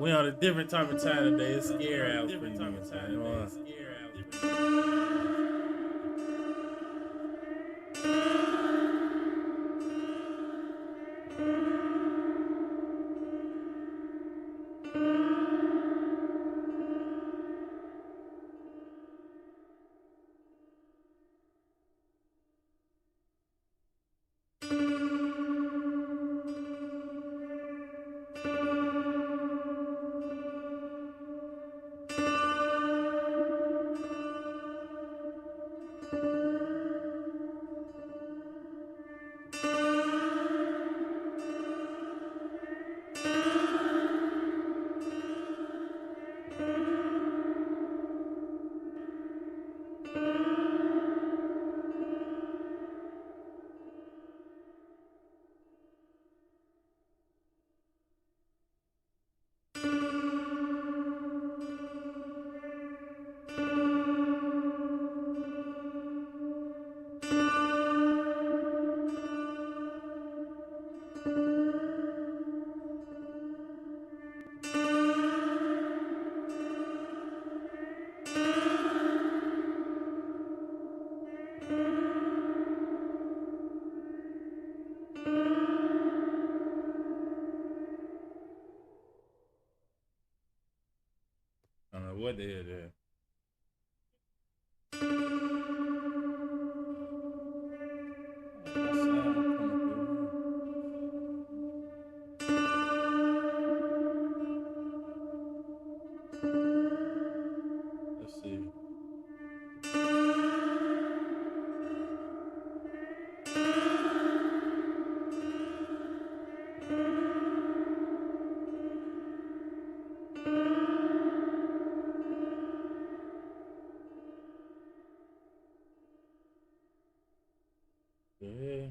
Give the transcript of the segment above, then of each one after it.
We on a different type of time today. It's scary out for you, man. I don't know what the hell that. My sound coming through. Let's see. Yeah.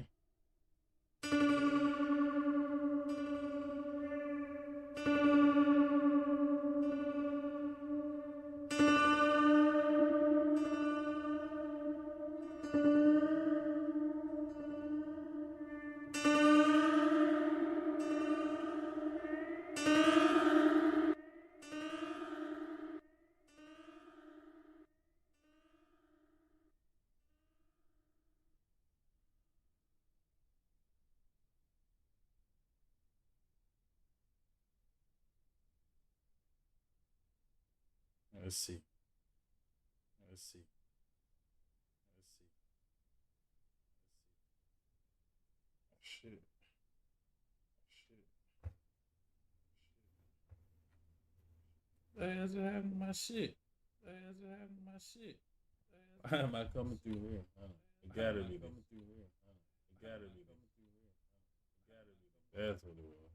Let's see. Let's see. Let's see. Oh, shit. Shit. What is happening to my shit? What is happening to my shit? Why am I coming through here? It gotta be this. It gotta be this. That's what it was.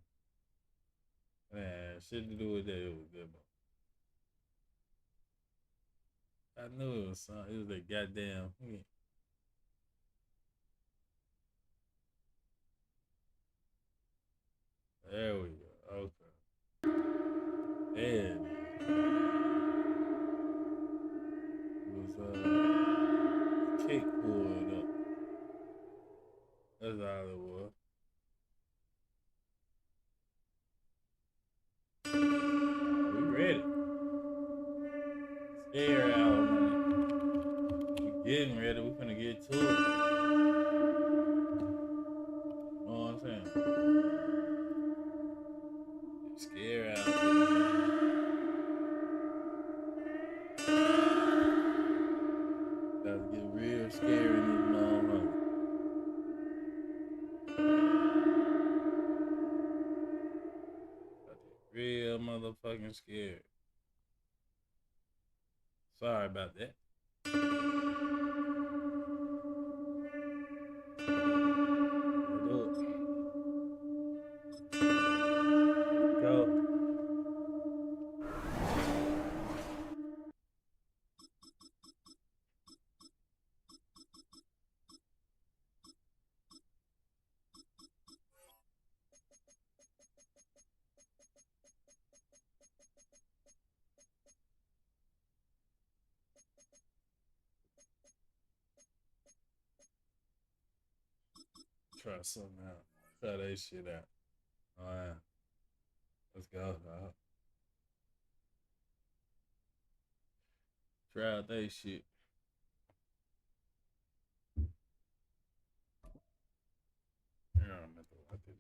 Man, shit to do with that. It was good, bro. I knew it was something. It was that goddamn. There we go. Okay. There it is. It was kick pulled up. That's all it was. We ready. Scare out, man. We getting ready. We finna get to it. You know what I'm saying? Scare out. About to get real scary in this motherfucker. About to get real motherfucking scared. Sorry about that. Go. Try something out. Try that shit out. All right. Let's go, dog. Crowd they shit. Yeah, I meant to watch it.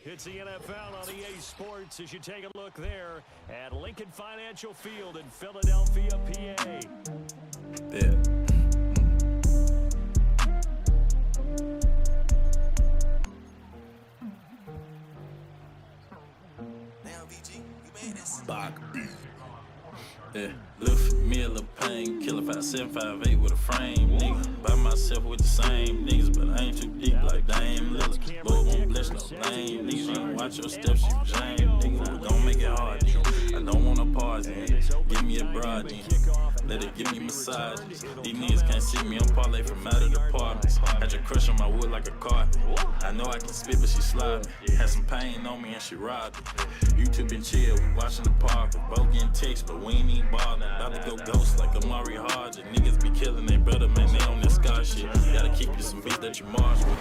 It's the NFL on EA Sports as you take a look there at Lincoln Financial Field in Philadelphia, PA. Yeah. Bach. Yeah, lift me a little pain, killer 5758 with a frame, nigga. By myself with the same niggas, but I ain't too deep like Dame Lillard. Lord won't bless no name, niggas. You don't watch your steps, you James, nigga. We gon' make it hard, nigga. I don't want no pause, nigga. Give me a broad, nigga. Let it give me massages. These niggas can't see me, I'm parlay from out of the apartments. Had your crush on my wood like a carpet. I know I can spit, but she slide me. Had some pain on me and she robbed me. YouTube been chill, we watching the park. We both getting texts, but we ain't even ballin'. About to go ghost like Amari Hodge. And niggas be killing they brother, man, they on that scar shit. Gotta keep you some beat that you march with.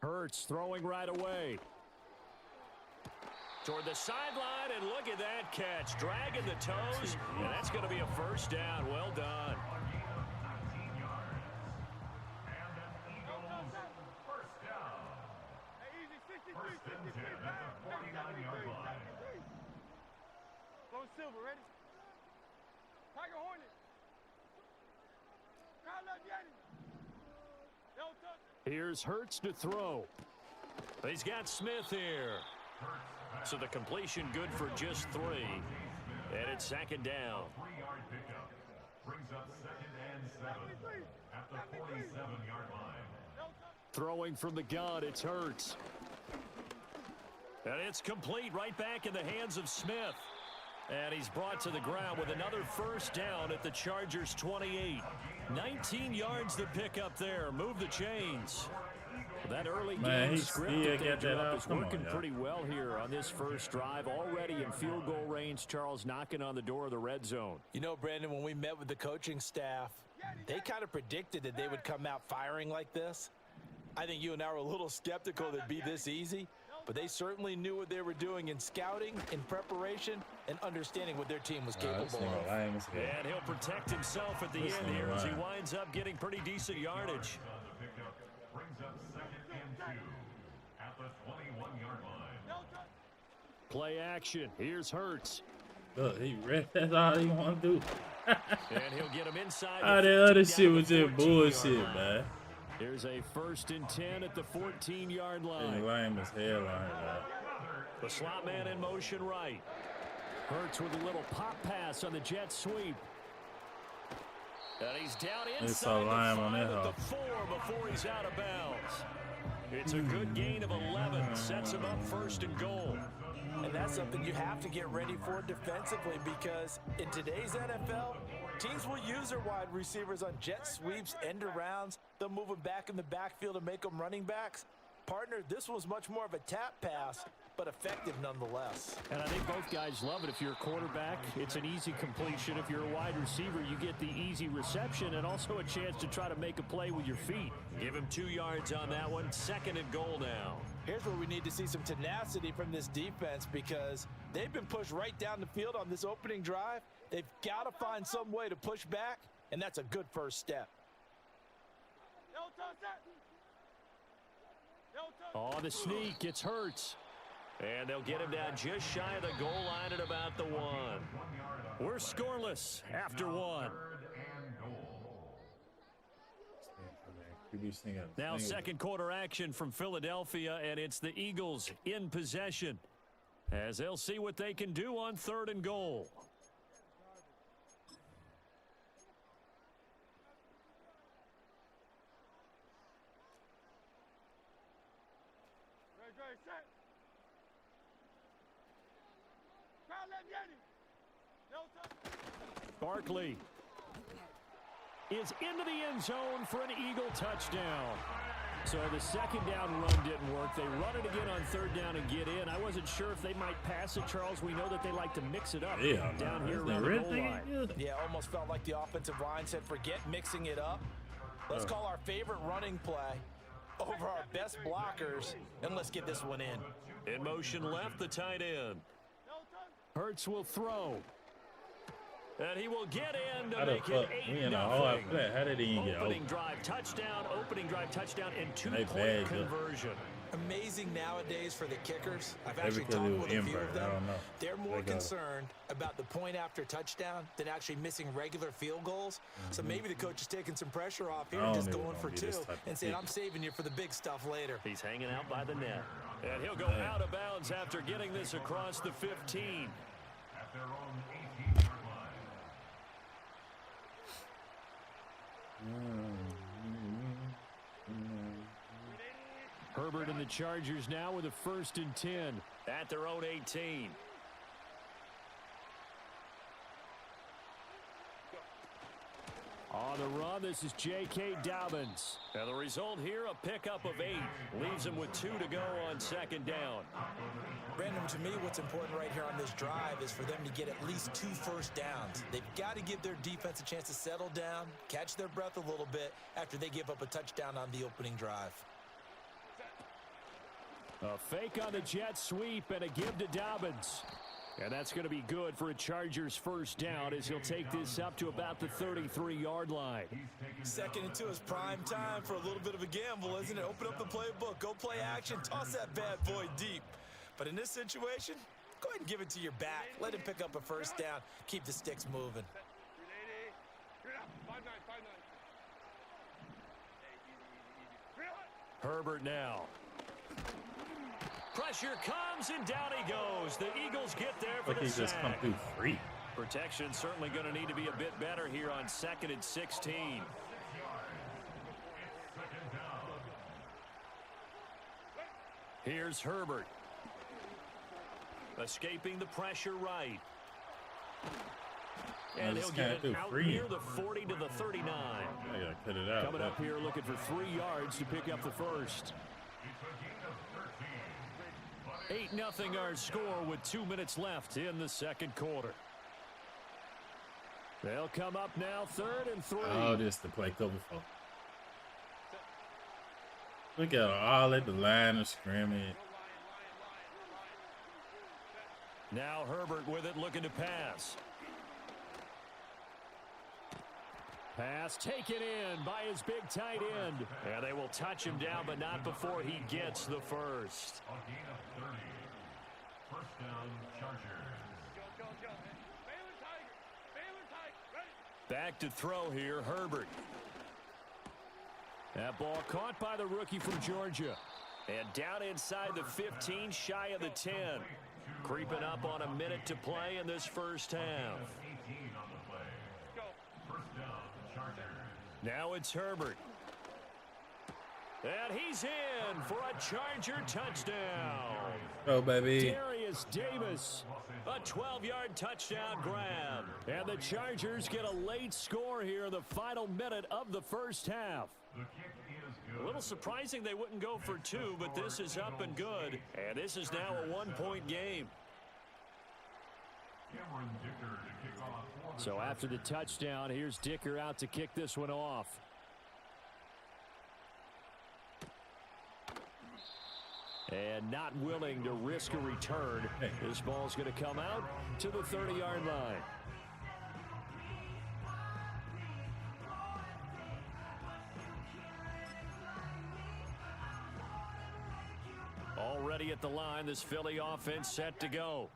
Hurts throwing right away. Toward the sideline, and look at that catch. Dragging the toes, and that's going to be a first down. Well done. Silver, ready? Tiger Hornet. Here's Hurts to throw. He's got Smith here. So the completion good for just 3. And it's second down. 3-yard pickup. Brings up 2nd and 7 at the 47-yard line. Throwing from the gun, it's Hurts. And it's complete right back in the hands of Smith. And he's brought to the ground with another first down at the Chargers' 28. 19 yards to pick up there. Move the chains. That early game script that they drew up is working pretty well here on this first drive. Already in field goal range, Charles knocking on the door of the red zone. You know, Brandon, when we met with the coaching staff, they kind of predicted that they would come out firing like this. I think you and I were a little skeptical that it'd be this easy. But they certainly knew what they were doing in scouting, in preparation, and understanding what their team was capable of. And he'll protect himself at the end here as he winds up getting pretty decent yardage. Brings up 2nd and 2 at the 21-yard line. Play action. Here's Hurts. Look, he read. That's all he want to do. And he'll get him inside. All that other shit was just bullshit, man. Here's a 1st and 10 at the 14-yard line. Lame as hell on here, The slot man in motion right. Hurts with a little pop pass on the jet sweep. And he's down inside the 4 before he's out of bounds. It's a good gain of 11. Sets him up 1st and goal. And that's something you have to get ready for defensively, because in today's NFL, teams will use their wide receivers on jet sweeps, end arounds. They'll move them back in the backfield and make them running backs. Partner, this was much more of a tap pass, but effective nonetheless. And I think both guys love it. If you're a quarterback, it's an easy completion. If you're a wide receiver, you get the easy reception and also a chance to try to make a play with your feet. Give him 2 yards on that one. 2nd and goal now. Here's where we need to see some tenacity from this defense, because they've been pushed right down the field on this opening drive. They've got to find some way to push back, and that's a good first step. Oh, the sneak gets Hurts. And they'll get him down just shy of the goal line at about the 1. We're scoreless after 1. Now 2nd quarter action from Philadelphia, and it's the Eagles in possession as they'll see what they can do on 3rd and goal. Barkley is into the end zone for an Eagle touchdown. So the second down run didn't work. They run it again on third down and get in. I wasn't sure if they might pass it, Charles. We know that they like to mix it up down here around the goal line. Yeah, almost felt like the offensive line said, forget mixing it up. Let's call our favorite running play over our best blockers, and let's get this one in. In motion left, the tight end. Hurts will throw. And he will get in to make it 8-0. How did he get opening drive touchdown, and 2-point conversion. Amazing nowadays for the kickers. I've actually talked with a few of them. They're more concerned about the point after touchdown than actually missing regular field goals. So maybe the coach is taking some pressure off here and just going for 2 and saying, I'm saving you for the big stuff later. He's hanging out by the net. And he'll go out of bounds after getting this across the 15. At their own 18-yard line. Herbert and the Chargers now with a 1st and 10 at their own 18. On the run, this is J.K. Dobbins. And the result here, a pickup of 8. Leaves him with 2 to go on 2nd down. Brandon, to me, what's important right here on this drive is for them to get at least 2 first downs. They've got to give their defense a chance to settle down, catch their breath a little bit after they give up a touchdown on the opening drive. A fake on the jet sweep and a give to Dobbins. And that's going to be good for a Chargers 1st down as he'll take this up to about the 33-yard line. 2nd and 2 is prime time for a little bit of a gamble, isn't it? Open up the playbook, go play action, toss that bad boy deep. But in this situation, go ahead and give it to your back. Let him pick up a 1st down. Keep the sticks moving. Herbert now. Pressure comes, and down he goes. The Eagles get there for the sack. He just come through free. Protection certainly going to need to be a bit better here on 2nd and 16. Here's Herbert. Escaping the pressure right. And he'll get it out near the 40 to the 39. I gotta cut it out. Coming up here looking for 3 yards to pick up the 1st. 8-0 our score with 2 minutes left in the 2nd quarter. They'll come up now 3rd and 3. Oh, this the play cover for. Look at all at the line of scrimmage. Now Herbert with it, looking to pass. Pass taken in by his big tight end. And they will touch him down, but not before he gets the 1st. A gain of 30. 1st down, Chargers. Back to throw here, Herbert. That ball caught by the rookie from Georgia. And down inside the 15, shy of the 10. Creeping up on a minute to play in this 1st half. 18 on the play. 1st down, Chargers. Now it's Herbert. And he's in for a Charger touchdown. Oh, baby. Darius Davis, a 12-yard touchdown grab. And the Chargers get a late score here in the final minute of the 1st half. The kick is good. A little surprising they wouldn't go for 2, but this is up and good. And this is now a 1-point game. Cameron Dicker to kick off for the So after the touchdown, here's Dicker out to kick this one off. And not willing to risk a return. This ball's going to come out to the 30-yard line. Already at the line, this Philly offense set to go.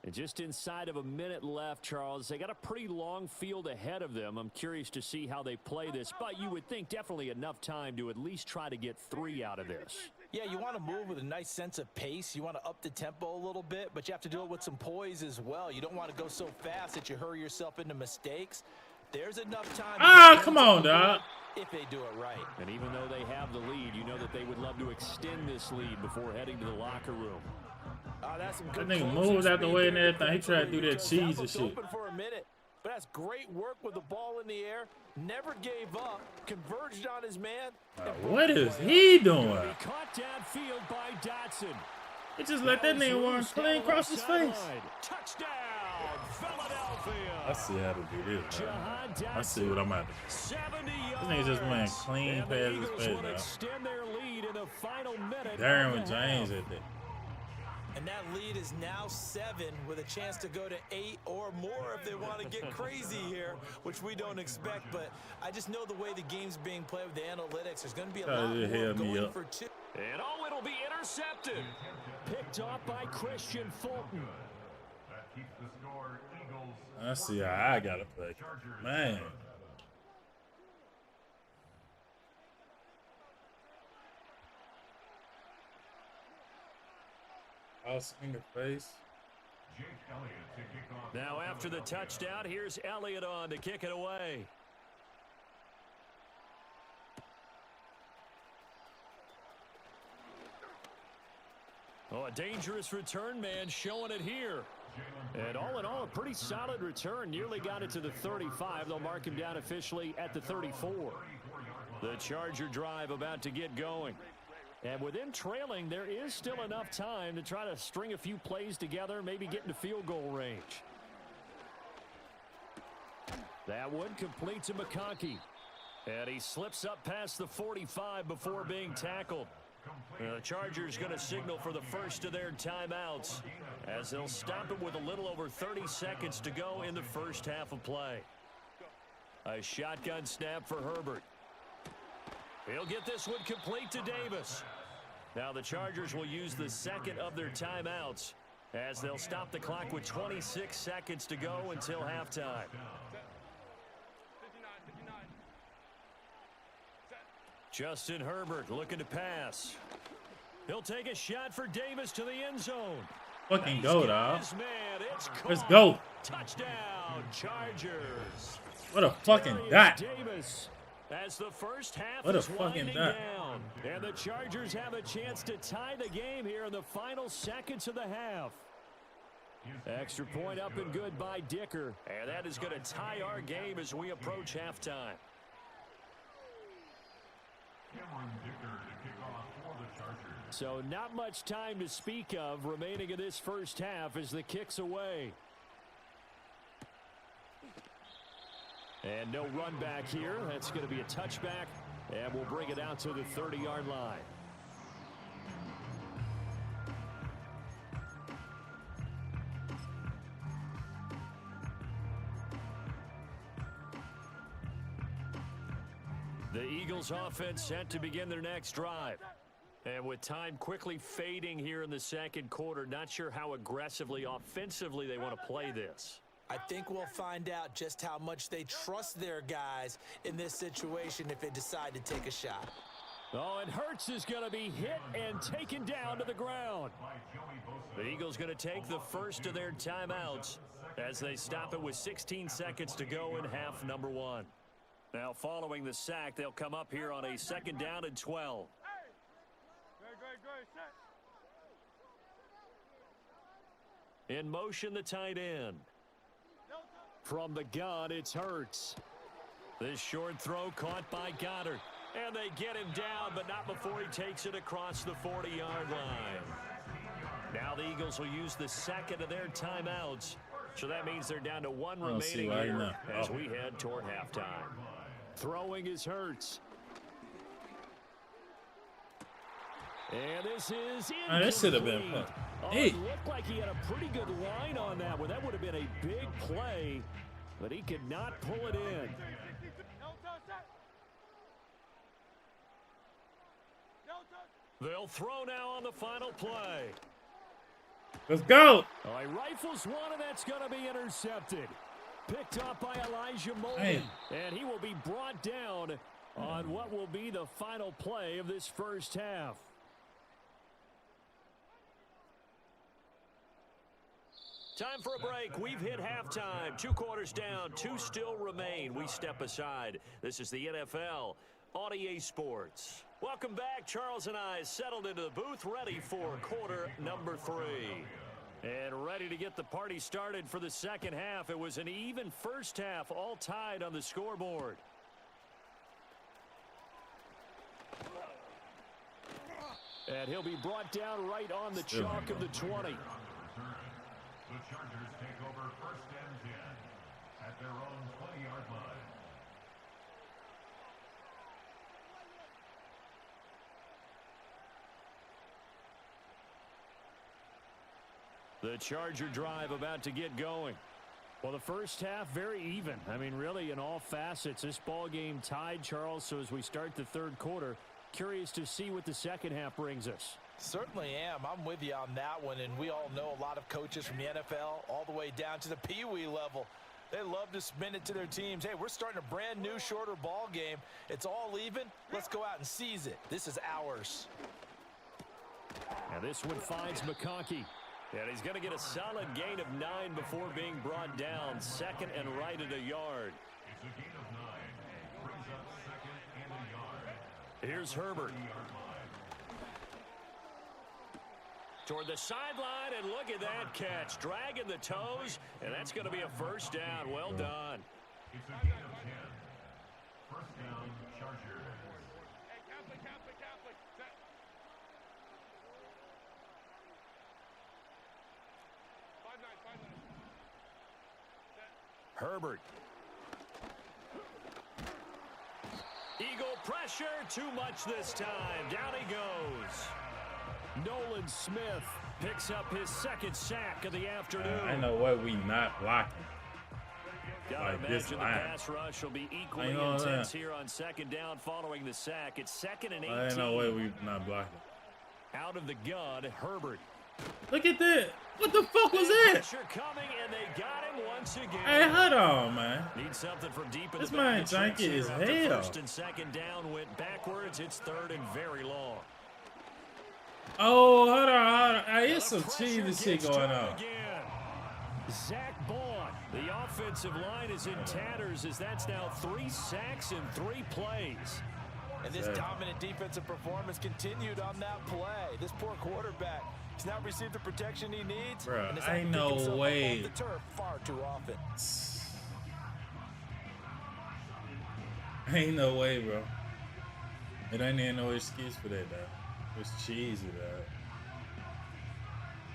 And just inside of a minute left, Charles, they got a pretty long field ahead of them. I'm curious to see how they play this, but you would think definitely enough time to at least try to get 3 out of this. Yeah, you want to move with a nice sense of pace. You want to up the tempo a little bit, but you have to do it with some poise as well. You don't want to go so fast that you hurry yourself into mistakes. There's enough time. Ah, come on, dog. If they do it right. And even though they have the lead, you know that they would love to extend this lead before heading to the locker room. That's some That good nigga closing moves out the speed way and there. everything. He tried to do that cheese and shit. Open for a minute. but has great work with the ball in the air, never gave up, converged on his man. What is he doing? He caught downfield by Dotson. He just let that nigga run clean across his face. Touchdown, Philadelphia. I see how to do this, man. Jahan Dotson, I see what I'm at. 70 yards. This nigga just went clean And the past his Eagles face, will dog. extend their lead in the final minute. Darren of with the James half. at that. And that lead is now 7 with a chance to go to 8 or more if they want to get crazy here, which we don't expect. But I just know the way the game's being played with the analytics, there's going to be a lot to more help me going up. for 2. And it'll be intercepted. Picked off by Christian Fulton. That keeps the score Eagles. I see how I gotta play. Man. Us in the face. Jake Elliott to kick off. Now after the touchdown, here's Elliott on to kick it away. Oh, a dangerous return man showing it here. And all in all, a pretty solid return. Nearly got it to the 35. They'll mark him down officially at the 34. The Charger drive about to get going. And with them trailing, there is still enough time to try to string a few plays together, maybe get into field goal range. That one complete to McConkey. And he slips up past the 45 before being tackled. The Chargers going to signal for the first of their timeouts as they'll stop it with a little over 30 seconds to go in the first half of play. A shotgun snap for Herbert. He'll get this one complete to Davis. Now the Chargers will use the second of their timeouts as they'll stop the clock with 26 seconds to go until halftime. 59. Justin Herbert looking to pass. He'll take a shot for Davis to the end zone. Fucking go, dog. His man, it's Let's caught. go. Touchdown, Chargers. What a fucking Darius dot. Davis as the first half What a is fucking winding dot. down. And the Chargers have a chance to tie the game here in the final seconds of the half. Extra point up and good by Dicker. And that is going to tie our game as we approach halftime. Cameron Dicker to kick off for the Chargers. So not much time to speak of remaining in this first half as the kick's away. And no run back here. That's going to be a touchback. And we'll bring it out to the 30-yard line. The Eagles offense set to begin their next drive. And with time quickly fading here in the second quarter, not sure how aggressively, offensively they want to play this. I think we'll find out just how much they trust their guys in this situation if they decide to take a shot. Oh, and Hurts is going to be hit and taken down to the ground. The Eagles going to take the first of their timeouts as they stop it with 16 seconds to go in half number one. Now following the sack, they'll come up here on a second down and 12. Great. Set. In motion, the tight end. From the gun, it's Hurts. This short throw caught by Goddard. And they get him down, but not before he takes it across the 40-yard line. Now the Eagles will use the second of their timeouts. So that means they're down to one remaining here as we head toward halftime. Throwing is Hurts. And this is incomplete. This should have been fun. Hey. It looked like he had a pretty good line on that one. That would have been a big play, but he could not pull it in. They'll throw now on the final play. Let's go. Oh, he rifles one, and that's going to be intercepted. Picked up by Elijah Molden. Hey. And he will be brought down on what will be the final play of this first half. Time for a break. We've hit halftime. 2 quarters down. 2 still remain. We step aside. This is the NFL on EA Sports. Welcome back. Charles and I settled into the booth, ready for quarter number 3. And ready to get the party started for the second half. It was an even first half, all tied on the scoreboard. And he'll be brought down right on the chalk of the 20. The Chargers take over 1st and 10 at their own 20-yard line. The Charger drive about to get going. Well, the first half, very even. I mean, really, in all facets, this ball game tied, Charles. So as we start the third quarter, curious to see what the second half brings us. Certainly am. I'm with you on that one, and we all know a lot of coaches from the NFL all the way down to the Pee Wee level. They love to spin it to their teams. Hey, we're starting a brand new, shorter ball game. It's all even. Let's go out and seize it. This is ours. And this one finds McConkey. And he's going to get a solid gain of 9 before being brought down. 2nd and right at a yard. It's a gain of 9. Brings up 2nd and a yard. Here's Herbert. Toward the sideline, and look at that catch. Dragging the toes, and that's going to be a first down. Well done. It's a gain of 10. First down, Chargers. Hey, Catholic. Set. Five nine. Herbert. Eagle pressure, too much this time. Down he goes. Nolan Smith picks up his 2nd sack of the afternoon. I know what we not blocking. Gotta Like this imagine the line. pass rush will be equally I know intense that. here on 2nd down following the sack. It's 2nd and 18. I ain't no way we not blocking. Out of the gun, Herbert. Look at that. What the fuck was that? Pressure coming, and they got him once again. Hey, hold on, man. Need something from deep in This the back man of the trench junkie is here after hell. 1st and 2nd down went backwards. It's 3rd and very long. Oh, hold on. Hey, it's some The pressure cheesy shit gets going to on. him again. Zach Bond, the offensive line is in tatters as that's now 3 sacks in 3 plays. And this Yeah. dominant defensive performance continued on that play. This poor quarterback has not received the protection he needs. Bruh, and has had ain't to pick no himself up way. off the turf far too often. Ain't no way, bro. It ain't even no excuse for that, though. It's cheesy, though.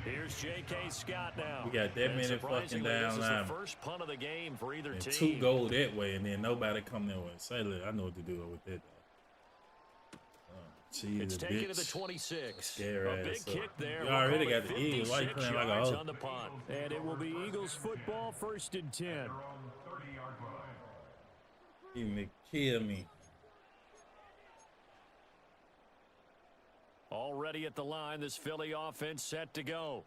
Here's J.K. Scott now. We got that And many fucking surprisingly, down this is the linemen. first punt of the game for either And team. 2 go that way, and then nobody come there with. Say, look, I know what to do with that, though. Cheesy, It's taken to the bitch. 26. Scare A ass big up. kick there. You We'll already call got it the Eagles. Why you 56 playing like a yards hoe? on the punt. And it will be Eagles football, 1st and 10. Their own 30-yard line. He may kill me. Already at the line, this Philly offense set to go.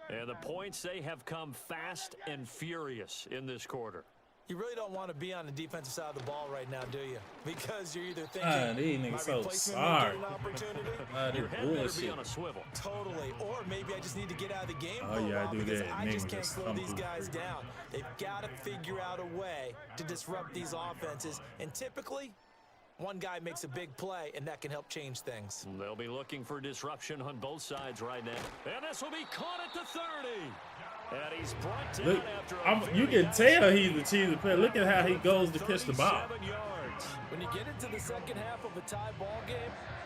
And the points, they have come fast and furious in this quarter. You really don't want to be on the defensive side of the ball right now, do you? Because you're either Ah, thinking, these niggas my so replacement may sorry. get an opportunity. Ah, Your this head better be bullshit. on a swivel. Totally. Or maybe I just need to get out of the game Oh, for a yeah, I while do because that. I just Niggas can't just slow come these through. guys down. They've got to figure out a way to disrupt these offenses. And typically, one guy makes a big play, and that can help change things. They'll be looking for disruption on both sides right now. And this will be caught at the 30. And he's brought down Look, after a you very can tell he's a cheesy player. Look at how he goes to catch the ball. 37 yards. When you get into the second half of a tie ball game,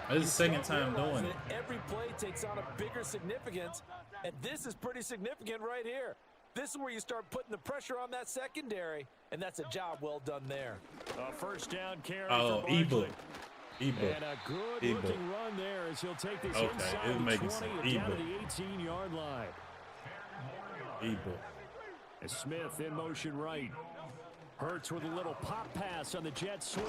This is you the second start time doing realizing it. that every play takes on a bigger significance, and this is pretty significant right here. This is where you start putting the pressure on that secondary, and that's a job well done there. A first down carry Oh, for ebook. Barkley. Ebook. And a good Ebook. looking run there as he'll take this Okay, inside it's the making 20 sense. and down to Ebook. the 18-yard line. Ebook. As Smith in motion right. Hurts with a little pop pass on the jet sweep.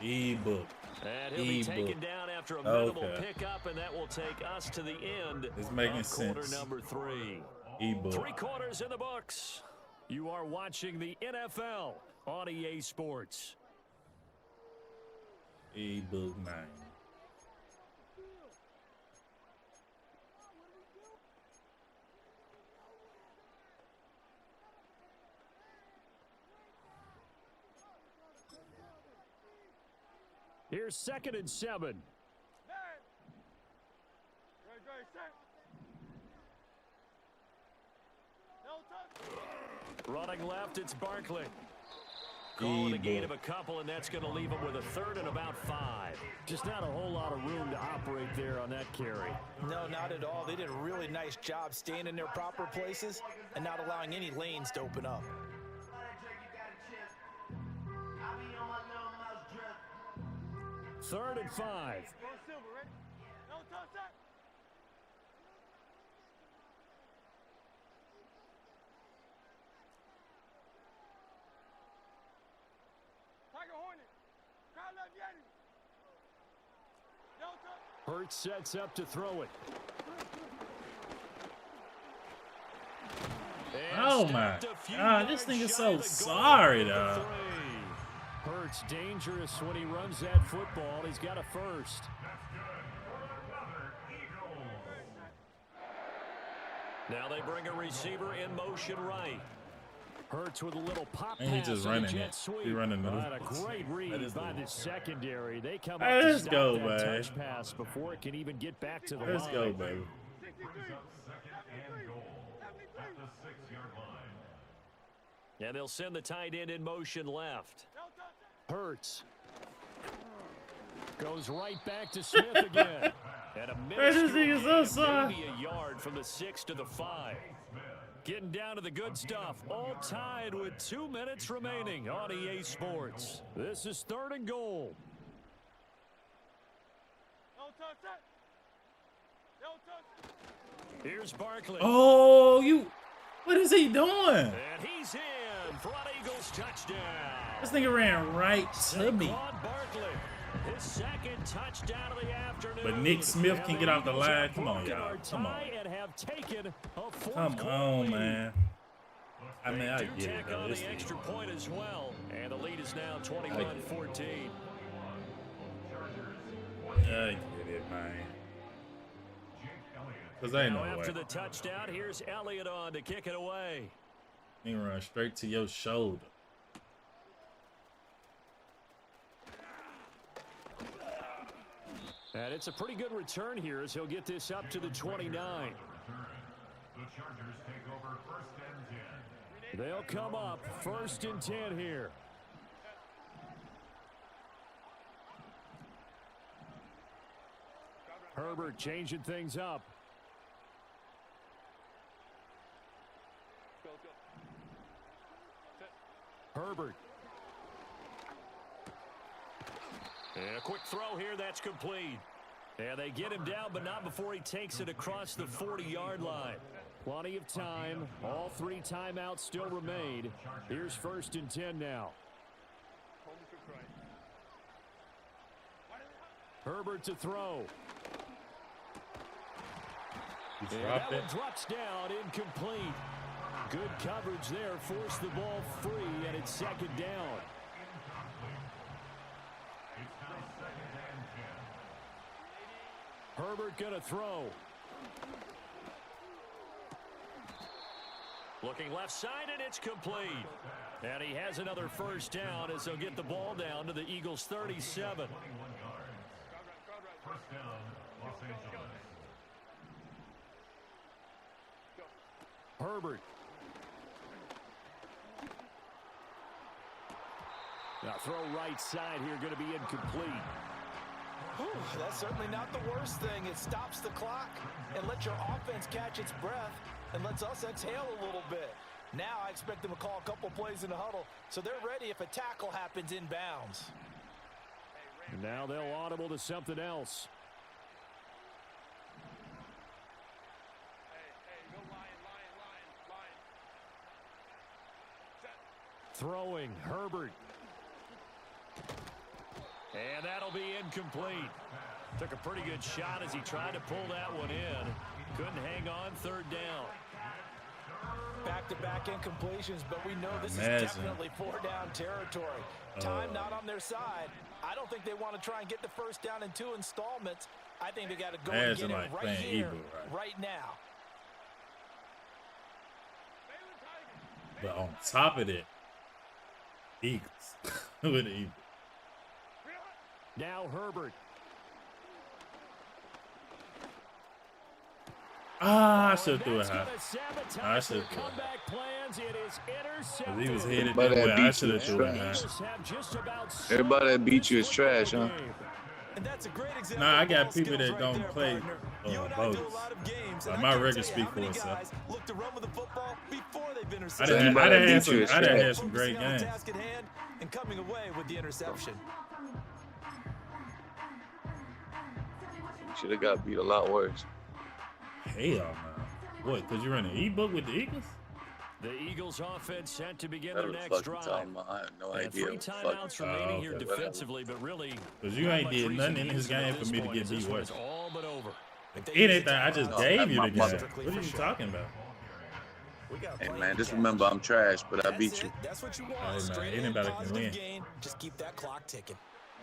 Ebook. And he'll be Ebook. taken down after a minimal Okay. pickup, and that will take us to the end It's making of quarter sense. number 3. Ebook. 3 quarters in the books. You are watching the NFL on EA Sports. Ebook 9. Here's 2nd and 7. Great, set. Running left, it's Barkley. Calling a gain of a couple, and that's going to leave him with a third and about 5. Just not a whole lot of room to operate there on that carry. No, not at all. They did a really nice job staying in their proper places and not allowing any lanes to open up. Third and 5. Hurts sets up to throw it. Oh my God, this thing is so sorry, though. Hurts dangerous when he runs that football. He's got a first. Now they bring a receiver in motion right. Hurts with a little pop And he pass just and a running jet it. sweep. He running the A great read by the secondary. They come up Hey, to let's stop go, that man. touch pass before it can even get back to the Let's line. go, baby. Brings up second and goal at the 6-yard line. And they'll send the tight end in motion left. Hurts goes right back to Smith again. And a This thing is so sorry. maybe a yard from the 6 to the 5. Getting down to the good stuff. All tied with 2 minutes remaining on EA Sports. This is third and goal. Here's Barkley. Oh, what is he doing? And he's in for an Eagles touchdown. This nigga ran right to me. Saquon Barkley, his second touchdown of the afternoon. But Nick Smith can And get off the Eagles line. have Come on, broken y'all. our Come on. tie and have taken a fourth Come quarter on, lead. man. I mean, I Do get it, tack though. on This the thing- extra point as well, and the lead is now 21-14. I get it, man. Because ain't Now no way. after the touchdown, here's Elliott on to kick it away. He run straight to your shoulder. And it's a pretty good return here as he'll get this up to the 29. The Chargers take over 1st and 10. They'll come up 1st and 10 here. Herbert changing things up. Herbert. And a quick throw here, that's complete. And they get him down, but not before he takes it across the 40-yard line. Plenty of time. All 3 timeouts still remain. Here's 1st and 10 now. Herbert to throw. He And dropped that it. one drops down, incomplete. Good coverage there, forced the ball free, and it's 2nd down. Herbert gonna throw. Looking left side, and it's complete. And he has another first down as they'll get the ball down to the Eagles' 37. 1st down, Los Angeles. Herbert. Now throw right side here, going to be incomplete. Whew, that's certainly not the worst thing. It stops the clock and lets your offense catch its breath and lets us exhale a little bit. Now I expect them to call a couple plays in the huddle so they're ready if a tackle happens inbounds. And now they'll audible to something else. Throwing, Herbert. And that'll be incomplete. Took a pretty good shot as he tried to pull that one in. Couldn't hang on, 3rd down. Back-to-back incompletions, but we know this Imagine. is definitely 4-down territory. Time not on their side. I don't think they want to try and get the first down in 2 installments. I think they got to go and get Imagine, it like, right playing here, Eagle, right now. But on top of it, Eagles. With the Eagles. Now Herbert. Ah, I should have threw it That's high. gonna sabotage I should their have threw it high. comeback plans. It is 'Cause intercepted. he was headed Everybody that way. that I beat should you have is threw it high. trash. Eagles have just about Everybody that beat you is this trash, football huh? game. And that's a great example. Nah, I of got ball people skills that right don't there, play partner. You and I do bogus. a lot of games, Like, and my I can't record tell you speak how for many itself. guys look to run with the football before they've been I intercepted. done Anybody had that beat some. you is I done trash. had some great Focusing on the games. task at hand and coming away with the interception. Should have got beat a lot worse. Hell no. What? Cause you run an ebook with the Eagles? The Eagles offense set to begin Whatever their the next fuck you drive. talking about? I have no And idea. three What the timeouts fuck. remaining here okay. defensively, but really, Cause you not ain't much did reason nothing to in use this them at game for this me to point, get as this beat one worse. is all but over. Anything, I just No, gave you my the mother. game. What are you talking about? We got Hey plenty man, of just cash. remember I'm trash, but I That's beat you. it. That's what you want. Hey, man, Straight in, anybody can positive win. gain. Just keep that clock ticking.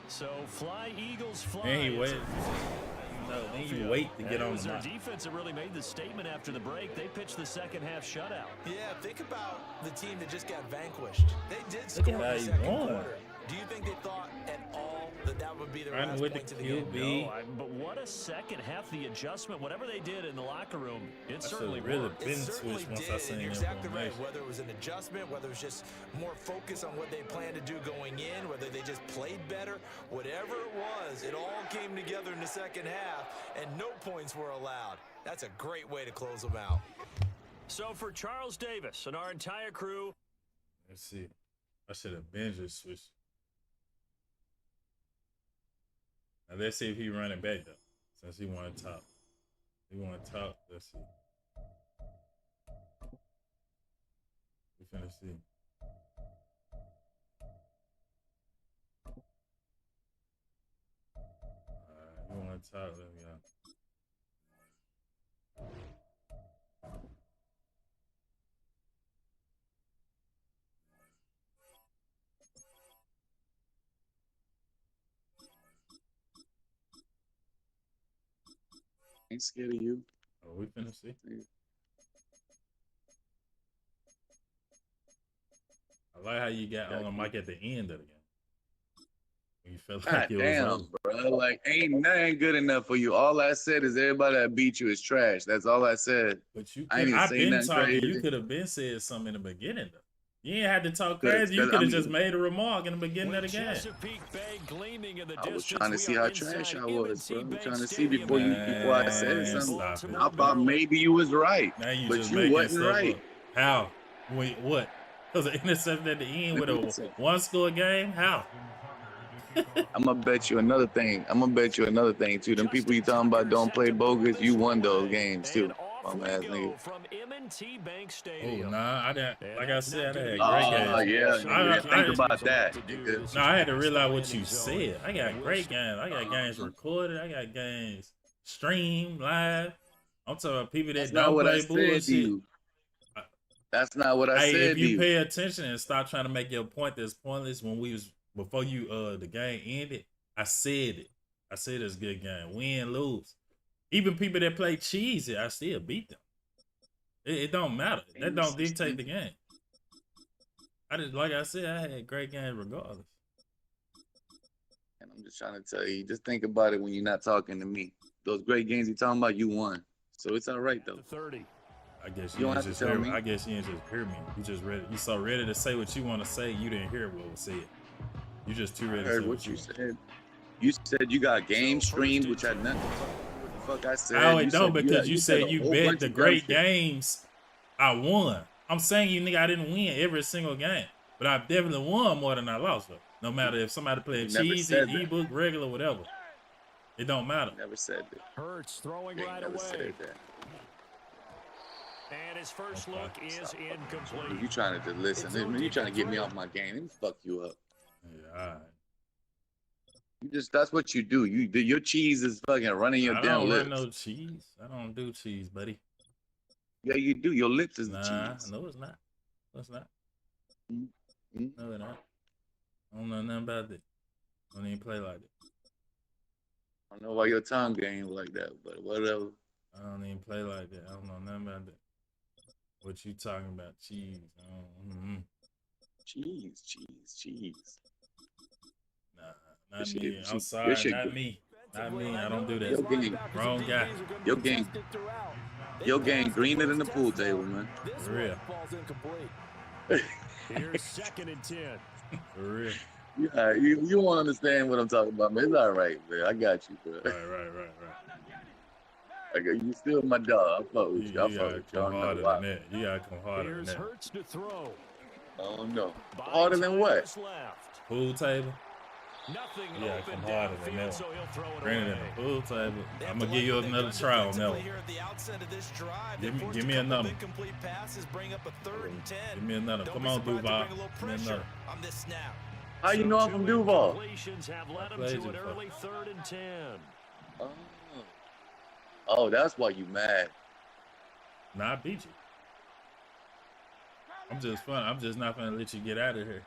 So fly, Eagles fly. And he It's wait. a- No, then you wait to And get it on was the their mic. defense that really made the statement after the break. They pitched the second half shutout. Yeah, think about the team that just got vanquished. They did Look score at in how the he second won. quarter. Do you think they thought at all that that would be their Running last with the points of the game? QB. No, but what a second half. The adjustment, whatever they did in the locker room, it I should certainly have really worked. It been certainly switched once did, I and seen you're that exactly right. formation. Whether it was an adjustment, whether it was just more focus on what they planned to do going in, whether they just played better, whatever it was, it all came together in the second half, and no points were allowed. That's a great way to close them out. So for Charles Davis and our entire crew, Let's see. I should have been just switched. Now let's see if he run it back though. Since he want to top. He want to top. Let's see. We finna see. Alright, you want to top? Let me go. Ain't scared of you. Oh, we finna see. I like how you got on the mic at the end of the game. When you felt like God it was damn, over. bro. Like, ain't nothing good enough for you. All I said is everybody that beat you is trash. That's all I said. But you I ain't could, even I've say been nothing talking. You crazy. could have been said something in the beginning though. You ain't had to talk Cause- crazy. You cause, could I have just mean- made a remark in the beginning of the with game. Chesapeake Bay gleaming in the I was distance, trying to we see are how inside trash I was, bro. M&T I'm Bank trying to see Stadium before I Man, said something. stop it. I thought maybe you was right, Now you but just you making wasn't stuff right. up. How? Wait, what? Because an interception at the end with a one-score game? How? I'm gonna bet you another thing. Too. Them people you talking about don't play bogus. You won those games too. And off Bum we ass go nigga. from M&T Bank Oh, Stadium. nah. I didn't. Like I said, I had great Oh games. yeah, think I- about that, nigga. No, I had to realize what you said. I got great games. I got games recorded. I got games streamed live. I'm talking about people that That's not don't what I play said bullshit. to you. That's not what I Hey, said if to you you. pay attention and stop trying to make your point that's pointless when we was before you the game ended, I said it. I said it's a good game. Win, lose. Even people that play cheesy, I still beat them. It don't matter. That don't dictate the game. I just like I said, I had great games regardless. And I'm just trying to tell you, just think about it when you're not talking to me. Those great games you're talking about, you won. So it's all right though. The 30. I guess You you don't didn't have to just tell hear me. me. I guess you didn't just hear me. You just ready. You so ready to say what you want to say. You didn't hear what was said. You just too I ready to heard say what you said. You said you got game streams, which had nothing. What the fuck I said? I You don't said because you said a you whole bet bunch the of great dumb shit. games. I won. I'm saying you nigga, I didn't win every single game, but I definitely won more than I lost though. No matter if somebody played You never cheesy, said that. ebook, regular, whatever. It don't matter. Never said that. Hurts throwing You right never away. said that. And his first Okay. look is Stop fucking incomplete. You trying to just listen? You trying to get me off my game? Let me fuck you up. Yeah, all right. You just—that's what you do. Your cheese is fucking running your I damn don't lips. run no cheese. I don't do cheese, buddy. Yeah, you do. Your lips is the Nah, cheese. no, it's not. No, it's not. Mm-hmm. No, it's not. I don't know nothing about it. I don't even play like it. I don't know why your tongue game like that, but whatever. I don't even play like that. I don't know nothing about that. What you talking about? Cheese. Cheese. Nah, not Your me. shit- I'm your sorry, shit not good. me. Not me. I don't do Your that. game. Wrong guy. Your game. Your game greener than the pool table, man. This For real. one falls incomplete. Here's 2nd and 10. For real. Yeah, you won't understand what I'm talking about, man. It's all right, man. I got you, bro. Right. I got you. Still my dog. I fuck with you. I You fuck gotta with you. I come don't know harder why. than that. You gotta come harder than Here's that. Hurts to throw. I don't know. By Harder than time what? is left. Pool table. Nothing Yeah, open come harder than downfield, that. so he'll throw it Granted, away. in the pool table. They I'm have to gonna give you like what they've another done try on that defensively one. here at the outset of this drive. Give They me- forced give a me couple another. incomplete passes, bring up a 3rd and 10. Give me another. Don't Come be on, surprised to Duval. bring a little Give me pressure another. on this snap. How you know I'm from Duval? Incompletions have led him Plays to an it, early 3rd and 10. Oh, that's why you mad. Nah, I beat you. I'm just fun. I'm just not gonna let you get out of here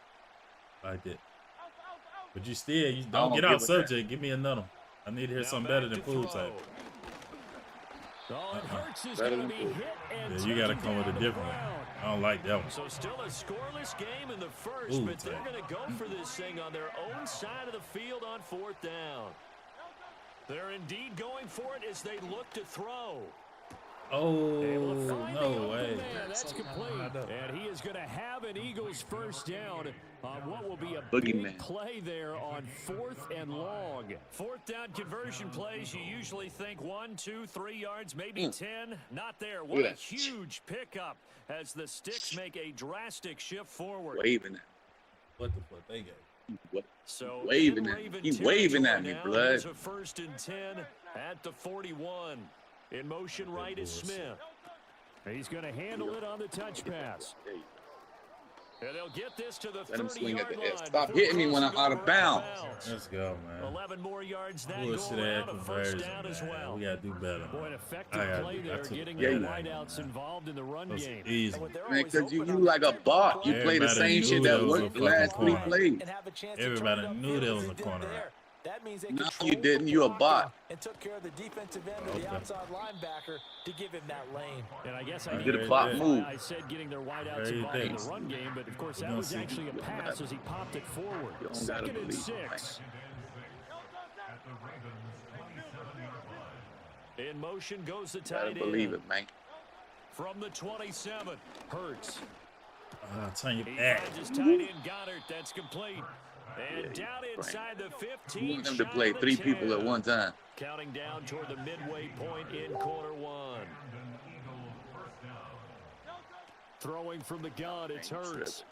like that. But you still, you don't don't get give out a subject. Give me another one. I need to hear Now something back better than to pool throw. table. Oh, and Hurts is Better going to than be pool. hit and Yeah, you gotta taken come with a down to the different one. ground. I don't like that one. So still a scoreless game in the first, Ooh, but they're tight. going to go for this thing on their own side of the field on 4th down. They're indeed going for it as they look to throw. Oh, Able to find the no open way. man. That's complete. And he is going to have an Eagles first down on what will be a Boogeyman. big play there on 4th and long. 4th down conversion plays, you usually think 1, 2, 3 yards, maybe 10. Not there. What Look a at that. huge pickup as the Sticks make a drastic shift forward. Waving at What the fuck they got? me. What? So Waving in at me. Raven He waving territory at me, now. blood. Here's a 1st and 10 at the 41. In motion right is Smith. He's going to handle it on the touch pass. Hey, And they'll get this to the let him swing at 30-yard the edge. line. Stop before hitting me when I'm crossing out of over bounds. Let's go, man. 11 more yards that Bullshit go ass around, a first conversion, down as man. well. We gotta do better. Boy, an I effective gotta play do- I there, took getting the the game, wideouts man. involved in the run That's game. easy. And when they're man, always because you open on like a that bot. You play, play the Everybody same knew shit that that was worked a the last fucking 3 corner. plays. and have a chance to Everybody turn it knew upfield there as was they a did corner there. out. That means they No, controlled you didn't. the You a blocking bot. and took care of the defensive end of the Okay. outside linebacker to give him that lane. And I guess I You need did to a bot clarify, move. I said getting their wideouts Very involved in the thanks. run game, but of course We're that gonna was see. actually a pass as he popped it forward. You don't gotta 2nd and believe it, 6. At the Ravens' 27-yard line. In motion goes the Gotta tight believe end. it, man. From the 27, Hurts. Turn your He back. finds his tight end Goddard. That's complete. And down right. inside the You 15. want them to shy play of the 3 people 10. at one time. Counting down toward the midway point in quarter 1. Throwing from the gun, it's Hurts.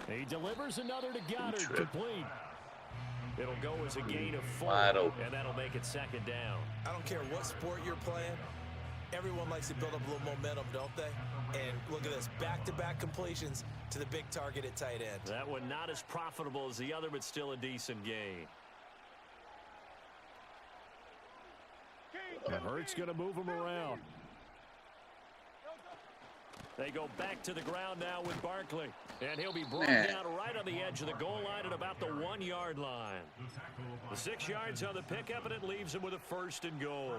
He delivers another to Goddard, trip. complete. It'll go as a gain of 4, Wide open. and that'll make it 2nd down. I don't care what sport you're playing. Everyone likes to build up a little momentum, don't they? And look at this, back-to-back completions to the big target at tight end. That one not as profitable as the other, but still a decent gain. And Hurts going to move him around. They go back to the ground now with Barkley. And he'll be brought Man. down right on the edge of the goal line at about the 1-yard line. The 6 yards on the pickup, and it leaves him with a 1st and goal.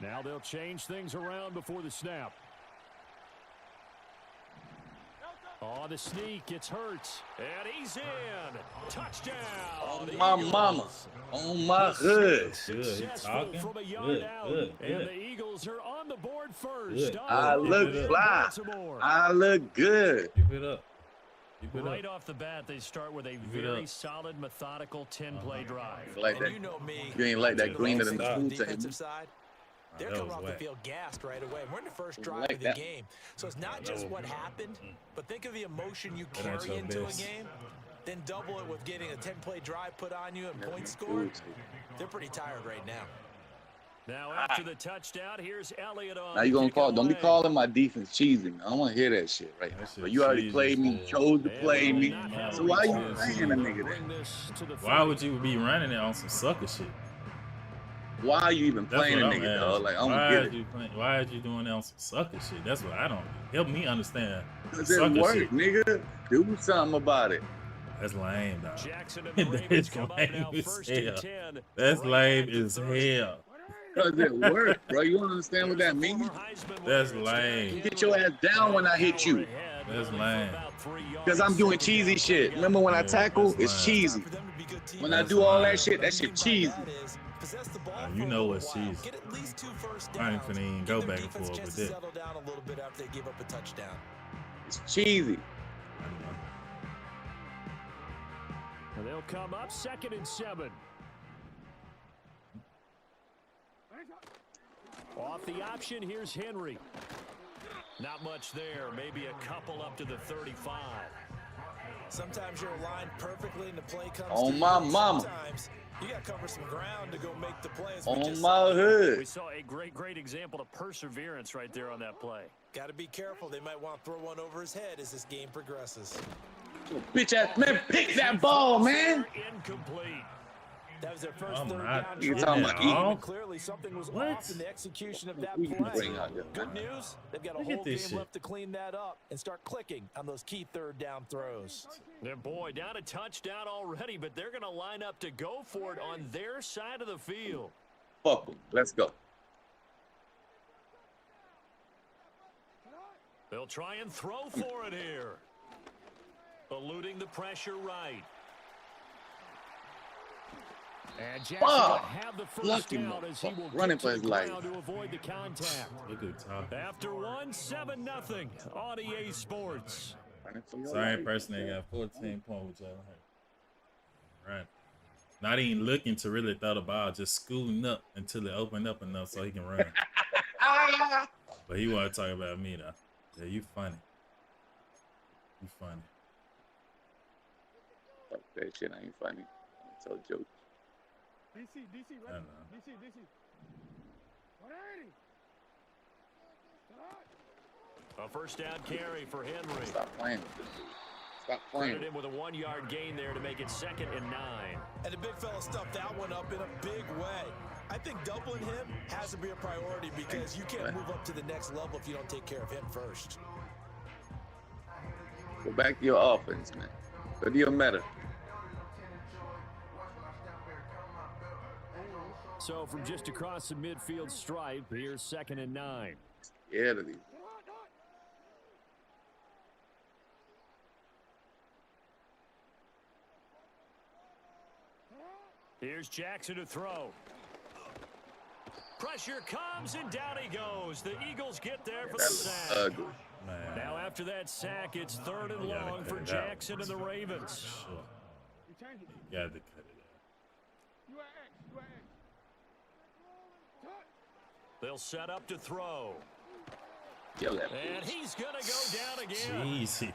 Now they'll change things around before the snap. Oh, the sneak, it's Hurts. And he's in. Touchdown. Oh, my mama. Oh, my hood. Good. He Successful talking. from a yard Good. out. Good. And Good. the Eagles are on the board first. Good. On I the look road in fly. Baltimore. I look good. Keep it up. Keep it Right up. off the bat, they start with a it very up. solid, methodical 10-play drive. Like And that. you know me. You ain't like that the greener last than the thing on pool the table. defensive side. They're that coming was off whack. the field gassed right away. We're in the first drive Like of the that. game. So it's not just what happened, but think of the emotion you That ain't carry your into a best. game. Then double it with getting a 10-play drive put on you and points Pool scored. table. They're pretty tired right now. Now after the touchdown, here's Elliott on. Now you gonna kick call? Don't be away. calling my defense cheesy, man. I don't want to hear that shit right now. That shit But you already cheesy played me, as chose to And play will me. not have So a why you chance playing a to nigga bring then? this to the Why 30. would you be running it on some sucker shit? Why are you even That's playing a what I'm nigga, asking. dog? Like I don't why get are it. you playing? Why are you doing that on some sucker shit? That's what I don't do. Help me understand. Cause Sucker it work, shit. nigga. Do something about it. That's lame, dog. Jackson and the Ravens That's come up lame now as first and hell. 10. That's right lame at the as 30. hell. Cause it work, bro. You don't understand what that There's the means? former Heisman That's winner. It's lame. back Get your ass down when I hit you. ahead That's lame. Because I'm doing cheesy shit. Remember when I tackle? that's It's lame. cheesy. When I That's do all lame. that shit, that shit cheesy. You know what's cheesy. I ain't finna even go back and forth with that. Settle down a little bit after they give up a touchdown. It's cheesy. And they'll come up 2nd and 7. Off the option, here's Henry. Not much there. Maybe a couple up to the 35. Sometimes you're aligned perfectly and the play comes On to my you. mama. Sometimes you got to cover some ground to go make the plays. On my hood. We saw a great example of perseverance right there on that play. Got to be careful. They might want to throw one over his head as this game progresses. Bitch ass man, pick that ball, man. Incomplete. That was their first I'm third not down. You try. talking about eating? And clearly something was What? off in the execution of that We can play. bring out there, Good man. news, they've got a Look at whole this game shit. left to clean that up and start clicking on those key third down throws. And boy, down a touchdown already, but they're going to line up to go for it on their side of the field. Fuck them. Let's go. They'll try and throw for it here. Eluding the pressure right. And Jackson will have the first Lucky down as he will motherfucker. Running get for to his the life. ground to avoid the contact. Look at top. After one, 7-0 on EA Sports. Running for your Same life. person that got 14 points with y'all. Right. Not even looking to really throw the ball, just scooting up until it opened up enough so he can run. But he want to talk about me though. Yeah, you funny. You funny. Fuck that shit ain't funny. I tell jokes. I don't know. A first down carry for Henry. Stop playing with this dude. Stop playing. Credited with a 1-yard gain there to make it 2nd and 9. And the big fella stuffed that one up in a big way. I think doubling him has to be a priority because you can't move up to the next level if you don't take care of him first. Go back to your offense, man. Go to your meta. So from just across the midfield stripe, here's 2nd and 9. Scared of these. Here's Jackson to throw. Pressure comes and down he goes. The Eagles get there for the That looks sack. ugly. Man. Now after that sack, it's 3rd and You gotta long cut for it out. Jackson and the Ravens. Sure. You got to cut it They'll set up to throw. Kill that And bitch. he's going to go down out. again. Jeez,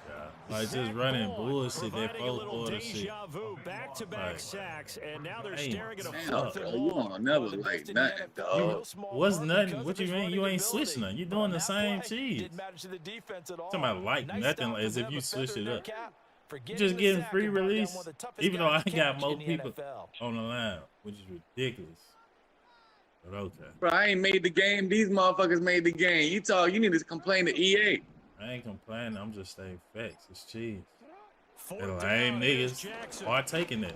like just Zach running Boyd bullshit. That providing a fourth little quarter shit. deja vu, back-to-back Like, sacks, and now they're damn, staring at a Damn, 4th bro, and you long. don't never One of the like best in nothing, the NFL. dog. No small What's part nothing? because What of you his mean? You running ain't switching ability. nothing. You doing the That same play cheese. Didn't matter to the defense at all. Talking about like Nice nothing stop as for if them, you a switched feather it in up. their cap for You getting just the getting sack free and brought down release, one of the toughest even though I guys to got catch more in the people NFL. on the line, which is ridiculous. But okay, Bro, I ain't made the game. These motherfuckers made the game. You need to complain to EA. I ain't complaining. I'm just saying facts. It's cheese. They 4th lame down, here's niggas Jackson. are taking it.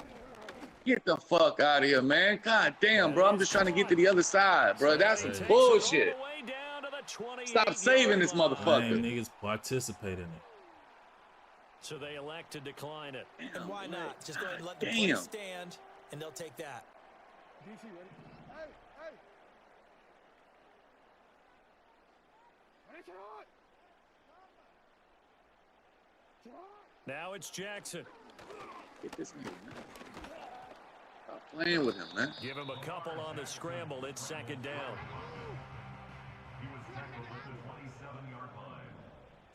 Get the fuck out of here, man. God damn, bro. I'm just trying to get to the other side, bro. That's He some takes it bullshit. all the way down to the 28-yard Stop saving this line. motherfucker. Lame niggas participate in it. So they elect to decline it. And why not? Just go ahead and let the Damn. play stand, and they'll take that. Now it's Jackson. Get this nigga, man. Stop playing with him, man. Give him a couple on the scramble. It's 2nd down. He was tackled at the 27-yard line.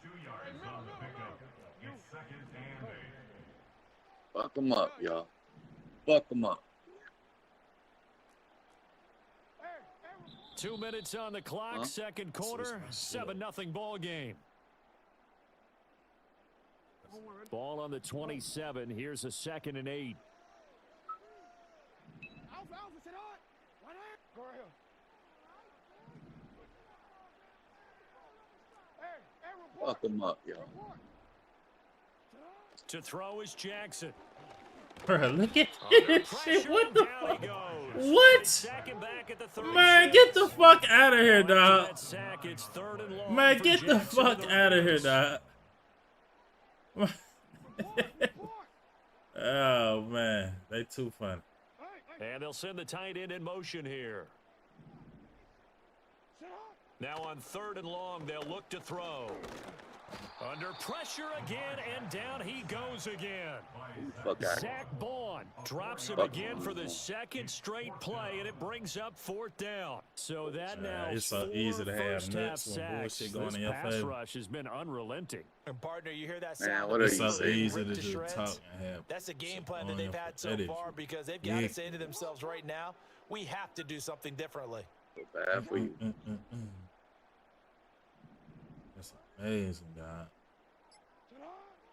2 yards on the pickup. It's 2nd and 8. Fuck him up, y'all. Fuck him up. 2 minutes on the clock, Huh? second quarter, 7-0 ball game. Ball on the 27. Here's a 2nd and 8. Fuck him up, y'all. To throw is Jackson. Bro, look at Under this pressure, shit. What the down fuck? he goes. What? Sack him back at the 36. Man, get the fuck out of here, After dog. that sack, it's 3rd and long Man, for get the Jackson fuck and the out of here, Ravens. dog. Oh man, they too funny. And they'll send the tight end in motion here. Now on 3rd and long, they'll look to throw. Under pressure again, and down he goes again. Fuck out. Zach Bond drops him Fuck. again for the 2nd straight play, and it brings up 4th down. So that now it's so 4 easy to have first half nuts when sacks. bullshit going This in your pass favor. rush has been unrelenting. And partner, you hear that Man, sound? what are It's you so saying? easy to Ripped just shreds? talk and have. That's the game plan on that they've your- had so that is far because they've got to say to themselves right now, we have to do something differently. So bad for you. That's amazing, God.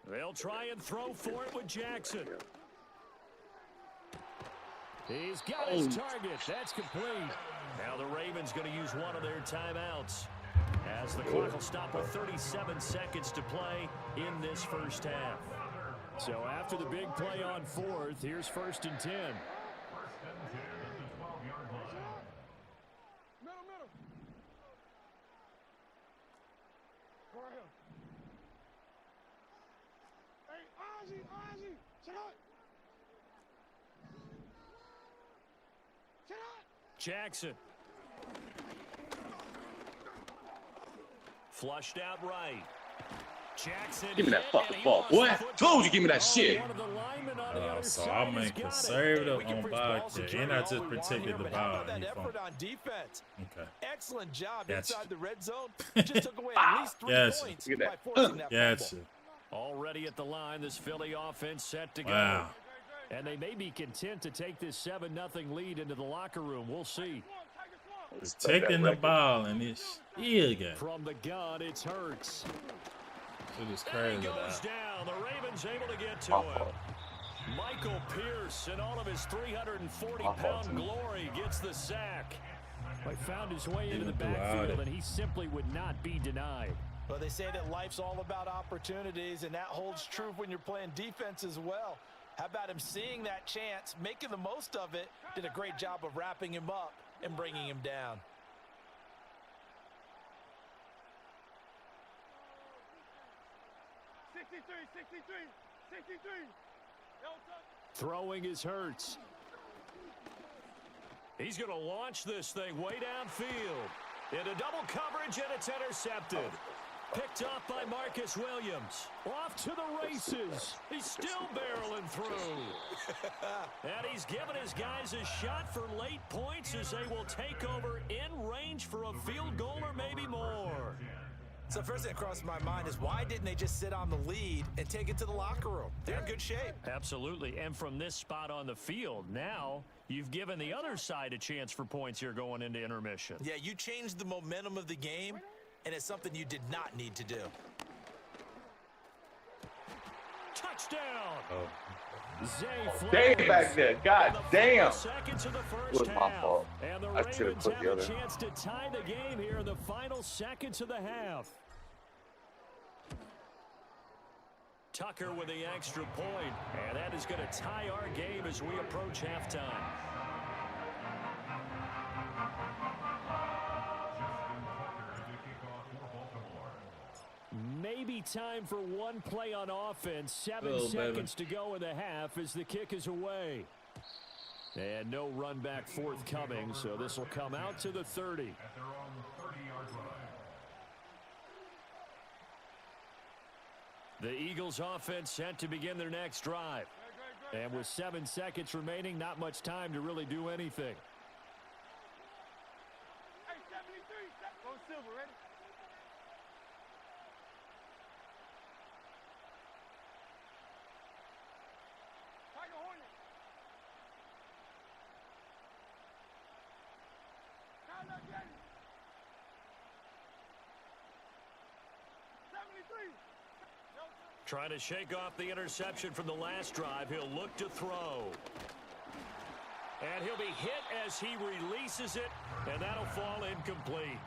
They'll try and throw for it with Jackson. He's got his target. That's complete. Now the Ravens going to use one of their timeouts as the clock will stop with 37 seconds to play in this first half. So after the big play on 4th, here's 1st and 10. Jackson. Flushed out right. Jackson. Give me that hit, fucking and he ball, lost boy. the football. Told you, give me that shit. One of the linemen on the other So side I'm has in got it. conservative We can on preach ball vodka. security You're not all just we want protecting here, the but how ball. about that You effort fun. on defense? Okay. Excellent job Gotcha. inside the red zone. Just took away at least 3 Gotcha. points Look by at that. forcing that Gotcha. fumble. Already at the line, this Philly offense set to go. Wow. And they may be content to take this 7-0 lead into the locker room. We'll see. Protecting the ball and it's still got. From the gun, it's Hurts. It is There he crazy. goes Dog. down. The Ravens able to get to him. Michael Pierce and all of his 340-pound glory gets the sack. But found his way into the Even through all backfield, that. and he simply would not be denied. Well, they say that life's all about opportunities, and that holds true when you're playing defense as well. How about him seeing that chance, making the most of it, did a great job of wrapping him up and bringing him down. Throwing is Hurts. He's going to launch this thing way downfield. Into double coverage, and it's intercepted. Picked off by Marcus Williams. Off to the races. He's still barreling through. And he's given his guys a shot for late points as they will take over in range for a field goal or maybe more. So first thing that crossed my mind is why didn't they just sit on the lead and take it to the locker room? They're in good shape. Absolutely. And from this spot on the field, now you've given the other side a chance for points here going into intermission. Yeah, you changed the momentum of the game, and it's something you did not need to do. Touchdown. Zay Damn Flowers. back there. God damn. Seconds of the It first was my half. fault. And the I should have Ravens put have the a other. chance to tie the game here in the final seconds of the half. Tucker with the extra point, and that is going to tie our game as we approach halftime. Maybe time for one play on offense. 7 Oh, seconds to go in the half as the kick is away. And no run back forthcoming, so this will come out to the 30. At their own 30-yard line. The Eagles offense set to begin their next drive. And with 7 seconds remaining, not much time to really do anything. Trying to shake off the interception from the last drive. He'll look to throw. And he'll be hit as he releases it, and that'll fall incomplete.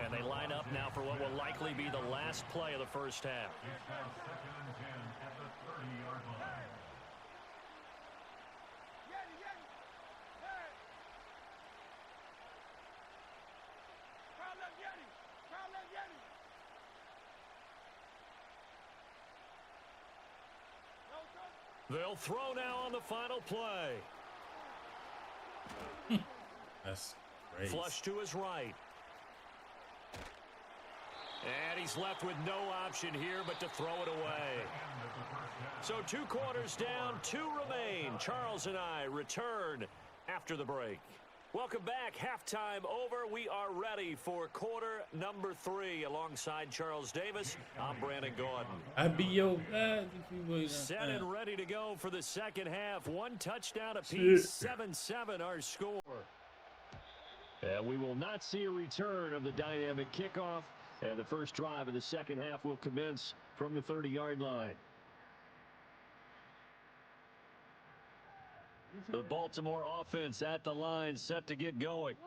And they line up now for what will likely be the last play of the first half. It's now 2nd and 10 at the 30-yard line. They'll throw now on the final play. That's crazy. Flush to his right. And he's left with no option here but to throw it away. So 2 quarters down, 2 remain. Charles and I return after the break. Welcome back. Halftime over. We are ready for quarter number 3. Alongside Charles Davis, I'm Brandon Gordon. I'd be your guy if you was Set and ready to go for the second half. 1 touchdown apiece, 7-7 our score. And we will not see a return of the dynamic kickoff. And the first drive of the second half will commence from the 30-yard line. The Baltimore offense at the line, set to get going.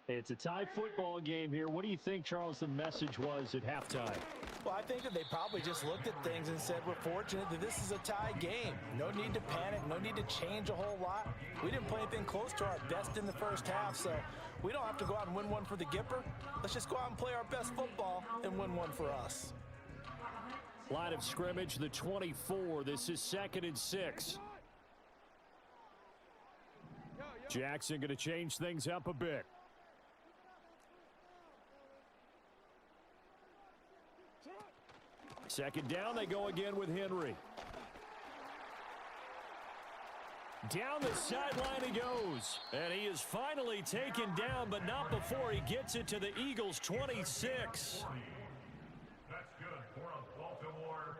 It's a tie football game here. What do you think, Charles, the message was at halftime? Well, I think that they probably just looked at things and said, we're fortunate that this is a tie game. No need to panic, no need to change a whole lot. We didn't play anything close to our best in the first half, so we don't have to go out and win one for the Gipper. Let's just go out and play our best football and win one for us. Line of scrimmage, the 24. This is 2nd and 6. Jackson going to change things up a bit. Second down, they go again with Henry. Down the sideline he goes. And he is finally taken down, but not before he gets it to the Eagles' 26. That's good for a Baltimore.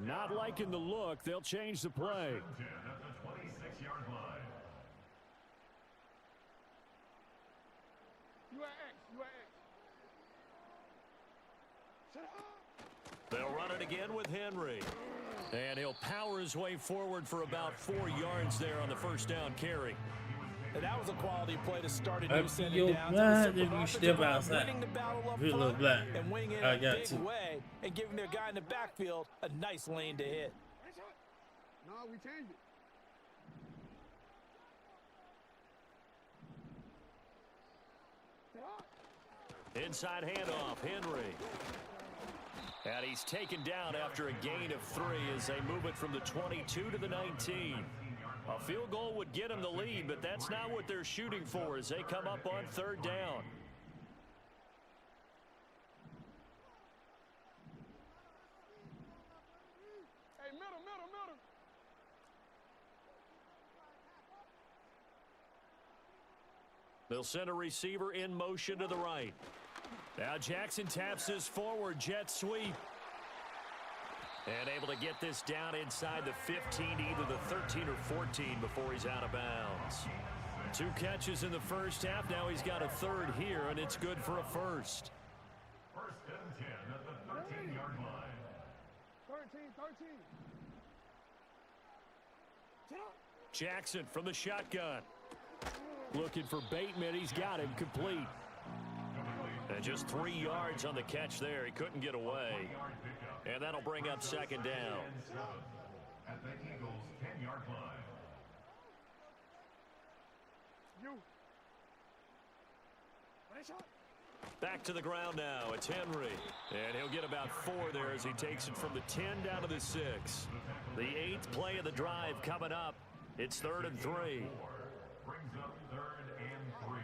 Not liking the look. They'll change the play. 10 at the 26-yard line. They'll run it again with Henry. And he'll power his way forward for about 4 yards there on the first down carry. And that was a quality play to start a new set your down. blind if you step outside. Winning the battle up Good little front blind. and winning it I in a got big to. way and giving their guy in the backfield a nice lane to hit. No, we changed it. Inside handoff, Henry. And he's taken down after a gain of 3 as they move it from the 22 to the 19. A field goal would get them the lead, but that's not what they're shooting for as they come up on 3rd down. Hey, middle. They'll send a receiver in motion to the right. Now Jackson taps this forward jet sweep. And able to get this down inside the 15, either the 13 or 14 before he's out of bounds. 2 catches in the first half. Now he's got a 3rd here, and it's good for a first. 1st and 10 at the 13-yard line. 13. Jackson from the shotgun. Looking for Bateman. He's got him complete. And just 3 yards on the catch there. He couldn't get away. And that'll bring up 2nd down. At the Eagles' 10-yard line. Back to the ground now. It's Henry. And he'll get about 4 there as he takes it from the 10 down to the 6. The 8th play of the drive coming up. It's 3rd and 3. Brings up 3rd and 3.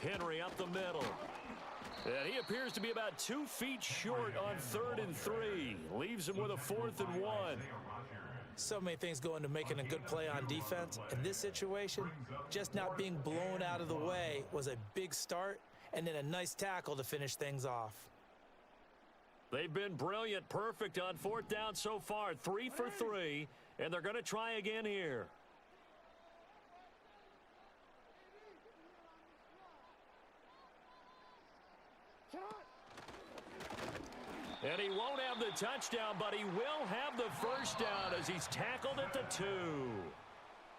Henry up the middle. And he appears to be about 2 feet short on 3rd and 3. Leaves him with a 4th and 1. So many things go into making a good play on defense. In this situation, just not being blown out of the way was a big start, and then a nice tackle to finish things off. They've been brilliant, perfect on 4th down so far. 3 for 3, and they're going to try again here. And he won't have the touchdown, but he will have the first down as he's tackled at the 2.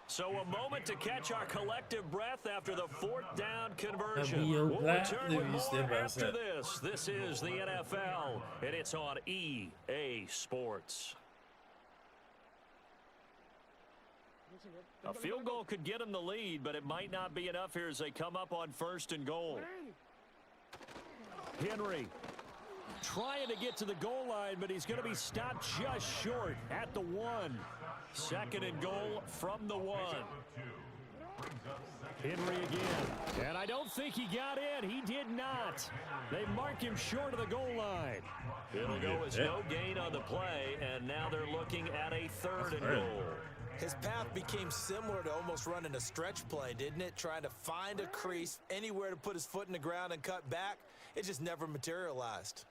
So a moment to catch our collective breath after the 4th down conversion. We'll return with more after this. This is the NFL, and it's on EA Sports. A field goal could get them the lead, but it might not be enough here as they come up on 1st and goal. Henry trying to get to the goal line, but he's going to be stopped just short at the 1. 2nd and goal from the 1. Henry again, and I don't think he got in. He did not. They mark him short of the goal line. It'll go as no gain on the play, and now they're looking at a 3rd and goal. His path became similar to almost running a stretch play, didn't it? Trying to find a crease, anywhere to put his foot in the ground and cut back. It just never materialized.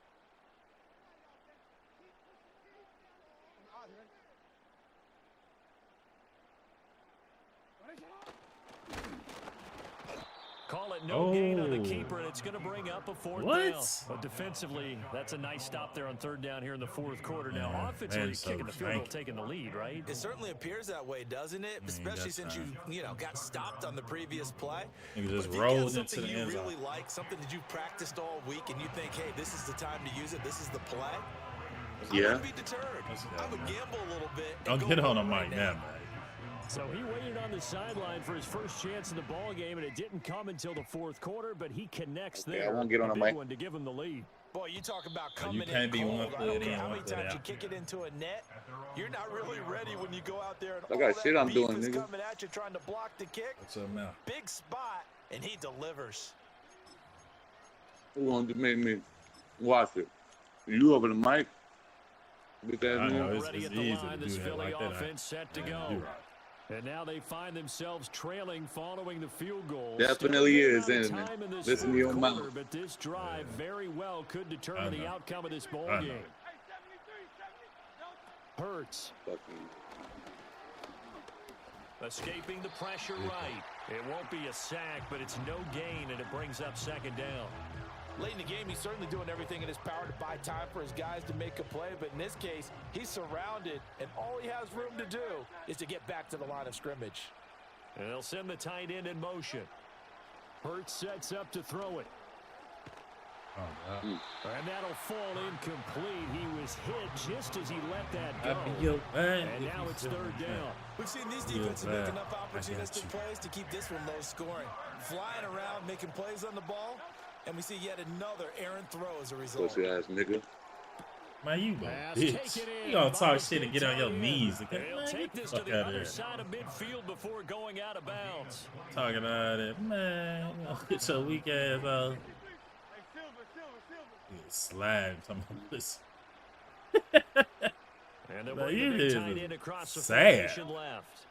Call it no gain on the keeper, and it's going to bring up a 4th down. But defensively, that's a nice stop there on 3rd down here in the 4th quarter. Now, offensively, kicking the field goal, taking the lead, right? It certainly appears that way, doesn't it? Especially since you got stopped on the previous play. You just but if rolled you into get something the you end zone. really like, something that you've practiced all week, and you think, hey, this is the time to use it, this is the play. Yeah. I wouldn't be deterred. I would gamble a little bit. Don't get on the mic now, man. So he waited on the sideline for his first chance in the ball game, and it didn't come until the 4th quarter, but he connects there. I won't get on the big mic. one to give him the lead. Boy, you talk about You coming can't in be cold. one I foot don't care in, how one many foot times out. you kick it into a net. You're not really ready when you go out there and Look all at that shit I'm beef doing, is nigga. coming at you trying to block the kick. What's up now? Big spot, and he delivers. Who want to make me watch it? You over the mic? Bitch ass I know nigga. it's Already at the easy line, to this do that Philly like that. offense set to Yeah, go. you're right. And now they find themselves trailing following the field goal. Definitely Still a is, good isn't amount it? of time in this Listen to your 4th mouth. quarter, but this drive very well could determine the outcome of this ball I know. game. Hurts. Fucking Escaping the pressure right. It won't be a sack, but it's no gain, and it brings up 2nd down. Late in the game, he's certainly doing everything in his power to buy time for his guys to make a play, but in this case, he's surrounded, and all he has room to do is to get back to the line of scrimmage. And they'll send the tight end in motion. Hurts sets up to throw it. Oh, God. And that'll fall incomplete. He was hit just as he let that go. I be your man. And now it's 3rd down. We've seen these Yeah, defenses man. make enough I got opportunistic you. plays to keep this one low scoring. Flying around, making plays on the ball, and we see yet another errant throw as a result. pussy ass nigga. Man, you a Pass bitch. taken in You gonna by talk shit and get on your Italian. knees. Okay? They'll Man, take get the this to fuck the out of other here. side of midfield before going out of bounds. Talking about it. Man, you know, get your weak ass out. Hey, Silver. Get slagged. Talking about this. And they'll Man, bring you the big is tight end across the sad. formation left.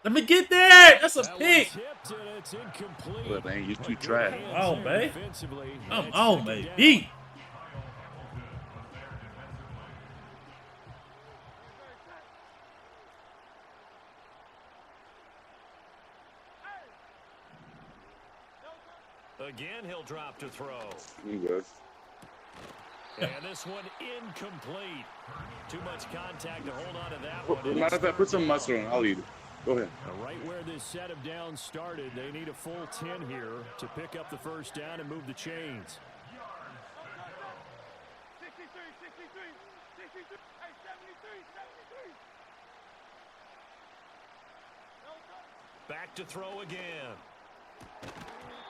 Let me get that. That's a That pick. one's tipped, and it's incomplete. Look, man, you too Good trash. hands Oh, there babe. defensively. Come And on, 2nd down. baby. Again, he'll drop to throw. You good. And this one incomplete. Too much contact to hold on to that one. Matter of fact, put some mustard on. I'll eat it. Go ahead. Now, right where this set of downs started, they need a full 10 here to pick up the 1st down and move the chains. 63. Hey, 73. Back to throw again.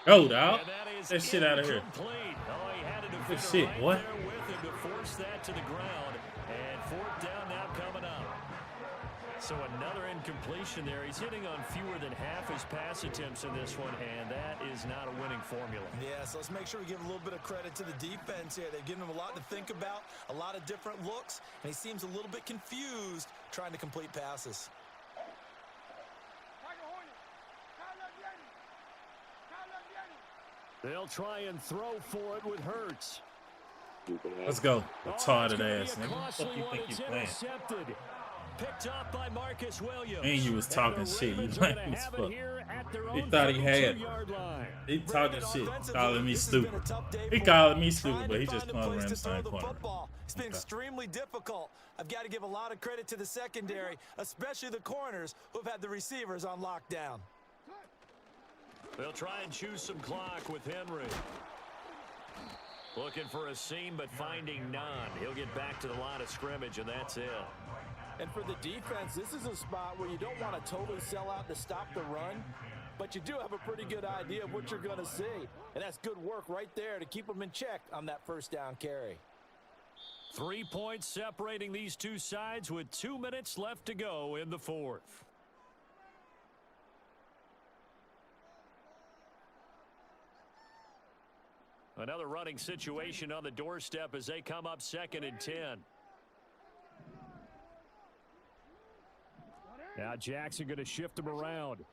Go, dog. And that is That shit out of here. incomplete. Oh, he had a Good defender shit, right boy. there with him to force that to the ground. And 4th down now coming up. So another incompletion there. He's hitting on fewer than half his pass attempts in this one, and that is not a winning formula. Yeah, so let's make sure we give a little bit of credit to the defense here. They've given him a lot to think about, a lot of different looks, and he seems a little bit confused trying to complete passes. They'll try and throw for it with Hurts. Stupid ass. Let's go. Oh, Retarded it's gonna be ass a nigga. What costly the fuck you one. think It's you playing? intercepted. Picked off by Marcus Williams. And you was And talking the shit. You Ravens are lame gonna as have fuck. it here at their He own thought he had. 32-yard line. He talking shit, Offensively, calling me this has been stupid. a tough day He for calling him. me stupid, Trying but to he just find a playing place around to the throw same the corner. football. It's been Okay. extremely difficult. I've got to give a lot of credit to the secondary, especially the corners who have had the receivers on lockdown. They'll try and choose some clock with Henry. Looking for a seam, but finding none. He'll get back to the line of scrimmage, and that's it. And for the defense, this is a spot where you don't want to totally sell out to stop the run, but you do have a pretty good idea of what you're going to see. And that's good work right there to keep them in check on that first down carry. 3 points separating these two sides with 2 minutes left to go in the fourth. Another running situation on the doorstep as they come up 2nd and 10. Now Jackson going to shift him around.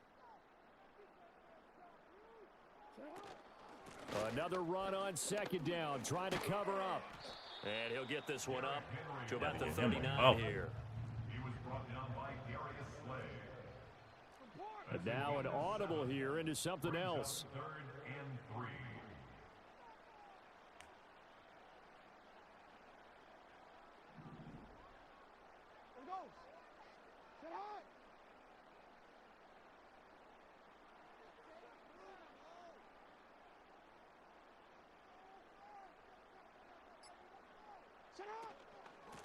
Another run on 2nd down, trying to cover up. And he'll get this one up to about the 39 here. He was brought down by Darius Slay. And now an audible here into something else. 3rd and 3. There goes. Sit high. Sit high.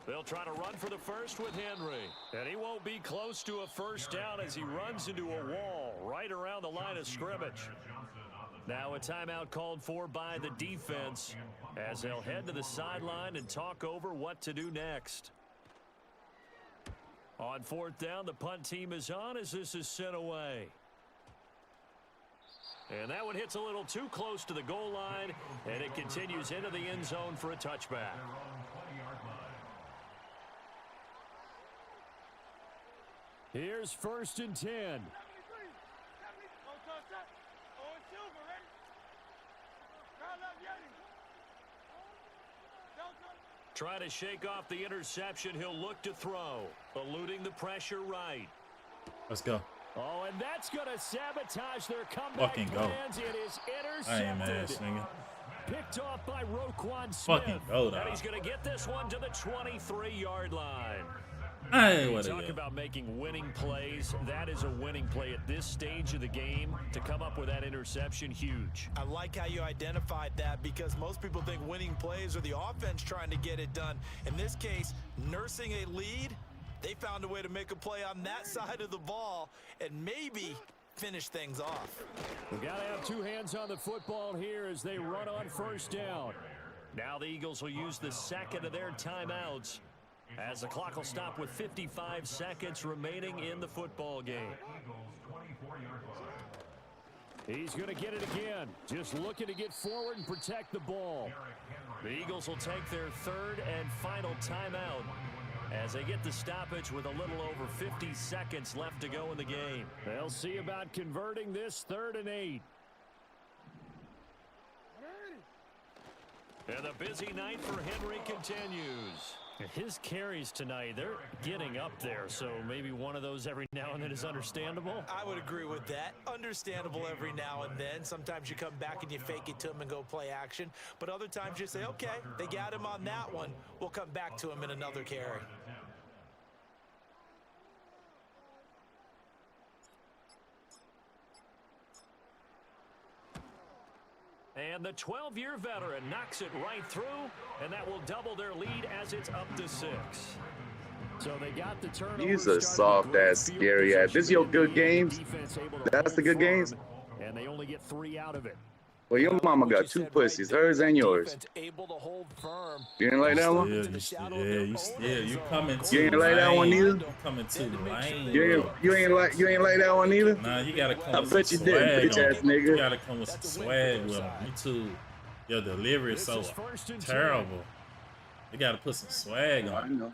They'll try to run for the first with Henry. And he won't be close to a first down as he runs into a wall right around the line of scrimmage. Now a timeout called for by the defense as they'll head to the sideline and talk over what to do next. On 4th down, the punt team is on as this is sent away. And that one hits a little too close to the goal line, and it continues into the end zone for a touchback. Here's 1st and 10. 73. Don't touch that. Oh, it's Silver, ready? Crowd left Yeti. Don't touch. Trying to shake off the interception, he'll look to throw. Eluding the pressure right. Let's go. Oh, and that's going to sabotage their comeback Fucking go. plans. It is I ain't mad, intercepted. nigga. Picked off by Roquan Smith. Fucking go, And dog. he's going to get this one to the 23-yard line. Hey, what Talk is it? about making winning plays. That is a winning play at this stage of the game. To come up with that interception, huge. I like how you identified that because most people think winning plays are the offense trying to get it done. In this case, nursing a lead, they found a way to make a play on that side of the ball and maybe finish things off. We've got to have two hands on the football here as they run on 1st down. Now the Eagles will use the second of their timeouts as the clock will stop with 55 seconds remaining in the football game. He's going to get it again. Just looking to get forward and protect the ball. The Eagles will take their 3rd and final timeout as they get the stoppage with a little over 50 seconds left to go in the game. They'll see about converting this 3rd and 8. And the busy night for Henry continues. His carries tonight, they're getting up there, so maybe one of those every now and then is understandable. I would agree with that. Understandable every now and then. Sometimes you come back and you fake it to him and go play action. But other times you say, okay, they got him on that one. We'll come back to him in another carry. And the 12-year veteran knocks it right through, and that will double their lead as it's up to 6. So they got the turnover. He's a soft ass, scary ass. This is your good games. That's the good games. And they only get 3 out of it. Well, your mama got 2 pussies, hers and yours. Able to hold firm. You didn't like that one? You coming too You ain't like that one lame. either? You coming too lame. You ain't like that one either? Nah, you gotta come I with bet some you did, swag bitch on ass it. nigga. You gotta come with some swag with them. You too. Your delivery is so terrible. You gotta put some swag I on it. know.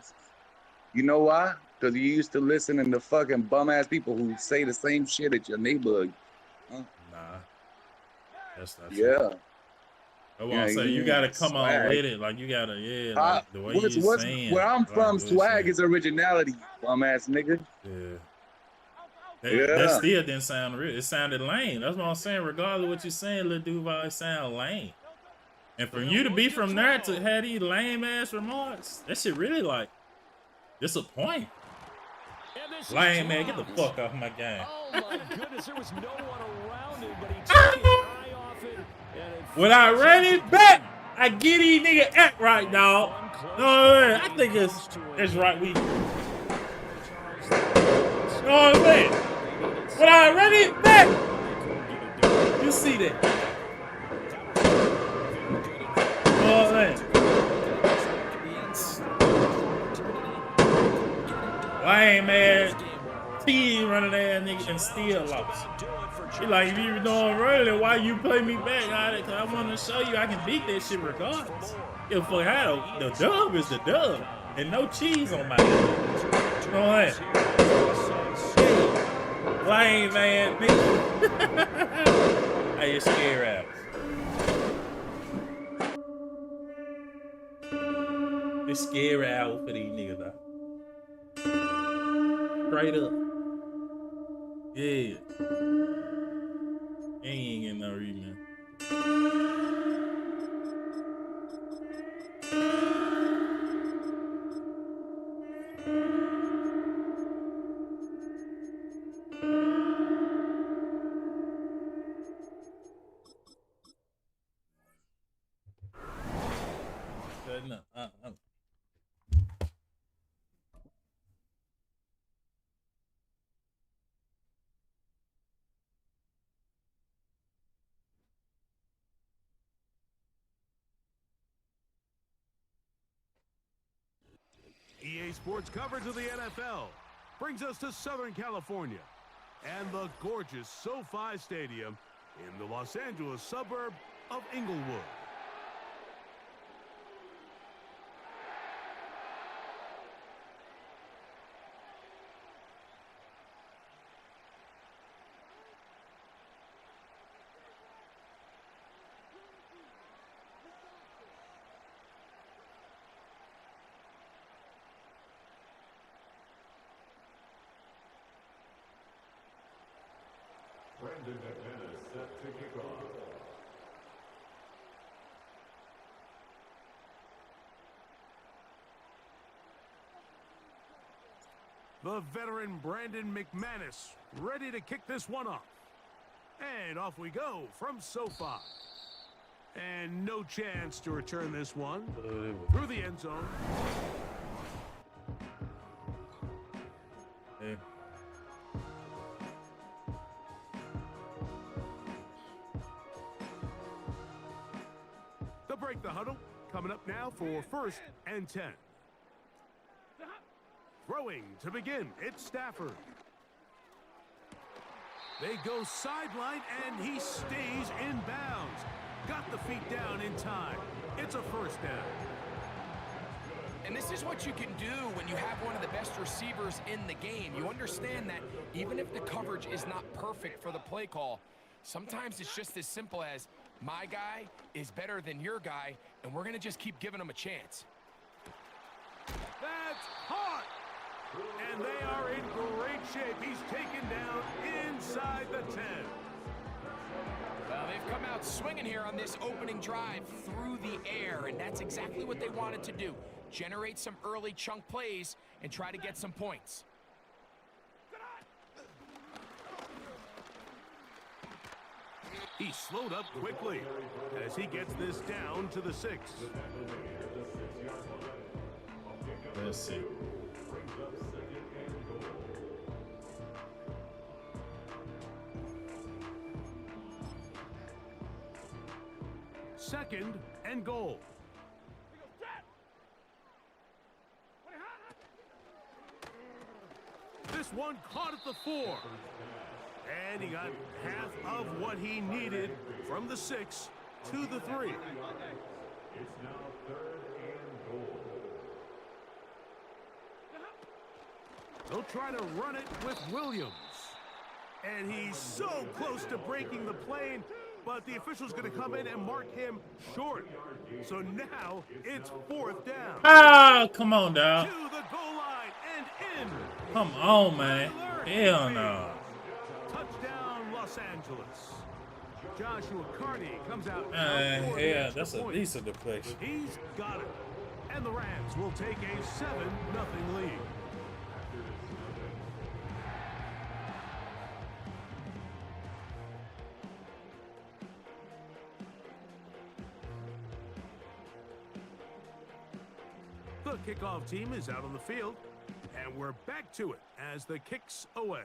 You know why? Because you used to listen to the fucking bum ass people who say the same shit at your neighborhood. Nah. That's not true. Yeah. That's what I'm saying. You gotta come on swag. with it. Like you gotta, like the way you saying. Where I'm like, from, the way you swag saying. is originality, bum ass nigga. Yeah. Yeah. That still didn't sound real. It sounded lame. That's what I'm saying. Regardless of what you're saying, Lil Duval, it sound lame. And for you to be from there to have these lame ass remarks, that shit really like disappointing. Lame man, get the fuck off my game. Oh my goodness, there was no one around him, but he took his eye off it. And it When I ran it back, I get these nigga act right, dog. No, I think it's right. know what I'm saying? When I run it back, you see that. You know what I'm saying? I ain't mad. T running ass nigga and still lost. He like, if you know I'm running, why you play me back? Cause I want to show you I can beat that shit regardless. If fuck how the dub is the dub. And no cheese on my head. You know what? Lame man, nigga. Hey, you scare out. It's scary out for these niggas though. Straight up. Yeah. Ain't getting no rematch. No, EA Sports coverage of the NFL brings us to Southern California and the gorgeous SoFi Stadium in the Los Angeles suburb of Inglewood. Brandon McManus set to kick off. The veteran Brandon McManus ready to kick this one off. And off we go from SoFi. And no chance to return this one through the end zone. yeah. They'll break the huddle. Coming up now for 1st and 10. Throwing to begin, it's Stafford. They go sideline, and he stays in bounds. Got the feet down in time. It's a 1st down. And this is what you can do when you have one of the best receivers in the game. You understand that even if the coverage is not perfect for the play call, sometimes it's just as simple as my guy is better than your guy, and we're going to just keep giving him a chance. That's hot! And they are in great shape. He's taken down inside the 10. Well, they've come out swinging here on this opening drive through the air, and that's exactly what they wanted to do. Generate some early chunk plays and try to get some points. He slowed up quickly as he gets this down to the 6. Let's see. Second and goal. This one caught at the 4. And he got half of what he needed from the 6 to the 3. It's now 3rd and goal. They'll try to run it with Williams. And he's so close to breaking the plane, but the official's going to come in and mark him short. So now it's 4th down. Ah, come on, dog. To the goal line and in. Come on, man. Hell no. Touchdown, Los Angeles. Joshua Carney comes out. Yeah, that's a decent deflection. He's got it. And the Rams will take a 7-0 lead. The kickoff team is out on the field. And we're back to it as the kick's away.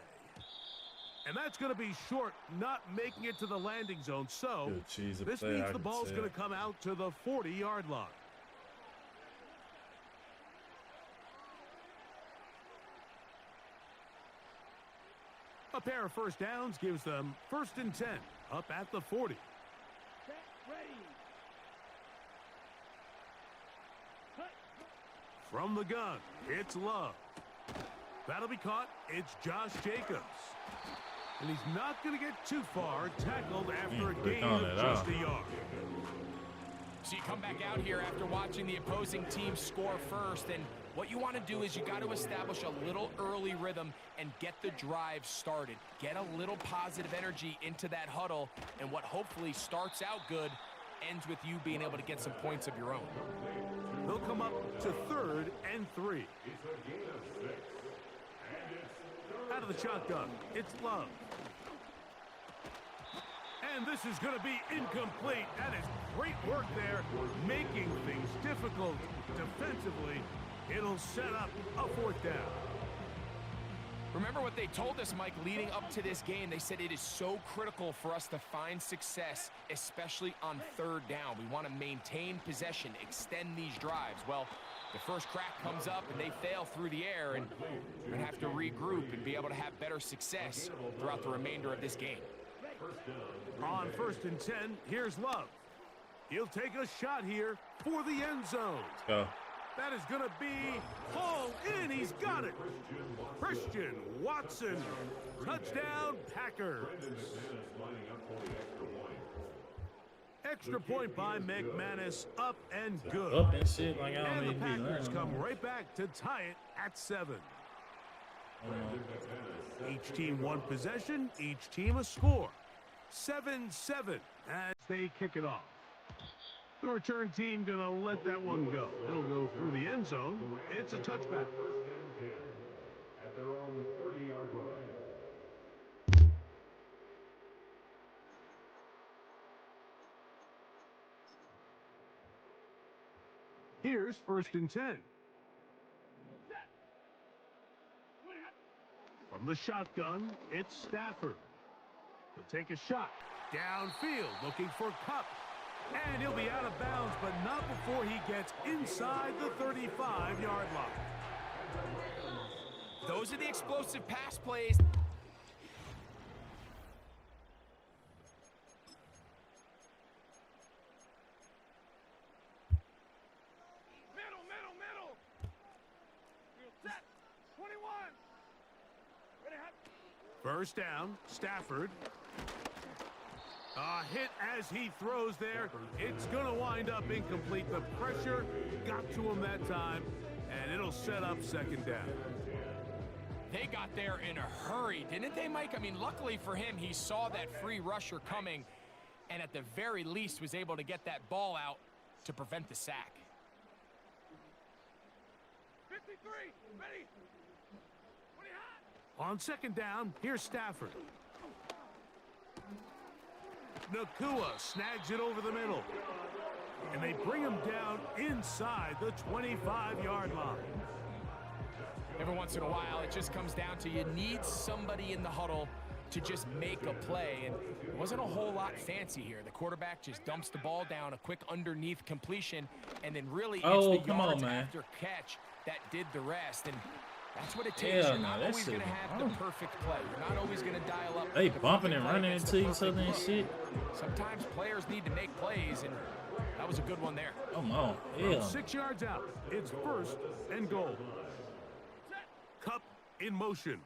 And that's going to be short, not making it to the landing zone. So Good cheese of this play, means I the can ball's tell. going to come out to the 40-yard line. A pair of first downs gives them 1st and 10 up at the 40. Set, ready. From the gun, it's Love. That'll be caught. It's Josh Jacobs. And he's not going to get too far, tackled after a gain on of it, just a yard. So you come back out here after watching the opposing team score first, and what you want to do is you got to establish a little early rhythm and get the drive started. Get a little positive energy into that huddle, and what hopefully starts out good ends with you being able to get some points of your own. They'll come up to 3rd and 3. Out of the shotgun, it's Love. And this is going to be incomplete. That is great work there, making things difficult defensively. It'll set up a 4th down. Remember what they told us, Mike, leading up to this game. They said it is so critical for us to find success, especially on 3rd down. We want to maintain possession, extend these drives. Well, the first crack comes up and they fail through the air, and we're going to have to regroup and be able to have better success throughout the remainder of this game. On 1st and 10, here's Love. He'll take a shot here for the end zone. Let's go. That is going to be hauled in. He's got it. Christian Watson. Touchdown, Packers. Extra point by McManus. Up and good. Up and shit like I don't And the need to be Packers learning. come right back to tie it at 7. Each team one possession, each team a score. 7-7 as they kick it off. The return team gonna let that one go. It'll go through the end zone. It's a touchback. At their own 30-yard line. Here's 1st and 10. From the shotgun, it's Stafford. He'll take a shot. Downfield, looking for Kupp. And he'll be out of bounds, but not before he gets inside the 35-yard line. Those are the explosive pass plays. Middle. Set, 21. Ready, hot. First down, Stafford. A hit as he throws there. It's going to wind up incomplete. The pressure got to him that time, and it'll set up 2nd down. They got there in a hurry, didn't they, Mike? I mean, luckily for him, he saw that free rusher coming, and at the very least was able to get that ball out to prevent the sack. 53. Ready. 20 hot. On 2nd down, here's Stafford. Nakua snags it over the middle. And they bring him down inside the 25-yard line. Every once in a while, it just comes down to you need somebody in the huddle to just make a play. And it wasn't a whole lot fancy here. The quarterback just dumps the ball down, a quick underneath completion, and then really it's the yards after catch that did the rest. And that's what it takes. You're not always going to have the perfect play. You're not always going to dial up. They bumping and running into each other and shit. Sometimes players need to make plays, and that was a good one there. Come on. From 6 yards out, it's 1st and goal. Kupp in motion.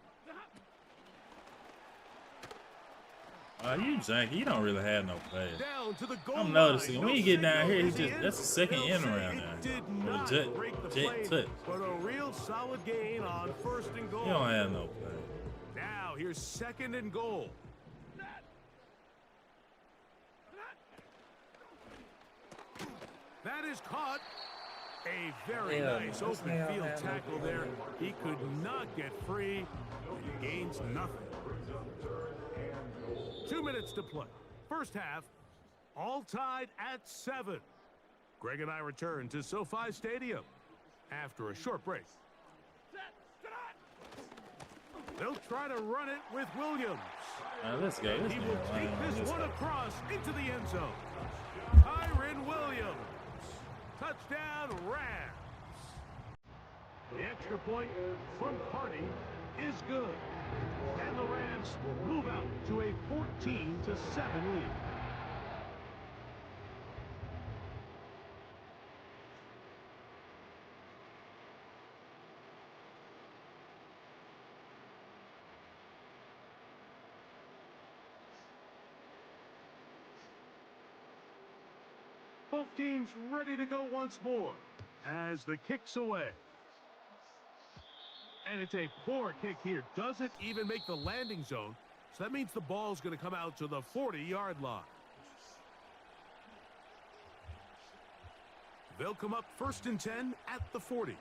You janky. You don't really have no plays. Down to the goal I'm noticing line. when No you get down here, signal that's the is second in. end They'll around say now. it did Or not jet break the touch. play, but a real solid gain on 1st and goal. You don't have no play. Now here's 2nd and goal. That is caught. A very nice open field tackle there. He could not get free. And gains nothing. 2 minutes to play. First half, all tied at 7. Greg and I return to SoFi Stadium after a short break. Set, sit on. They'll try to run it with Williams. Let's go. Let's He go. will take this one across into the end zone. Kyren Williams. Touchdown, Rams. The extra point from Party is good. And the Rams move out to a 14-7 lead. Both teams ready to go once more as the kick's away. And it's a poor kick here. Doesn't even make the landing zone. So that means the ball's going to come out to the 40-yard line. They'll come up 1st and 10 at the 40.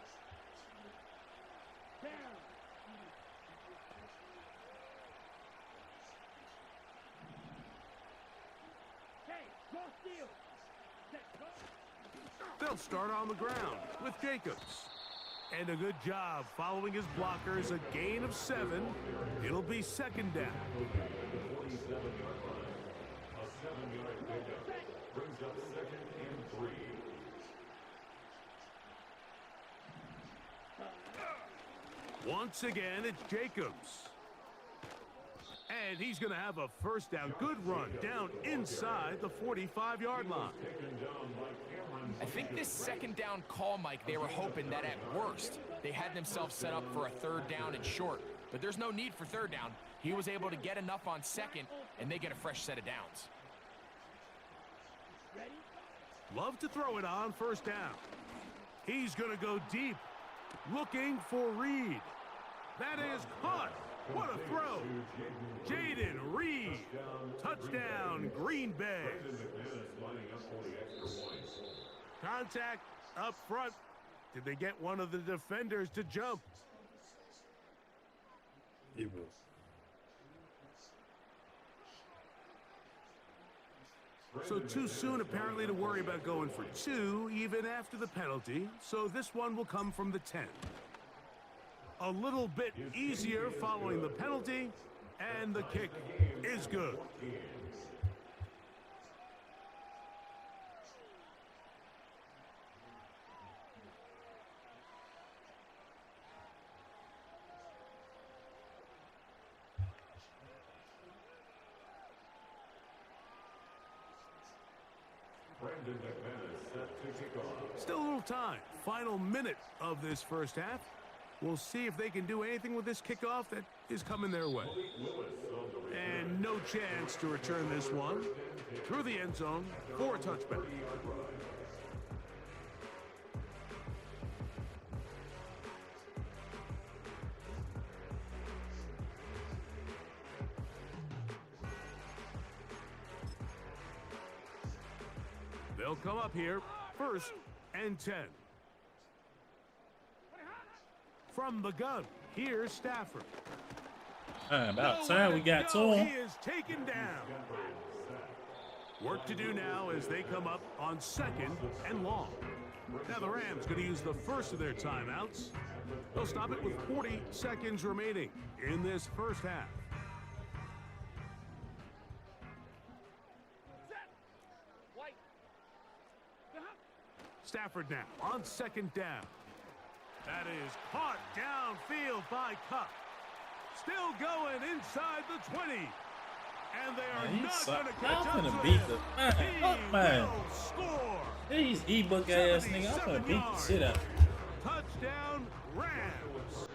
They'll start on the ground with Jacobs. And a good job following his blockers. A gain of 7. It'll be 2nd down. A 7-yard pickup brings up 2nd and 3. Once again, it's Jacobs. And he's going to have a 1st down. Good run down inside the 45-yard line. I think this 2nd down call, Mike, they were hoping that at worst they had themselves set up for a 3rd down and short. But there's no need for 3rd down. He was able to get enough on 2nd, and they get a fresh set of downs. Love to throw it on 1st down. He's going to go deep, looking for Reed. That is caught. What a throw. Jaden Reed. Touchdown, Green Bay. Contact up front. Did they get one of the defenders to jump? It was. So too soon, apparently, to worry about going for 2, even after the penalty. So this one will come from the 10. A little bit easier following the penalty, and the kick is good. Still a little time. Final minute of this 1st half. We'll see if they can do anything with this kickoff that is coming their way. And no chance to return this one through the end zone for a touchback. They'll come up here 1st and 10. From the gun, here's Stafford. About time we got to him. He is taken down. Work to do now as they come up on 2nd and long. Now the Rams going to use the 1st of their timeouts. They'll stop it with 40 seconds remaining in this 1st half. Stafford now on 2nd down. That is caught downfield by Kupp. Still going inside the 20. And they are not going to catch up to him. He will score. These ebook ass nigga, I'm gonna beat the shit out. Touchdown, Rams.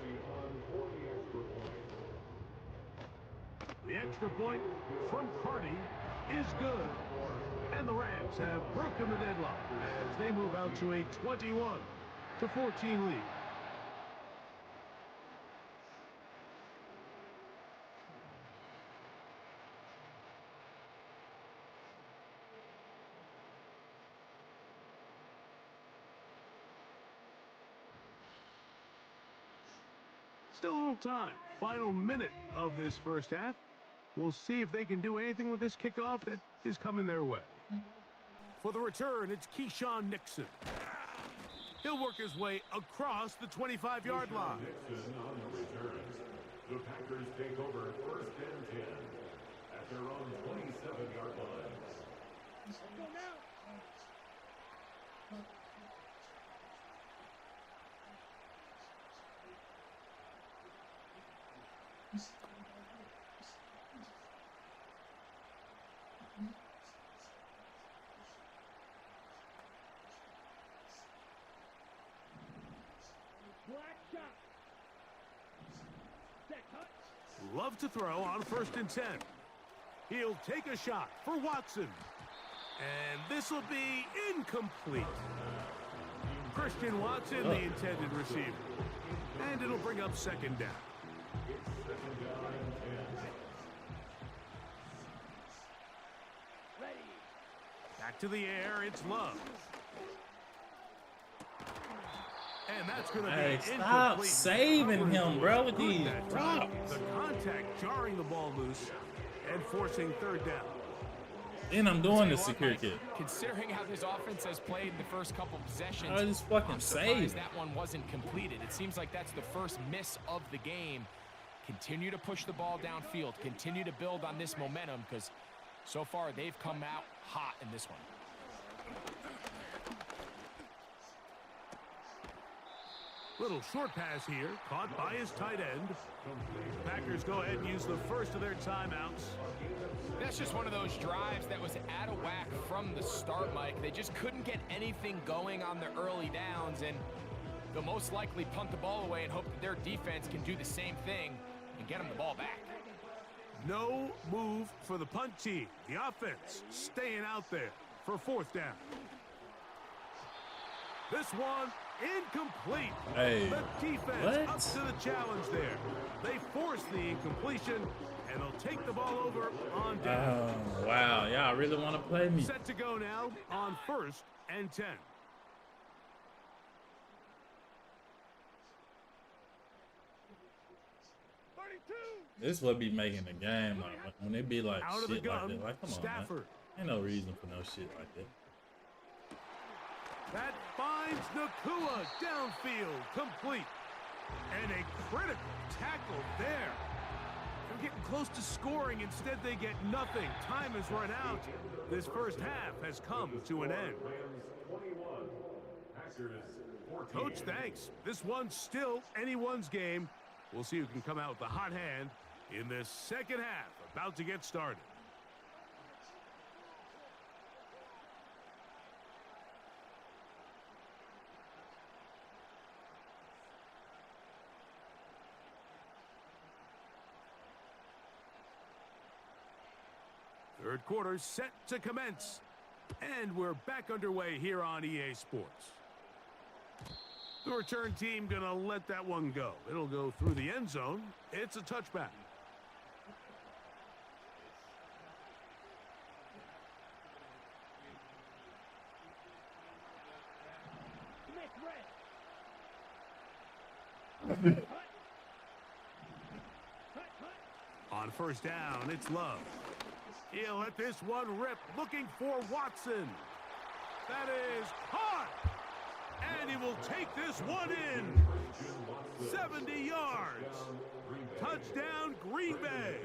The extra point from Party is good. And the Rams have broken the deadlock as they move out to a 21-14 lead. Still a little time. Final minute of this 1st half. We'll see if they can do anything with this kickoff that is coming their way. For the return, it's Keyshawn Nixon. He'll work his way across the 25-yard line. The Packers take over 1st and 10 at their own 27-yard line. Go now. Black shot. Set cut. Love to throw on 1st and 10. He'll take a shot for Watson. And this will be incomplete. Christian Watson, the intended receiver. And it'll bring up 2nd down. Back to the air, it's Love. And that's going to Hey, be stop incomplete. saving him, bro, with these That time, drops. the contact jarring the ball loose and forcing 3rd down. And I'm doing the secure kick. Considering how this offense has played in the first couple possessions, I just fucking I'm surprised saved. that one wasn't completed. It seems like that's the first miss of the game. Continue to push the ball downfield. Continue to build on this momentum because so far they've come out hot in this one. Little short pass here, caught by his tight end. Packers go ahead and use the first of their timeouts. That's just one of those drives that was out of whack from the start, Mike. They just couldn't get anything going on the early downs, and they'll most likely punt the ball away and hope that their defense can do the same thing and get them the ball back. No move for the punt team. The offense staying out there for 4th down. This one incomplete. Hey, The defense what? up to the challenge there. They force the incompletion, and they'll take the ball over on down. Oh, wow. Y'all really want to play me? Set to go now on 1st and 10. This would be making the game. Like, when they be like Out of the shit like gun, that. Like, come on, Stafford. man. Ain't no reason for no shit like that. That finds Nakua downfield, complete. And a critical tackle there. They're getting close to scoring. Instead, they get nothing. Time has run out. This first half has come to an end. Coach, thanks. This one's still anyone's game. We'll see who can come out with the hot hand in this second half, about to get started. Third quarter set to commence. And we're back underway here on EA Sports. The return team gonna let that one go. It'll go through the end zone. It's a touchback. On 1st down, it's Love. He'll let this one rip, looking for Watson. That is caught. And he will take this one in. 70 yards. Touchdown, Green Bay.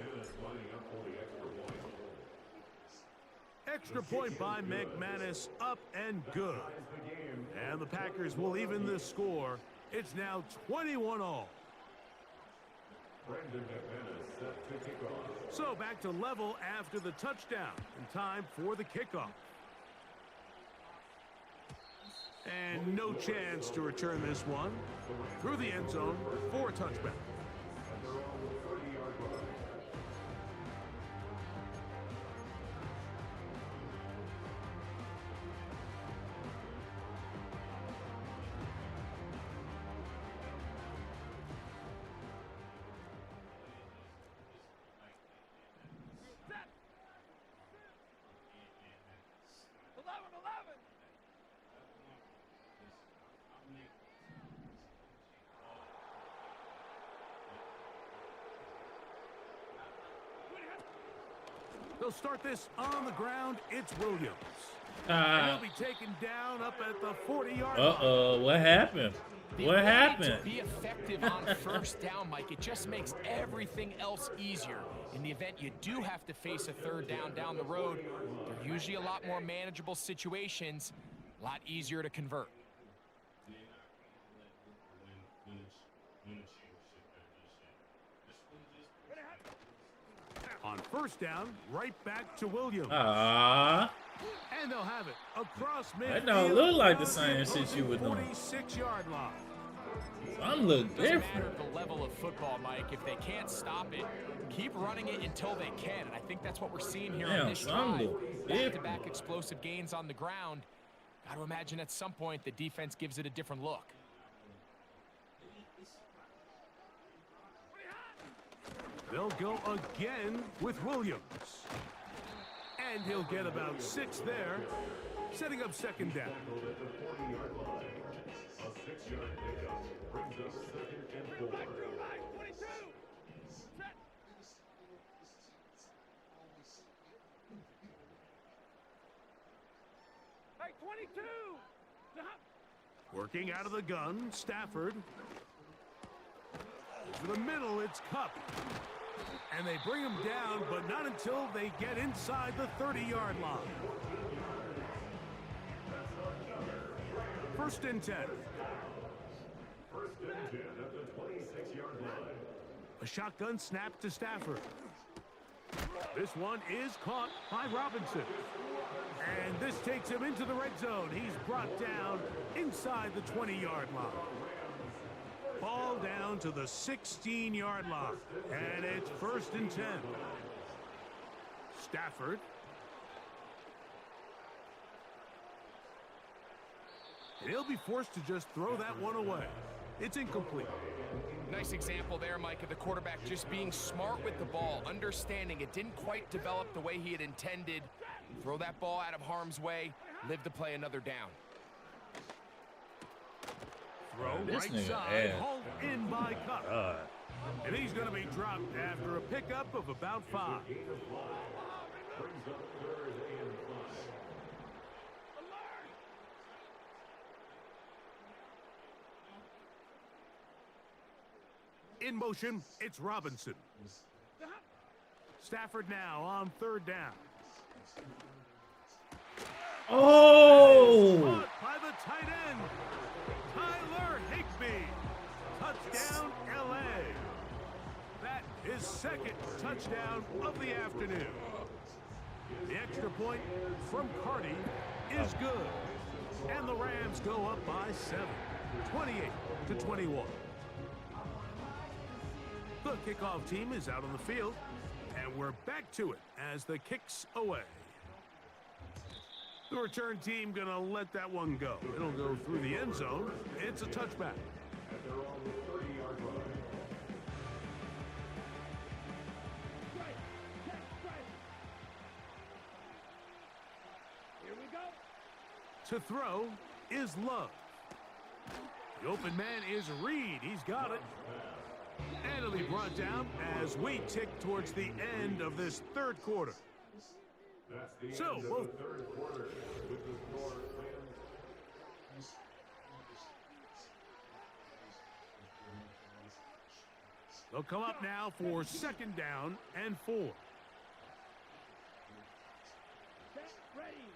Extra point by McManus, up and good. And the Packers will even the score. It's now 21-all. So back to level after the touchdown. And time for the kickoff. And no chance to return this one. Through the end zone for a touchback. They'll start this on the ground. It's Williams. And he'll be taken down up at the 40-yard line. Uh-oh, what happened? The What ability happened? To be effective on first down, Mike, it just makes everything else easier. In the event you do have to face a third down the road, they're usually a lot more manageable situations, a lot easier to convert. On first down, right back to Williams. Ah, And they'll have it across midfield. that don't look like the down same to shit you were doing. 46-yard line. Some look Doesn't matter different. the level of football, Mike. If they can't stop it, keep running it until they can. And I think that's what we're seeing here Damn, on this some drive. look Back-to-back different. explosive gains on the ground. Got to imagine at some point the defense gives it a different look. They'll go again with Williams. And he'll get about 6 there, setting up second down. A 6-yard pickup brings us 2nd and 4. Right, 22. Set. Hey, 22. Stop. Working out of the gun, Stafford. To the middle, it's Cup. And they bring him down, but not until they get inside the 30-yard line. 1st and 10. 1st and 10 at the 26-yard line. A shotgun snap to Stafford. This one is caught by Robinson. And this takes him into the red zone. He's brought down inside the 20-yard line. Ball down to the 16-yard line. And it's 1st and 10. Stafford. And he'll be forced to just throw that one away. It's incomplete. Nice example there, Mike, of the quarterback just being smart with the ball, understanding it didn't quite develop the way he had intended. Throw that ball out of harm's way, live to play another down. Throw This right nigga side, ass. hauled in by Cup. God. And he's going to be dropped after a pickup of about 5. In motion, it's Robinson. Stafford now on 3rd down. Oh! Caught by the tight end, Tyler Higbee. Touchdown, LA. That is 2nd touchdown of the afternoon. The extra point from Carty is good. And the Rams go up by 7, 28-21. The kickoff team is out on the field, and we're back to it as the kick's away. The return team gonna let that one go. It'll go through the end zone. It's a touchback. Here we go. To throw is Love. The open man is Reed. He's got it. And it'll be brought down as we tick towards the end of this 3rd quarter. So, both they'll come up now for 2nd down and 4.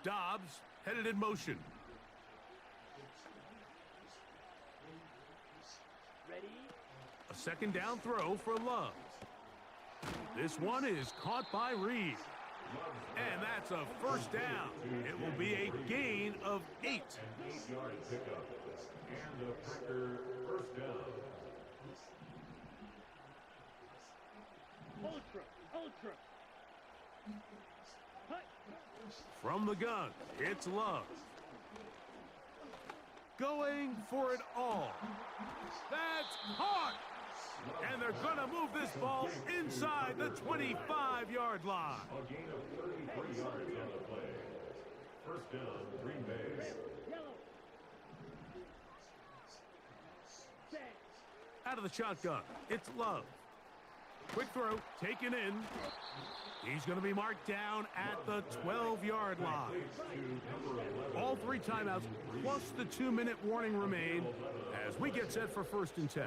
Dobbs headed in motion. Ready. A 2nd down throw for Love. This one is caught by Reed. And that's a 1st down. It will be a gain of 8. 8-yard pickup. And a Packer 1st down. Ultra. Hut. From the gun, it's Love. Going for it all. That's caught. And they're going to move this ball inside the 25-yard line. A gain of 33 yards on the play. 1st down, Green Bay. Yellow. Set. Out of the shotgun, it's Love. Quick throw, taken in. He's going to be marked down at the 12-yard line. All 3 timeouts plus the 2-minute warning remain as we get set for 1st and 10.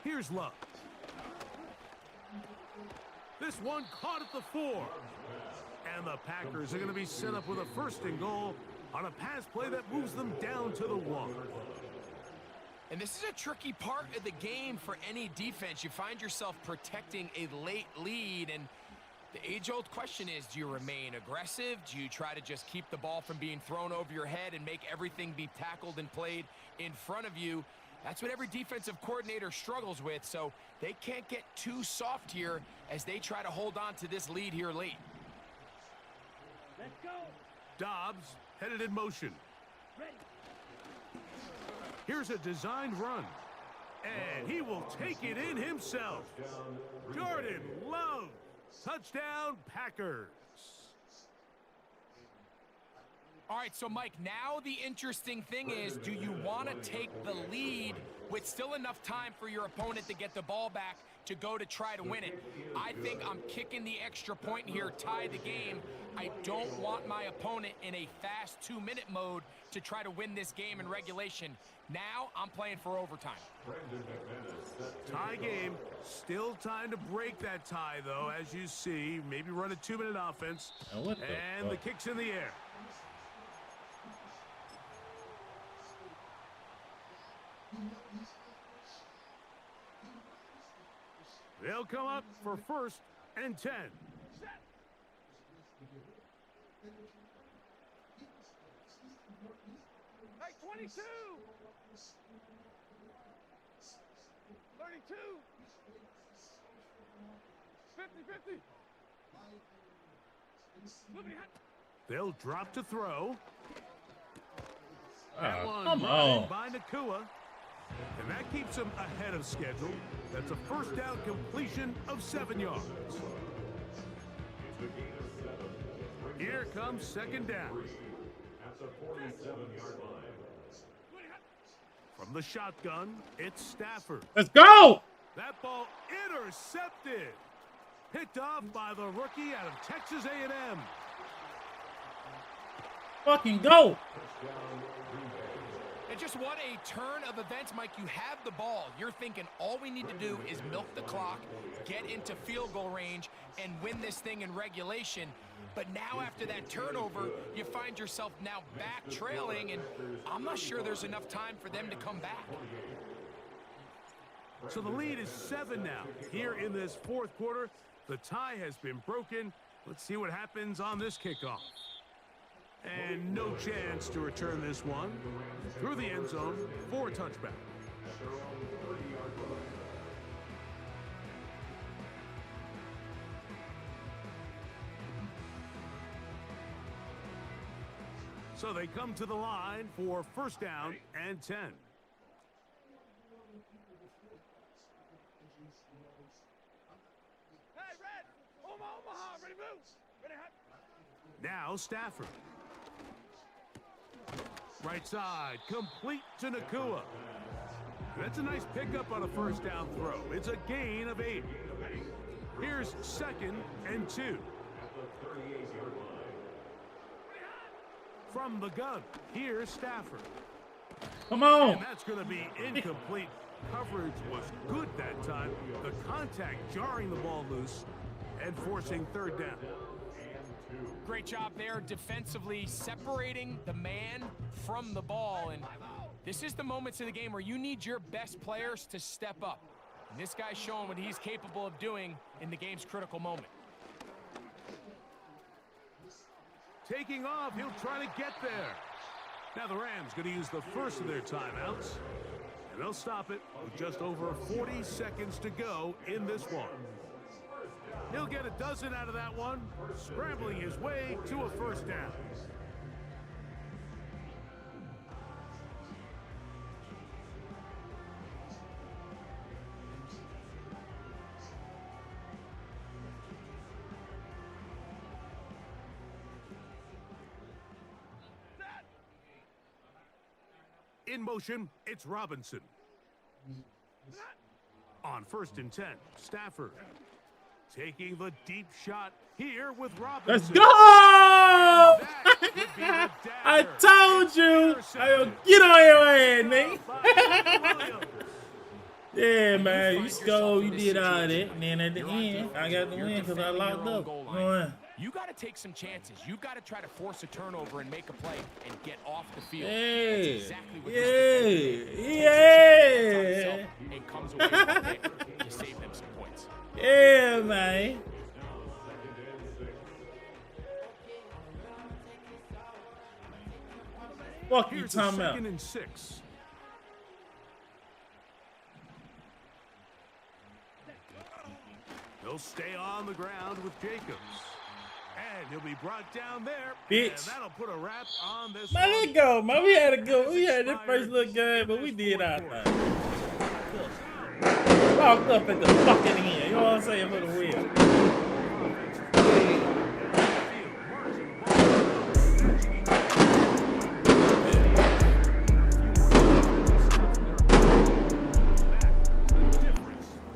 Here's Love. This one caught at the 4. And the Packers are going to be set up with a 1st and goal on a pass play that moves them down to the 1. And this is a tricky part of the game for any defense. You find yourself protecting a late lead, and the age-old question is, do you remain aggressive? Do you try to just keep the ball from being thrown over your head and make everything be tackled and played in front of you? That's what every defensive coordinator struggles with, so they can't get too soft here as they try to hold on to this lead here late. Let's go. Dobbs headed in motion. Ready. Here's a designed run. And he will take it in himself. Jordan Love. Touchdown, Packers. All right, so Mike, now the interesting thing is, do you want to take the lead with still enough time for your opponent to get the ball back to go to try to win it? I think I'm kicking the extra point here, tie the game. I don't want my opponent in a fast 2-minute mode to try to win this game in regulation. Now I'm playing for overtime. Tie game. Still time to break that tie, though, as you see. Maybe run a 2-minute offense. And the kick's in the air. They'll come up for 1st and 10. Hey, 22. 32. 50. They'll drop to throw. Come on. By Nakua. And that keeps him ahead of schedule. That's a 1st down completion of 7 yards. Here comes 2nd down. At the 47-yard line. From the shotgun, it's Stafford. Let's go. That ball intercepted. Picked off by the rookie out of Texas A&M. Fucking go. And just what a turn of events, Mike. You have the ball. You're thinking all we need to do is milk the clock, get into field goal range, and win this thing in regulation. But now after that turnover, you find yourself now back trailing, and I'm not sure there's enough time for them to come back. So the lead is 7 now. Here in this 4th quarter, the tie has been broken. Let's see what happens on this kickoff. And no chance to return this one. Through the end zone for a touchback. So they come to the line for 1st down and 10. Hey, Red. Omaha. Ready, move. Ready, hot. Now Stafford. Right side, complete to Nakua. That's a nice pickup on a 1st down throw. It's a gain of 8. Here's 2nd and 2. From the gun, here's Stafford. Come on. And that's going to be incomplete. Coverage was good that time. The contact jarring the ball loose and forcing 3rd down. Great job there defensively, separating the man from the ball. And this is the moments of the game where you need your best players to step up. And this guy's showing what he's capable of doing in the game's critical moment. Taking off, he'll try to get there. Now the Rams going to use the 1st of their timeouts. And they'll stop it with just over 40 seconds to go in this one. He'll get a dozen out of that one, scrambling his way to a 1st down. In motion, it's Robinson. On 1st and 10, Stafford taking the deep shot here with Robinson. Let's go! I told you. I'll get on your ass, nigga. Yeah, man. You scored. You did all that. And then at the end, I got the win because I locked up. You got to take some chances. You've got to try to force a turnover and make a play and get off the field. Yeah. That's exactly what Yeah. and comes away with a pick to save them some points. Yeah, man. Fuck you Here's talking about? 2nd and 6. He'll stay on the ground with Jacobs. And he'll be brought down there. Bitch. And that'll put a wrap on this Man, one. let go, man. We had a good. We had this first little game, but we did our thing. Walked up at the fucking end. You know what I'm saying, for the win.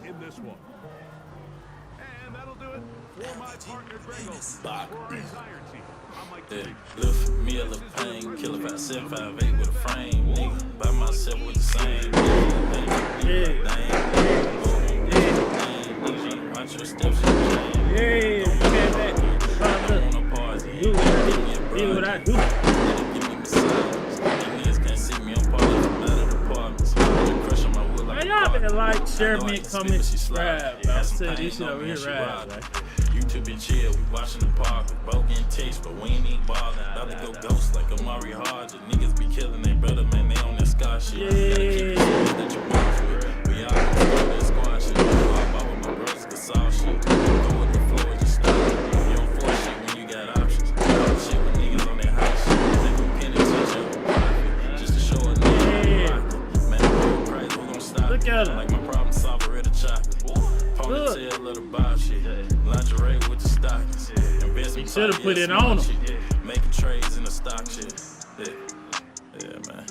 In this one. And that'll do it for my partner, Grego. For his iron team. I'm Mike Green. Lift me a little pain, killer 5758 with a frame, nigga. By myself with the same, nigga. Watch your steps, Yeah, do what I do. Man, y'all better like, share, comment, subscribe. I'll say this shit over here right, man. YouTube and chill, we watching the park. Both getting taste, but we ain't even bothered. About to go ghost like Amari Hodge. Niggas be killing their brother, man. They on that scar shit. Yeah. That you march with. We all gonna that squad shit. I bought with my brothers, cause all shit. Go with the flow, just stop. You don't force shit when you got options. Shit with niggas on that house shit. They go penitentiary. Just to show a nigga. Man, I'm crazy. Who gon' stop? Look at him. Like my problem solver, red chocolate. Ponytail, little bob shit. Lingerie with the stockings. He should have put it on him. Making trades in the stock shit. Yeah, man.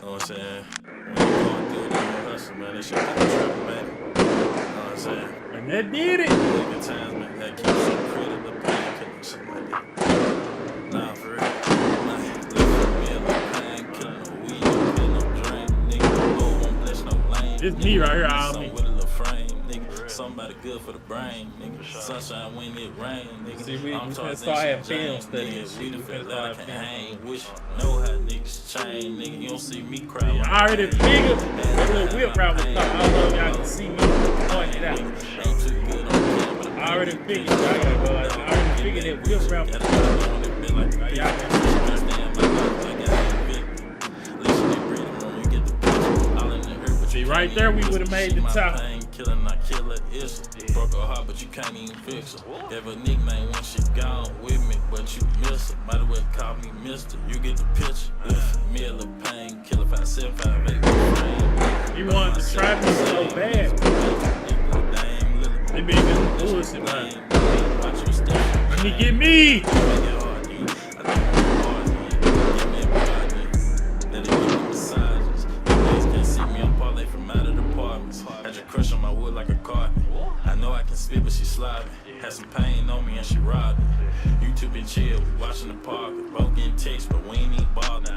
Know what I'm saying? When you going through it, you hustle, man. That shit got the trap, man. Know what I'm saying? And that did it. Good times, man. That keeps some credit, the painkiller, shit like that. Nah, for real. Nah, look me a little painkiller, no weed, no pill, no drink, nigga. Lord won't bless no lane. This me right here, all me. With a little frame, nigga. Somebody good for the brain, nigga. Sunshine when it rain, nigga. See, we I'm finna Tarzan, start having she film Jane, studies. nigga. We the We finna feds start that I can film hang. Wish know how niggas change, nigga. You don't see me cry. when I already I figured that little whip route was thought. I love y'all can see me pointing it out. ain't too good on camera, but I already figured. I gotta go out there. I already figured that whip route was thought. Y'all can see right there, we would have made the top. Killing, not killer issue. Broke her heart, but you can't even fix her. Gave her nickname when she gone with me, but you miss her. Might as well call me Mister. You get the picture. Me a little pain, killer 5758. He wanted to try me so bad. They been getting bullshit, man. Let me get me. Had your crush on my wood like a carpet. I know I can spit, but she slobbing. Had some pain on me and she robbed it. YouTube and chill, we watching the park. Both getting texts, but we ain't even bothered.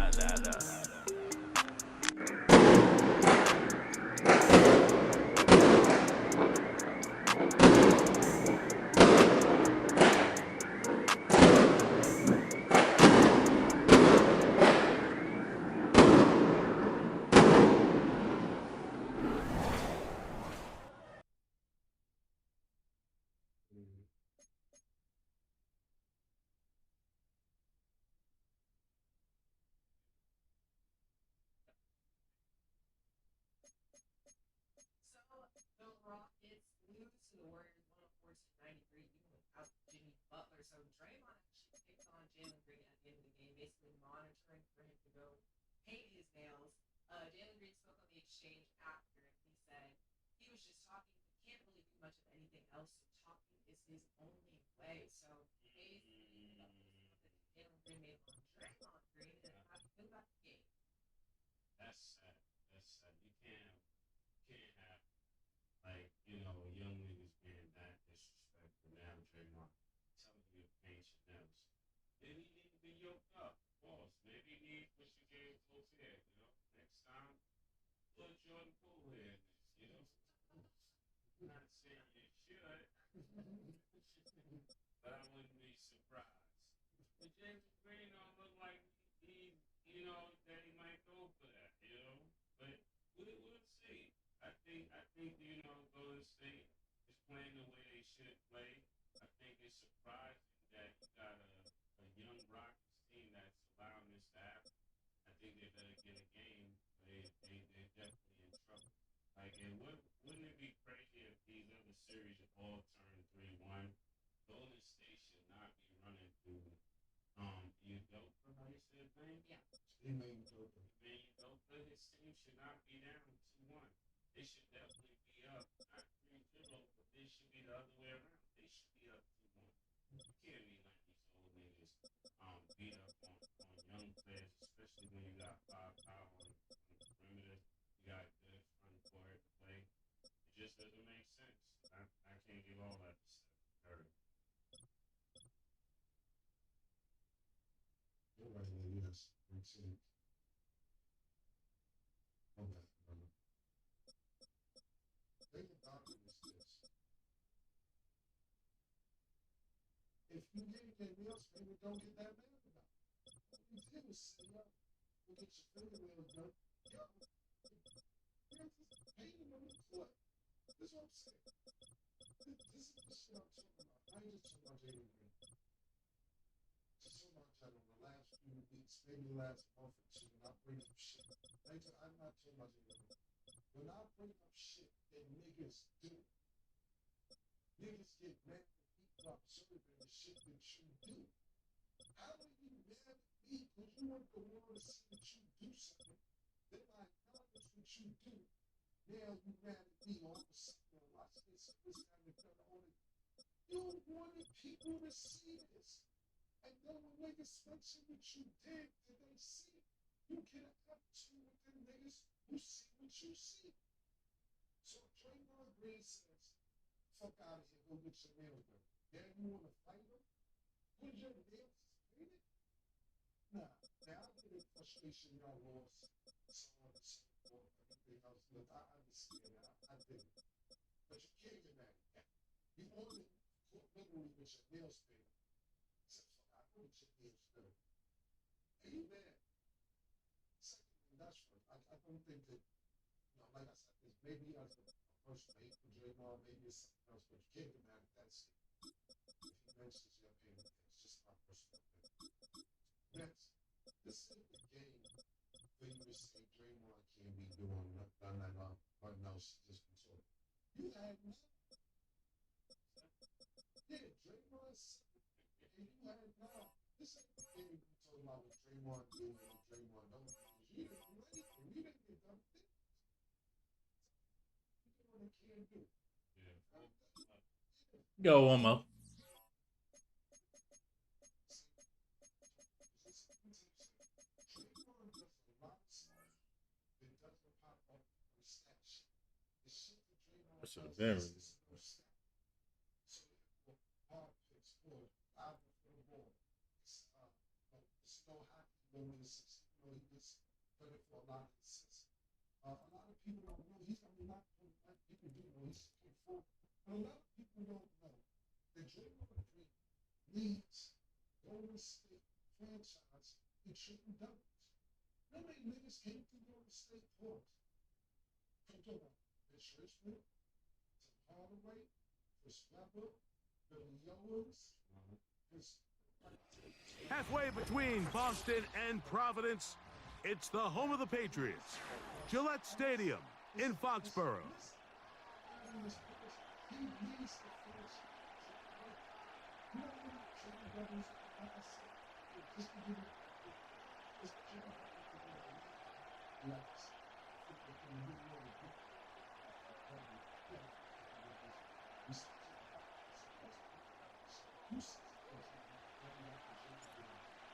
then he need to be yoked up. Boss, maybe he needs Mr. James O'Hare, you know. Next time, put Jordan Poole here, you know. I'm not saying you should, but I wouldn't be surprised. But James Green don't look like he, you know, that he might go for that, you know. But we'll see. I think, you know, Golden State is playing the way they should play. I think it's surprising that you got a young Rockets team that's allowing this to happen. I think they better get a game. They're definitely in trouble. Like, and wouldn't it be crazy if these other series all turn 3-1? Golden State should not be running through Udoka, how you said his name? Yeah. Ime Udoka, his team should not be down 2-1. They should definitely be up, not 3-0, but they should be the other way around. They should be up 2-1. You can't be letting these old niggas beat up on young players, especially when you got firepower on the perimeter. You got good front court to play. It just doesn't make sense. I can't give all that to Steph Curry. You're right, yes. Routine. Okay, remember. The thing about it is this. If you get Meals, maybe don't get that mad about it. All you did was say, yo, we'll get your fingernails done. Yo, there's this pain on the court. This is what I'm saying. This is the shit I'm talking about. I ain't just talking about Jalen Green. Just so much that over the last few weeks, maybe the last month or two, when I bring up shit. I'm not talking about Jalen Green. When I bring up shit that niggas do, niggas get mad and beat up serving the shit that you do. How are you mad at me because you want the world to see that you do something? Then I acknowledge what you do. Now you mad at me all of a sudden. Watch this kind of done on it. You wanted people to see this. And then when niggas mention what you did they see it? You can have to with them niggas who see what you see. So Draymond Green says, fuck out of here, go get your nails done. Then you want to fight him? Because your nails is painted? Nah. Now I get the frustration y'all lost, so on and so forth, everything else. Look, I understand that. I did it. But you can't get mad at that. You only literally with your nails painted. I know what your nails do. Amen. Secondly, that's right. I don't think that, like I said, there's maybe as a personal hate for Draymond, maybe it's something else, but you can't get mad at that shit. If he mentions your opinion, it's just my personal opinion. Next, this is the game for you to say Draymond can't be doing nothing else, just be talking. You had nothing. Yeah, Draymond said, and you had now. This ain't the game you talking about what Draymond doing and Draymond don't do. You didn't do anything. You didn't get done things. You do what they can do. Yeah. Go one more. Draymond does a lot of stuff that doesn't pop up on the stat sheet. The shit that Draymond That's does very is no stat. So for hard picks, for out for the ball, it's no hockey, no win 60. He gets credit for a lot of assists. A lot of people don't know he's not like people do know he's 6'4", but a lot of people don't know that Draymond Green leads Golden State franchise in triple doubles. How many niggas came through Golden State ports? I'm talking about Mitch Richmond, Tim Hardaway, Chris Webber, Billy Owens, Halfway between Boston and Providence, it's the home of the Patriots, Gillette Stadium in Foxborough.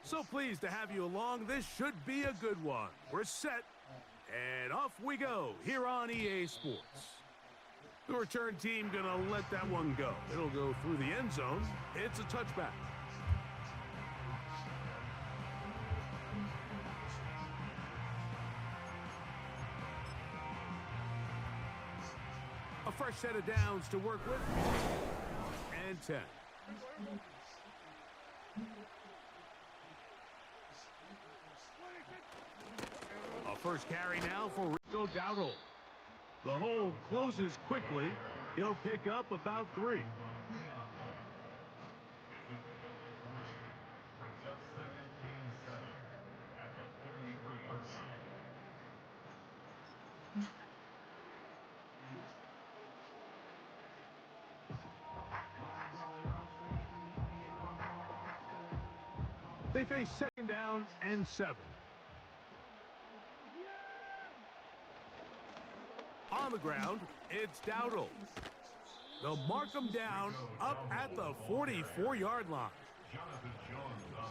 So pleased to have you along. This should be a good one. We're set, and off we go here on EA Sports. The return team gonna let that one go. It'll go through the end zone. It's a touchback. set of downs to work with. And 10. A first carry now for Rico Dowdle. The hole closes quickly. He'll pick up about 3. They face second down and 7. On the ground, it's Dowdle. They'll mark him down up at the 44-yard line.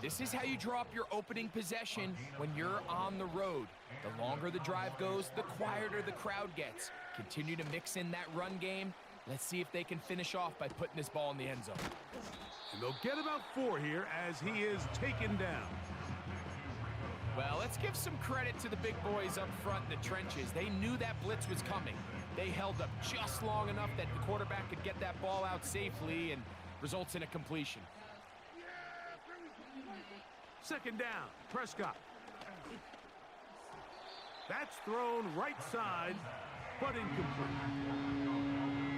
This is how you draw up your opening possession when you're on the road. The longer the drive goes, the quieter the crowd gets. Continue to mix in that run game. Let's see if they can finish off by putting this ball in the end zone. And they'll get about 4 here as he is taken down. Well, let's give some credit to the big boys up front in the trenches. They knew that blitz was coming. They held up just long enough that the quarterback could get that ball out safely and results in a completion. Second down, Prescott. That's thrown right side, but incomplete.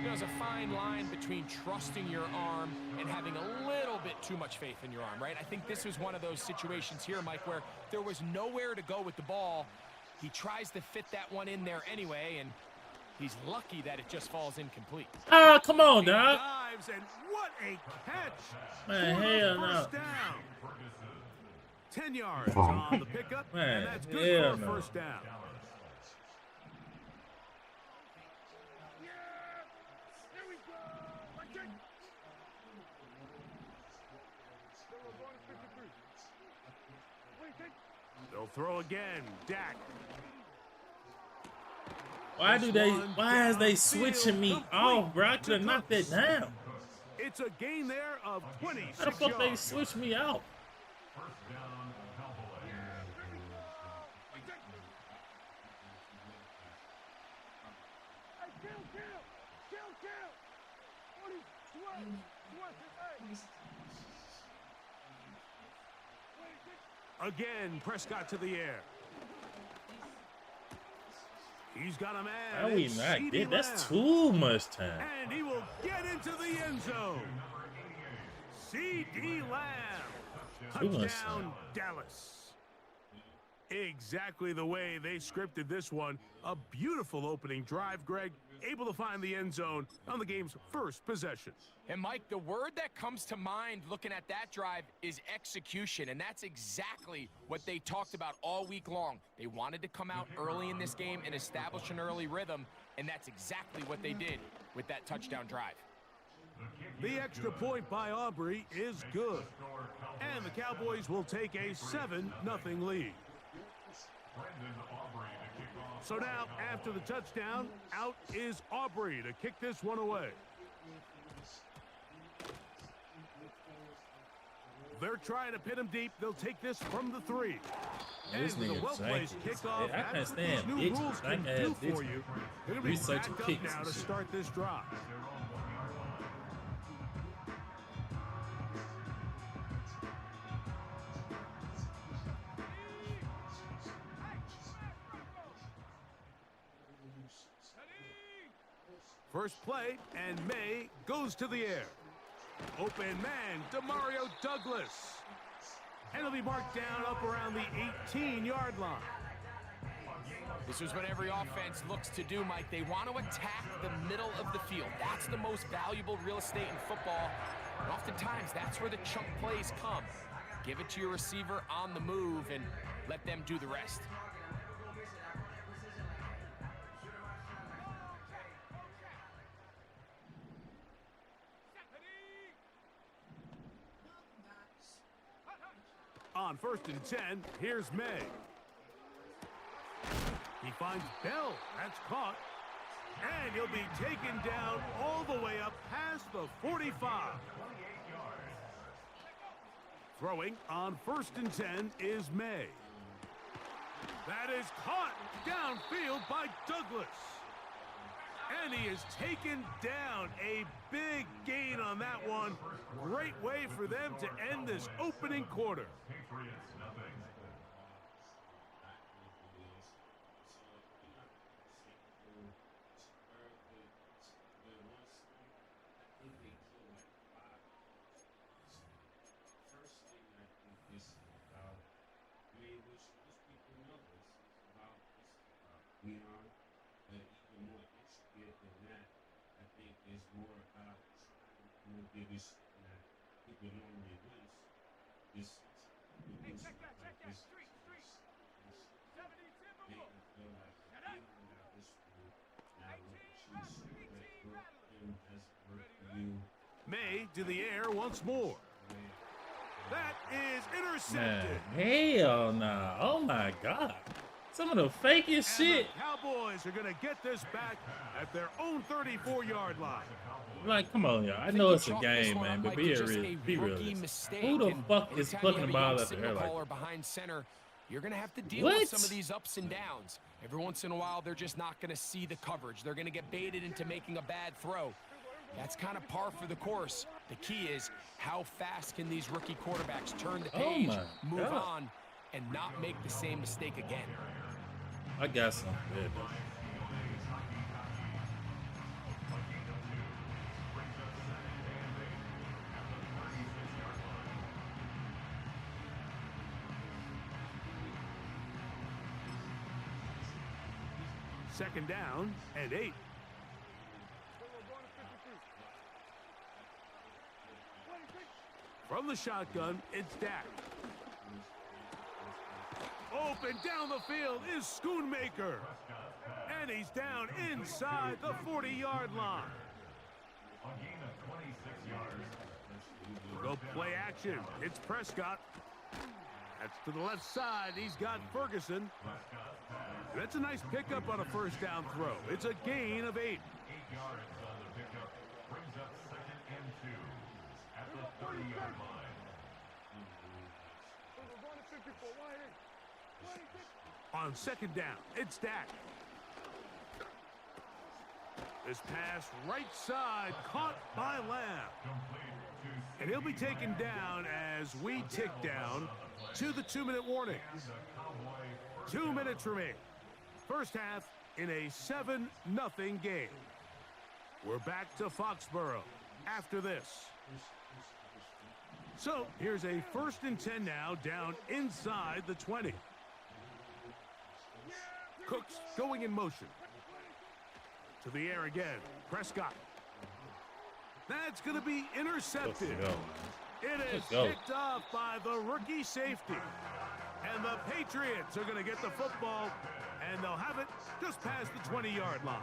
There's a fine line between trusting your arm and having a little bit too much faith in your arm, right? I think this was one of those situations here, Mike, where there was nowhere to go with the ball. He tries to fit that one in there anyway, and he's lucky that it just falls incomplete. Ah, come on, dog. Dives, and what a catch! Man, for the hell no. first down. 10 yards on the pickup, Man, and that's good hell for a no. first down. They'll throw again. Dak. Why is they switching me off, bro? I could have knocked that down. It's a gain there of 26 How the fuck they yards. switch me off? Again, Prescott to the air. He's got a man. How we It's not CeeDee get? That's Lamb. too much time. And he will get into the end zone. C.D. Lamb. Too much Touchdown, time. Dallas. Exactly the way they scripted this one. A beautiful opening drive, Greg. Able to find the end zone on the game's first possession. And Mike, the word that comes to mind looking at that drive is execution, and that's exactly what they talked about all week long. They wanted to come out early in this game and establish an early rhythm, and that's exactly what they did with that touchdown drive. The extra point by Aubrey is good. And the Cowboys will take a 7-0 lead. So now, after the touchdown, out is Aubrey to kick this one away. They're trying to pin him deep. They'll take this from the 3. This And with a nigga well-placed janky. kickoff, I can't that's what these stand new bitches. rules I can can't do have for bitches. you. They're going to be Researching backed up kicks now and to shit. start this drive. First play, and May goes to the air. Open man, Demario Douglas. And he'll be marked down up around the 18-yard line. This is what every offense looks to do, Mike. They want to attack the middle of the field. That's the most valuable real estate in football. And oftentimes, that's where the chunk plays come. Give it to your receiver on the move and let them do the rest. On 1st and 10, here's May. He finds Bell. That's caught. And he'll be taken down all the way up past the 45. Throwing on 1st and 10 is May. That is caught downfield by Douglas. And he is taken down. A big gain on that one. Great way for them to end this opening quarter. Patriots nothing. May to the air once more. That is Man, intercepted. hell nah. Oh my God. Some of the fakest And shit. the Cowboys are going to get this back at their own 34-yard line. Like, come on, y'all. I know it's a game, man, but be realistic. Who the fuck is plucking the ball out the air like that? Behind center, you're going to have to deal What? with some of these ups and downs. Every once in a while, they're just not going to see the coverage. They're going to get baited into making a bad throw. That's kind of par for the course. The key is how fast can these rookie quarterbacks turn the page, my move God. on, and not make the same mistake again. I got some. Yeah, bro. Second down and 8. From the shotgun, it's Dak. Open down the field is Schoonmaker. And he's down inside the 40-yard line. A gain of 26 yards. Go play action. It's Prescott. That's to the left side. He's got Ferguson. That's a nice pickup on a first down throw. It's a gain of 8. 8 yards on the pickup. Brings up 2nd and 2 at the 30-yard line. On second down, it's Dak. This pass right side caught by Lamb. And he'll be taken down as we tick down to the 2-minute warning. 2 minutes remain. First half in a 7-0 game. We're back to Foxborough after this. So here's a 1st and 10 now, down inside the 20. Cooks going in motion. To the air again. Prescott. That's going to be intercepted. It is picked off by the rookie safety. And the Patriots are going to get the football, and they'll have it just past the 20-yard line.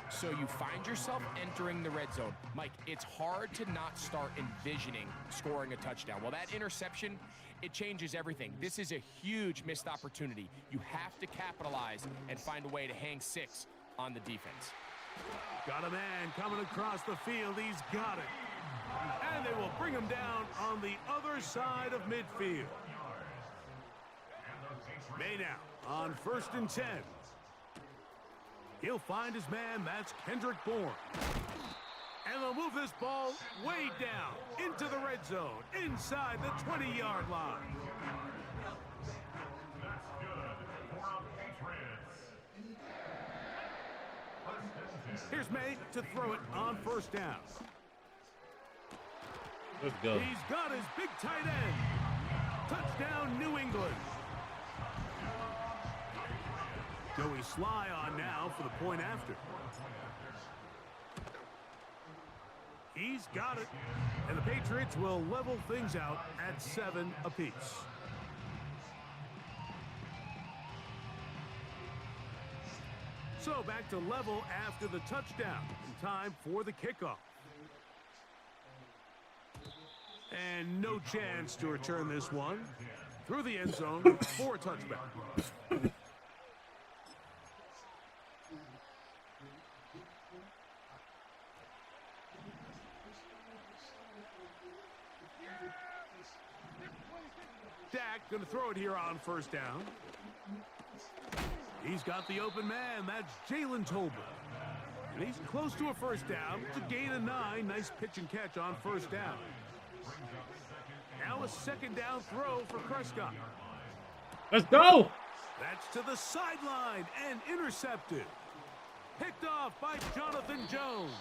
So you find yourself entering the red zone. Mike, it's hard to not start envisioning scoring a touchdown. Well, that interception, it changes everything. This is a huge missed opportunity. You have to capitalize and find a way to hang 6 on the defense. Got a man coming across the field. He's got it. And they will bring him down on the other side of midfield. May now on 1st and 10. He'll find his man. That's Kendrick Bourne. And they'll move this ball way down into the red zone, inside the 20-yard line. That's good for our Patriots. Here's May to throw it on 1st down. Let's go. He's got his big tight end. Touchdown, New England. Joey Sly on now for the point after. He's got it. And the Patriots will level things out at 7 apiece. So back to level after the touchdown. In time for the kickoff. And no chance to return this one through the end zone for a touchback. Dak going to throw it here on 1st down. He's got the open man. That's Jalen Tolbert. And he's close to a first down. It's a gain of 9. Nice pitch and catch on first down. Now a second down throw for Prescott. Let's go. That's to the sideline and intercepted. Picked off by Jonathan Jones.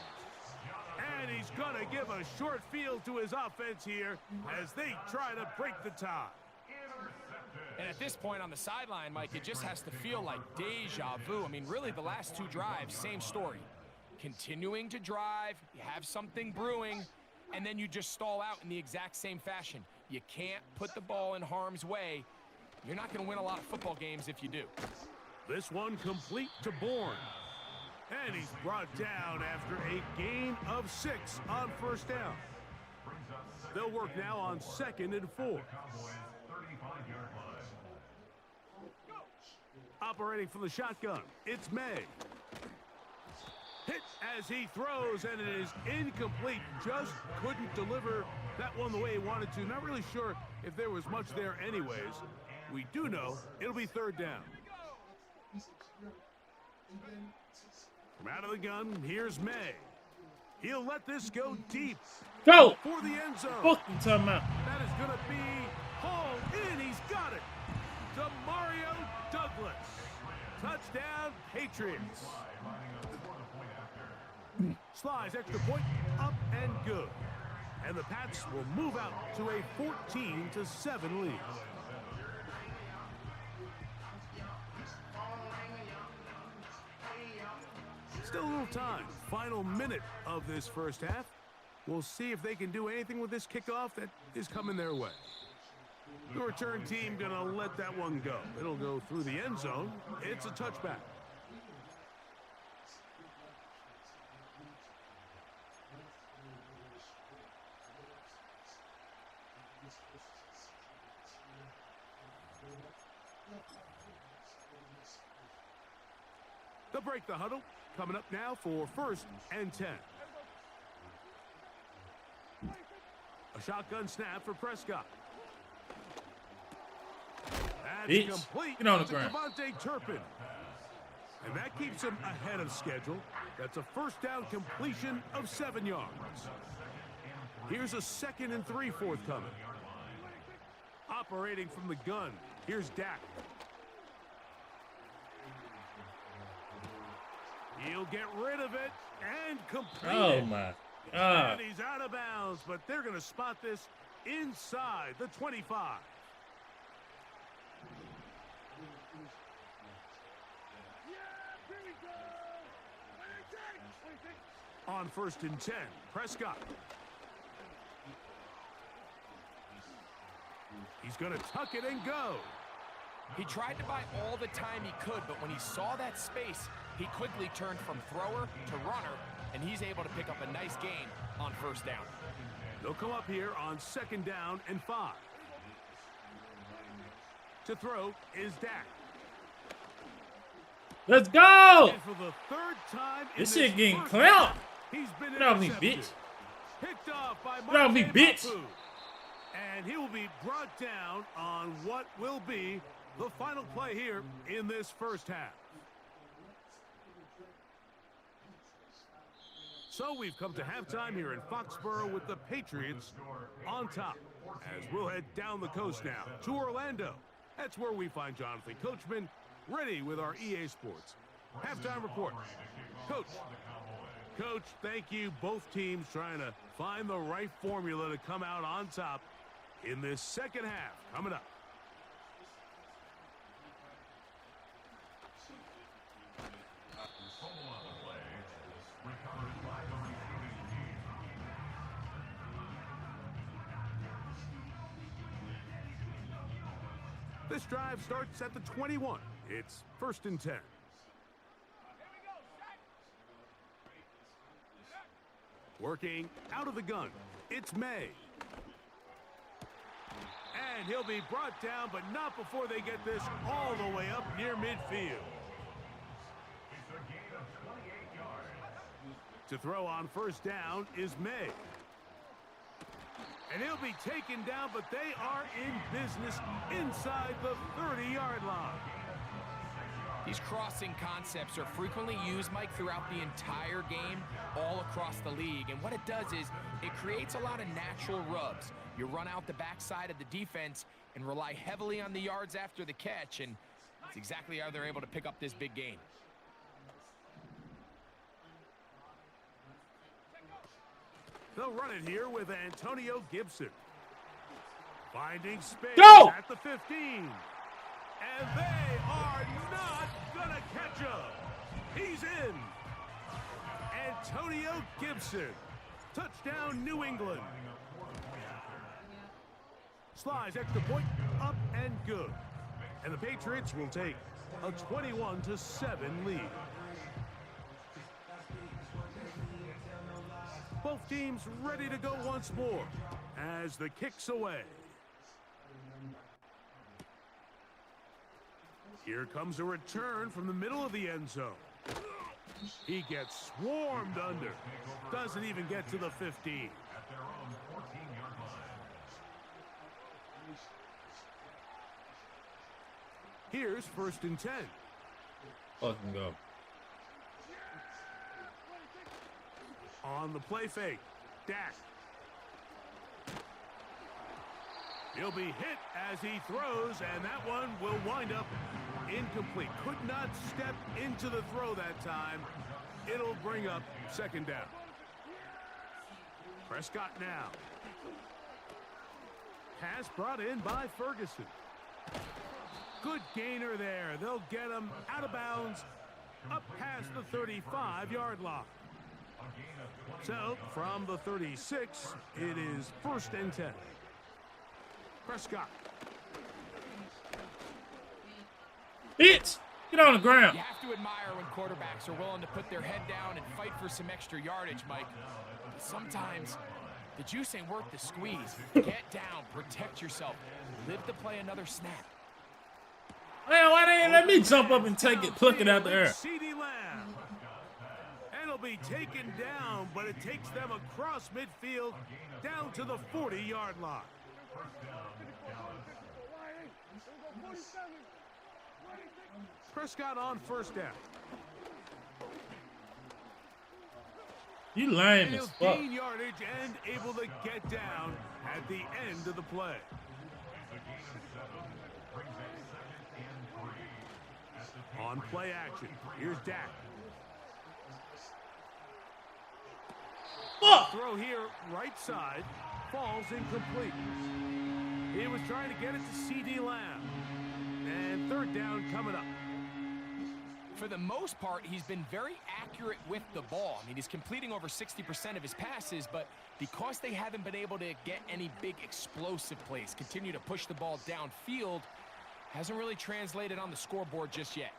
And he's going to give a short field to his offense here as they try to break the tie. And at this point on the sideline, Mike, it just has to feel like deja vu. I mean, really, the last 2 drives, same story. Continuing to drive, you have something brewing, and then you just stall out in the exact same fashion. You can't put the ball in harm's way. You're not going to win a lot of football games if you do. This one complete to Bourne. And he's brought down after a gain of 6 on first down. They'll work now on 2nd and 4. Operating from the shotgun, it's May. Hit as he throws, and it is incomplete. Just couldn't deliver that one the way he wanted to. Not really sure if there was much there anyways. We do know it'll be 3rd down. From out of the gun, here's May. He'll let this go deep. Go! For the end zone. Fucking timeout. That is going to be hauled in. He's got it. To Mario Douglas. Touchdown, Patriots. Slides, extra point, up and good. And the Pats will move out to a 14-7 lead. Still a little time. Final minute of this first half. We'll see if they can do anything with this kickoff that is coming their way. The return team gonna let that one go. It'll go through the end zone. It's a touchback. They'll break the huddle. Coming up now for 1st and 10. A shotgun snap for Prescott. That's complete. Get on the to ground. Devontae Turpin. And that keeps him ahead of schedule. That's a first down completion of 7 yards. Here's a 2nd and 3 forthcoming. Operating from the gun, here's Dak. He'll get rid of it and complete it. Oh my God. And he's out of bounds, but they're going to spot this inside the 25. On 1st and 10, Prescott. He's going to tuck it and go. He tried to buy all the time he could, but when he saw that space, he quickly turned from thrower to runner, and he's able to pick up a nice gain on 1st down. They'll come up here on 2nd down and 5. To throw is Dak. Let's go! And for the 3rd time in This shit getting first clout. half, he's been Get off me, intercepted. bitch. Picked off by Get off me, Marquez bitch. Mapu. And he will be brought down on what will be the final play here in this first half. So we've come to halftime here in Foxborough with the Patriots on top. As we'll head down the coast now to Orlando. That's where we find Jonathan Coachman ready with our EA Sports halftime report. Coach, thank you. Both teams trying to find the right formula to come out on top in this second half coming up. This drive starts at the 21. It's 1st and 10. Working out of the gun. It's May. And he'll be brought down, but not before they get this all the way up near midfield. To throw on 1st down is May. And he'll be taken down, but they are in business inside the 30-yard line. These crossing concepts are frequently used, Mike, throughout the entire game, all across the league. And what it does is it creates a lot of natural rubs. You run out the backside of the defense and rely heavily on the yards after the catch, and that's exactly how they're able to pick up this big gain. They'll run it here with Antonio Gibson. Finding space Go! at the 15. And they are not going to catch him. He's in. Antonio Gibson. Touchdown, New England. Slides extra point, up and good. And the Patriots will take a 21-7 lead. Both teams ready to go once more as the kick's away. Here comes a return from the middle of the end zone. He gets swarmed under. Doesn't even get to the 15. At their own 14-yard line. Here's 1st and 10. Fucking go. On the play fake, Dak. He'll be hit as he throws, and that one will wind up incomplete. Could not step into the throw that time. It'll bring up 2nd down. Prescott now. Pass brought in by Ferguson. Good gainer there. They'll get him out of bounds up past the 35-yard line. So, from the 36, it is 1st and 10. Prescott. Bitch! Get on the ground. You have to admire when quarterbacks are willing to put their head down and fight for some extra yardage, Mike. But sometimes the juice ain't worth the squeeze. Get down, protect yourself, live to play another snap. Man, why they ain't let me jump up and take it, pluck it out the air? CeeDee Lamb. And it'll be taken down, but it takes them across midfield down to the 40-yard line. Prescott on 1st down. You lame He'll as fuck. gain yardage and able to get down at the end of the play. On play action, here's Dak. Fuck! Throw here, right side, falls incomplete. He was trying to get it to CeeDee Lamb. And 3rd down coming up. For the most part, he's been very accurate with the ball. I mean, he's completing over 60% of his passes, but because they haven't been able to get any big explosive plays, continue to push the ball downfield, hasn't really translated on the scoreboard just yet.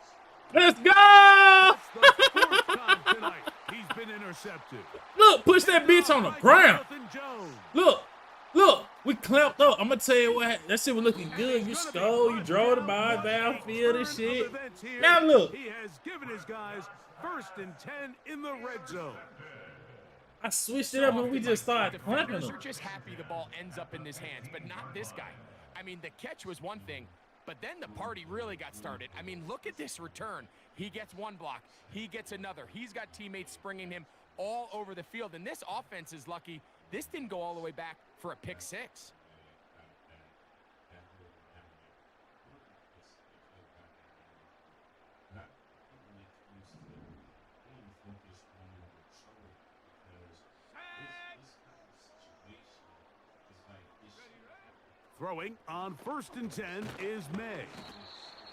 Let's go! That's the 4th time tonight he's been intercepted. Look, push that bitch on the ground. Jonathan Jones. Look, we clamped up. I'm gonna tell you what, that shit was looking good. You stole, you drove the ball downfield and shit. Now look. He has given his guys 1st and 10 in the red zone. I switched it up and we just started clamping Defenders them. are just happy the ball ends up in his hands, but not this guy. I mean, the catch was one thing, but then the party really got started. I mean, look at this return. He gets one block. He gets another. He's got teammates springing him all over the field, and this offense is lucky. This didn't go all the way back for a pick 6. Throwing on 1st and 10 is May.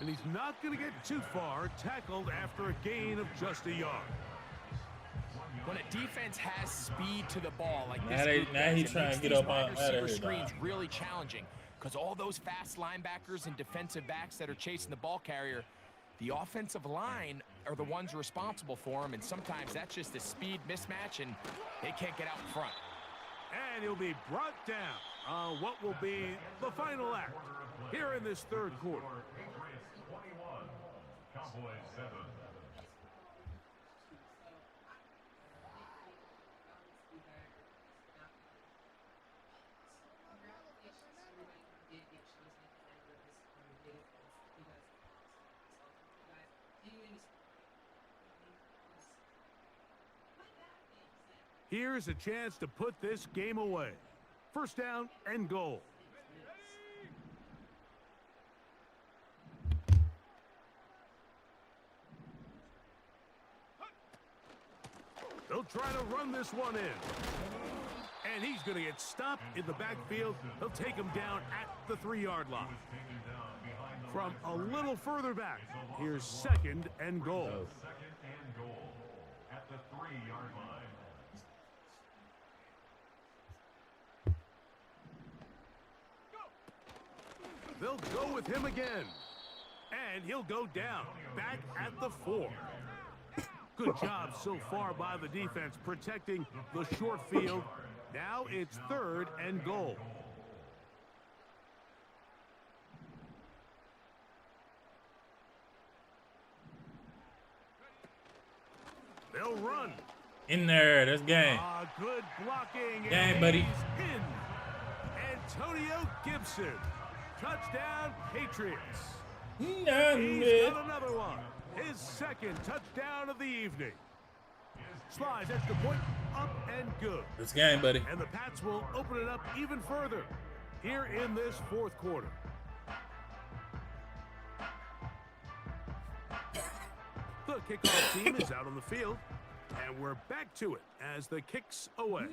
And he's not going to get too far, tackled after a gain of just a yard. When a defense has speed to the ball like Now this, they- group now does, he it trying makes to get these up wide out of receiver here, screens dog. really challenging because all those fast linebackers and defensive backs that are chasing the ball carrier, the offensive line are the ones responsible for them, and sometimes that's just a speed mismatch, and they can't get out in front. And he'll be brought down on what will be the final act here in this 3rd quarter. Patriots 21, Cowboys 7. Here's a chance to put this game away. First down and goal. They'll try to run this one in. And he's going to get stopped in the backfield. They'll take him down at the 3-yard line. From a little further back, here's second and goal. Second and goal at the 3-yard line. They'll go with him again. And he'll go down, back at the 4. Good job so far by the defense protecting the short field. Now it's third and goal. They'll run. In there. That's game. Good blocking. Game, buddy. He's in. Antonio Gibson. Touchdown, Patriots. He's got another one. His second touchdown of the evening. Slides at the point, up and good. This game, buddy. And the Pats will open it up even further here in this fourth quarter. The kickoff team is out on the field, and we're back to it as the kick's away.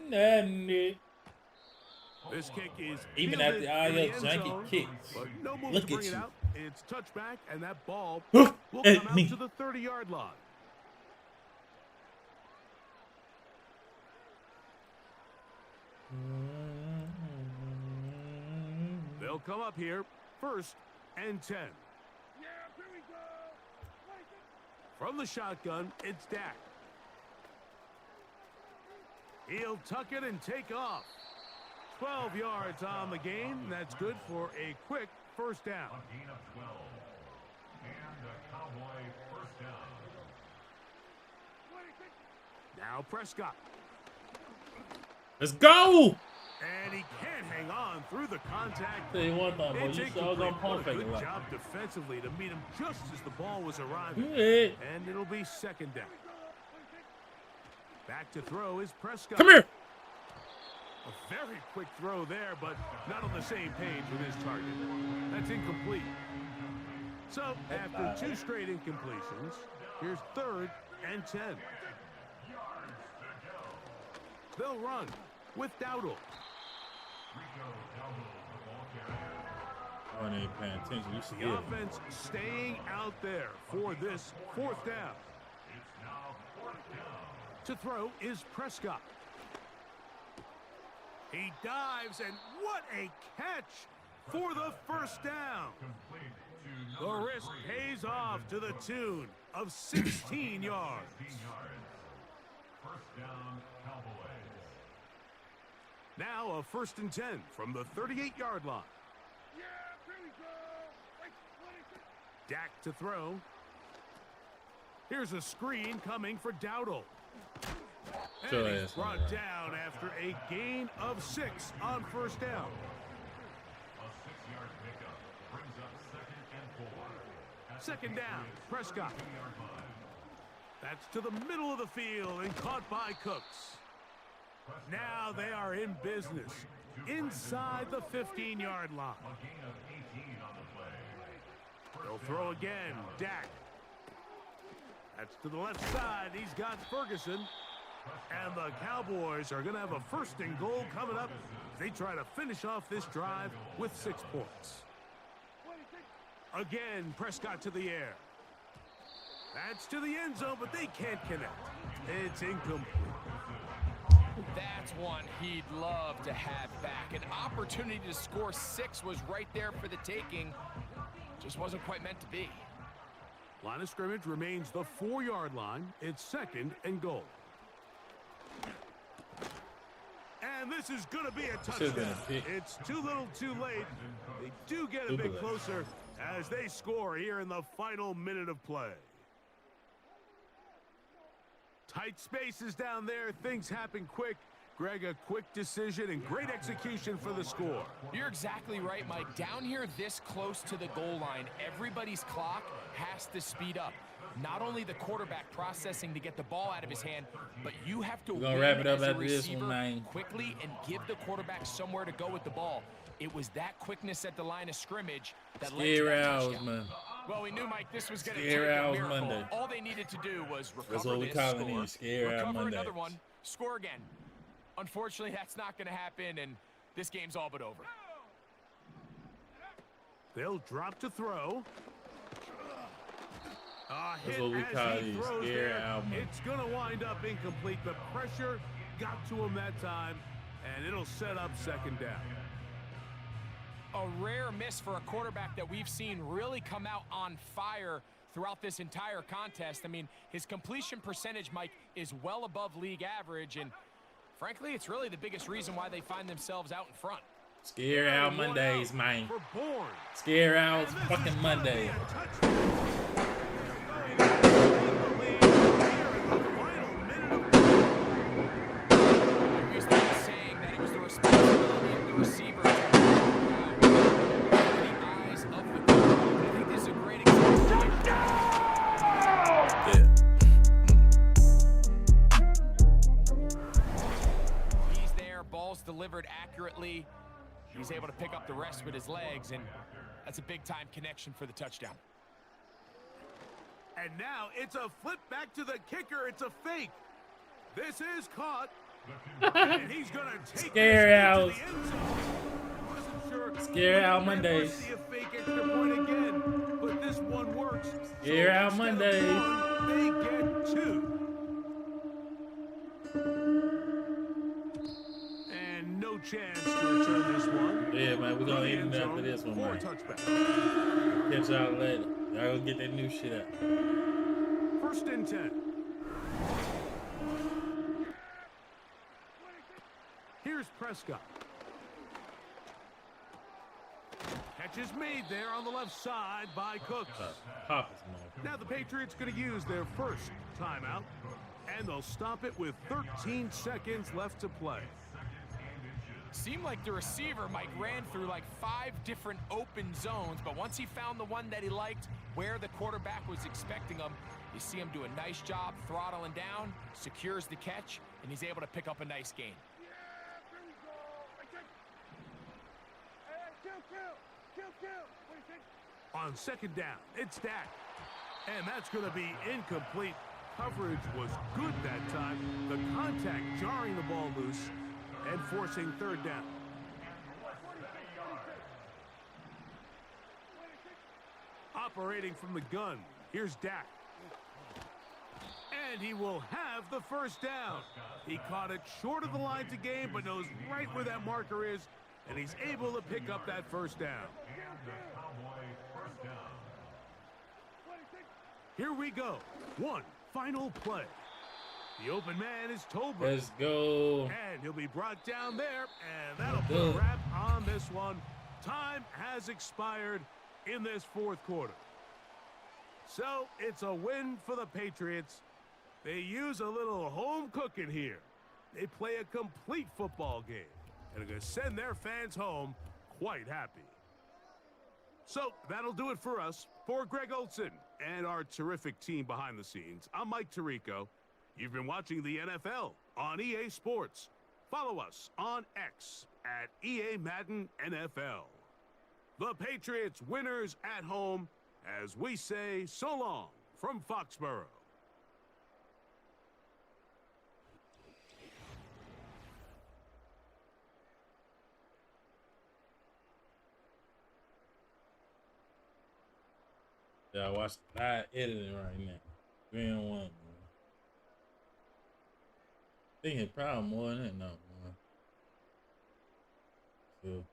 This kick is even at the end janky zone, kicks. but no move Look to bring at it you. out. It's touchback, and that ball Look will at come out me. to the 30-yard line. They'll come up here, first and 10. From the shotgun, it's Dak. He'll tuck it and take off. 12 yards on the game. That's good for a quick first down. A gain of 12. And a Cowboy first down. Now Prescott. Let's go. And he can't hang on through the contact. Tell you one thing, boy. It's You sure incomplete. gonna What pump a fake good it like job defensively to meet him just as the ball was arriving. Good. And it'll be second down. Back to throw is Prescott. Come here. A very quick throw there, but not on the same page with his target. That's incomplete. So, after 2 straight incompletions, here's third and 10. They'll run with Dowdle. I ain't paying attention. You see The it. offense staying out there for this fourth down. To throw is Prescott. He dives, and what a catch for the first down. The risk pays off to the tune of 16 yards. First down, Cowboys. Now a first and 10 from the 38-yard line. Dak to throw. Here's a screen coming for Dowdle. Sure And he's is. brought down after a gain of 6 on first down. A 6-yard pickup brings up second and 4. Second down, Prescott. That's to the middle of the field and caught by Cooks. Now they are in business inside the 15-yard line. A gain of 18 on the play. They'll throw again, Dak. That's to the left side. He's got Ferguson. And the Cowboys are going to have a first and goal coming up as they try to finish off this drive with 6 points. Again, Prescott to the air. That's to the end zone, but they can't connect. It's incomplete. That's one he'd love to have back. An opportunity to score 6 was right there for the taking. Just wasn't quite meant to be. Line of scrimmage remains the 4-yard line. It's second and goal. And this is going to be a Should've been touchdown. a pick. It's too little too late. They do get a bit closer as they score here in the final minute of play. Tight spaces down there. Things happen quick. Greg, a quick decision and great execution for the score. You're exactly right, Mike. Down here this close to the goal line, everybody's clock has to speed up. not only the quarterback processing to get the ball out of his hand, but you have to We're gonna win wrap it up as a after this one, receiver man. quickly and give the quarterback somewhere to go with the ball. It was that quickness at the line of scrimmage that led to Scare that hours, touchdown. man. Well, we knew, Mike, this was going to take Scare a hours miracle. Monday. All they needed to do was recover That's what we this, calling score, these, scare hour recover Mondays. another one, score again. Unfortunately, that's not going to happen, and this game's all but over. They'll drop to throw. That's what we call these, scare hour Mondays. It's going to wind up incomplete. The pressure got to him that time, and it'll set up second down. A rare miss for a quarterback that we've seen really come out on fire throughout this entire contest. I mean, his completion percentage, Mike, is well above league average, and frankly, it's really the biggest reason why they find themselves out in front. Scare out Mondays, man. For Bourne. Scare out fucking Monday. Saying that it was the responsibility of the receiver to the eyes of the quarterback. I think this is a great example. He's there, ball's delivered accurately. He's able to pick up the rest with his legs, and that's a big-time connection for the touchdown. And now it's a flip back to the kicker. It's a fake. This is caught. And he's going to take Scare out. it to the end zone. Wasn't sure. Scare out We'll never Mondays. see a fake extra point again, but this one works. Scare out instead of Mondays. one, they get two. And no chance to return this one. Yeah, man, we're gonna To the end end it after zone this one, for man. a touchback. Catch y'all later. Y'all go get that new shit out. 1st and 10. Here's Prescott. Catch is made there on the left side by Cooks. Pop us, man. Now the Patriots going to use their first timeout, and they'll stop it with 13 seconds left to play. Seemed like the receiver, Mike, ran through like 5 different open zones, but once he found the one that he liked, where the quarterback was expecting him, you see him do a nice job throttling down, secures the catch, and he's able to pick up a nice gain. On second down, it's Dak. And that's going to be incomplete. Coverage was good that time. The contact jarring the ball loose and forcing third down. Operating from the gun, here's Dak. And he will have the first down. He caught it short of the line to gain, but knows right where that marker is, and he's able to pick up that first down. Here we go. One final play. The open man is Tolbert. Let's go. And he'll be brought down there, and that'll put a wrap on this one. Time has expired in this fourth quarter. So it's a win for the Patriots. They use a little home cooking here. They play a complete football game, and are going to send their fans home quite happy. So that'll do it for us. For Greg Olson and our terrific team behind the scenes, I'm Mike Tirico. You've been watching the NFL on EA Sports. Follow us on X at EA Madden NFL. The Patriots winners at home as we say so long from Foxborough. Yeah, watch live editing right now. 3-1, man. I think it's probably more than that now, man. So,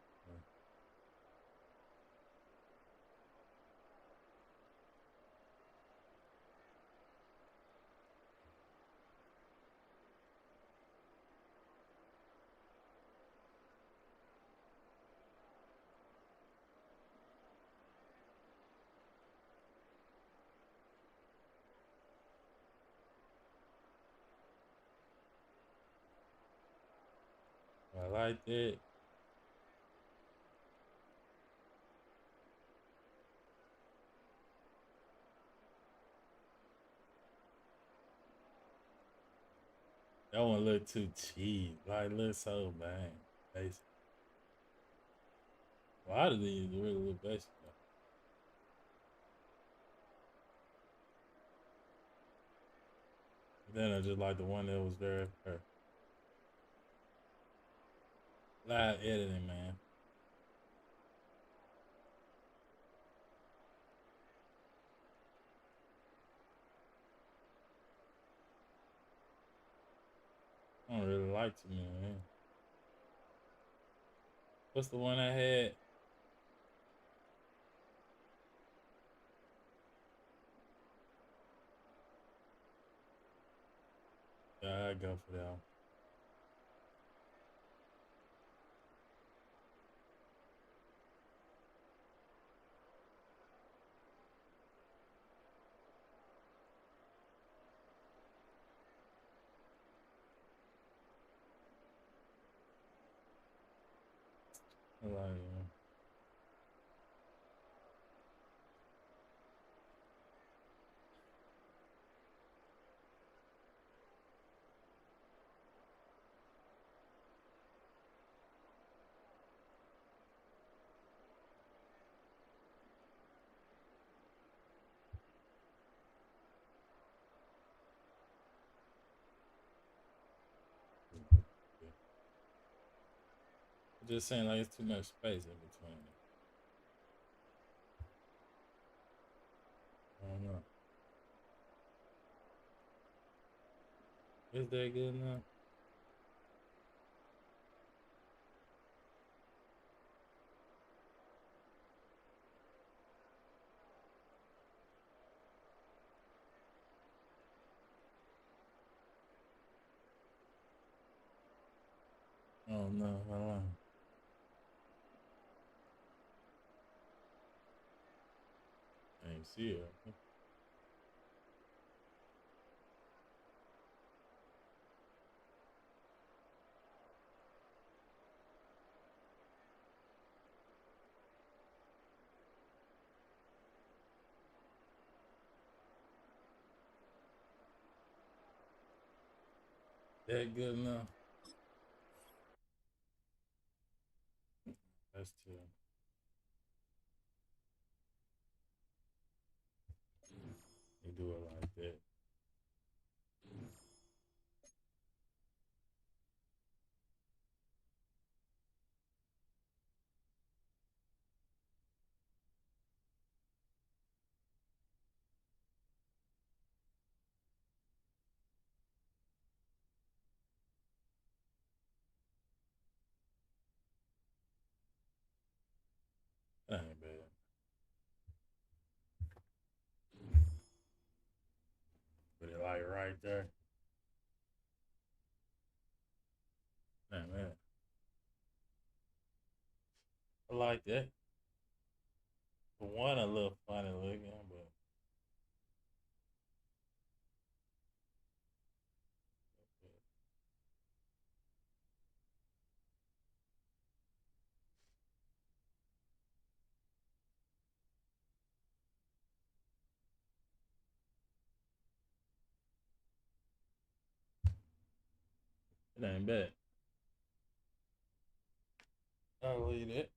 I like it. That one look too cheap. Like, look so bang. Basic. A lot of these really look basic. Then I just like the one that was very perfect. Live editing, man. I don't really like too many, man. What's the one I had? Yeah, I go for that one. I like it. Just saying, like, it's too much space in between it. I don't know. Is that good enough? Oh no, I don't know. I ain't see it. That good enough? That's too. You do it like that. That ain't bad. Put it like right there. Man. I like that. The one a little funny looking, but it ain't bad. I'll leave it.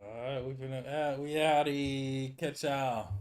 All right, we oughty catch y'all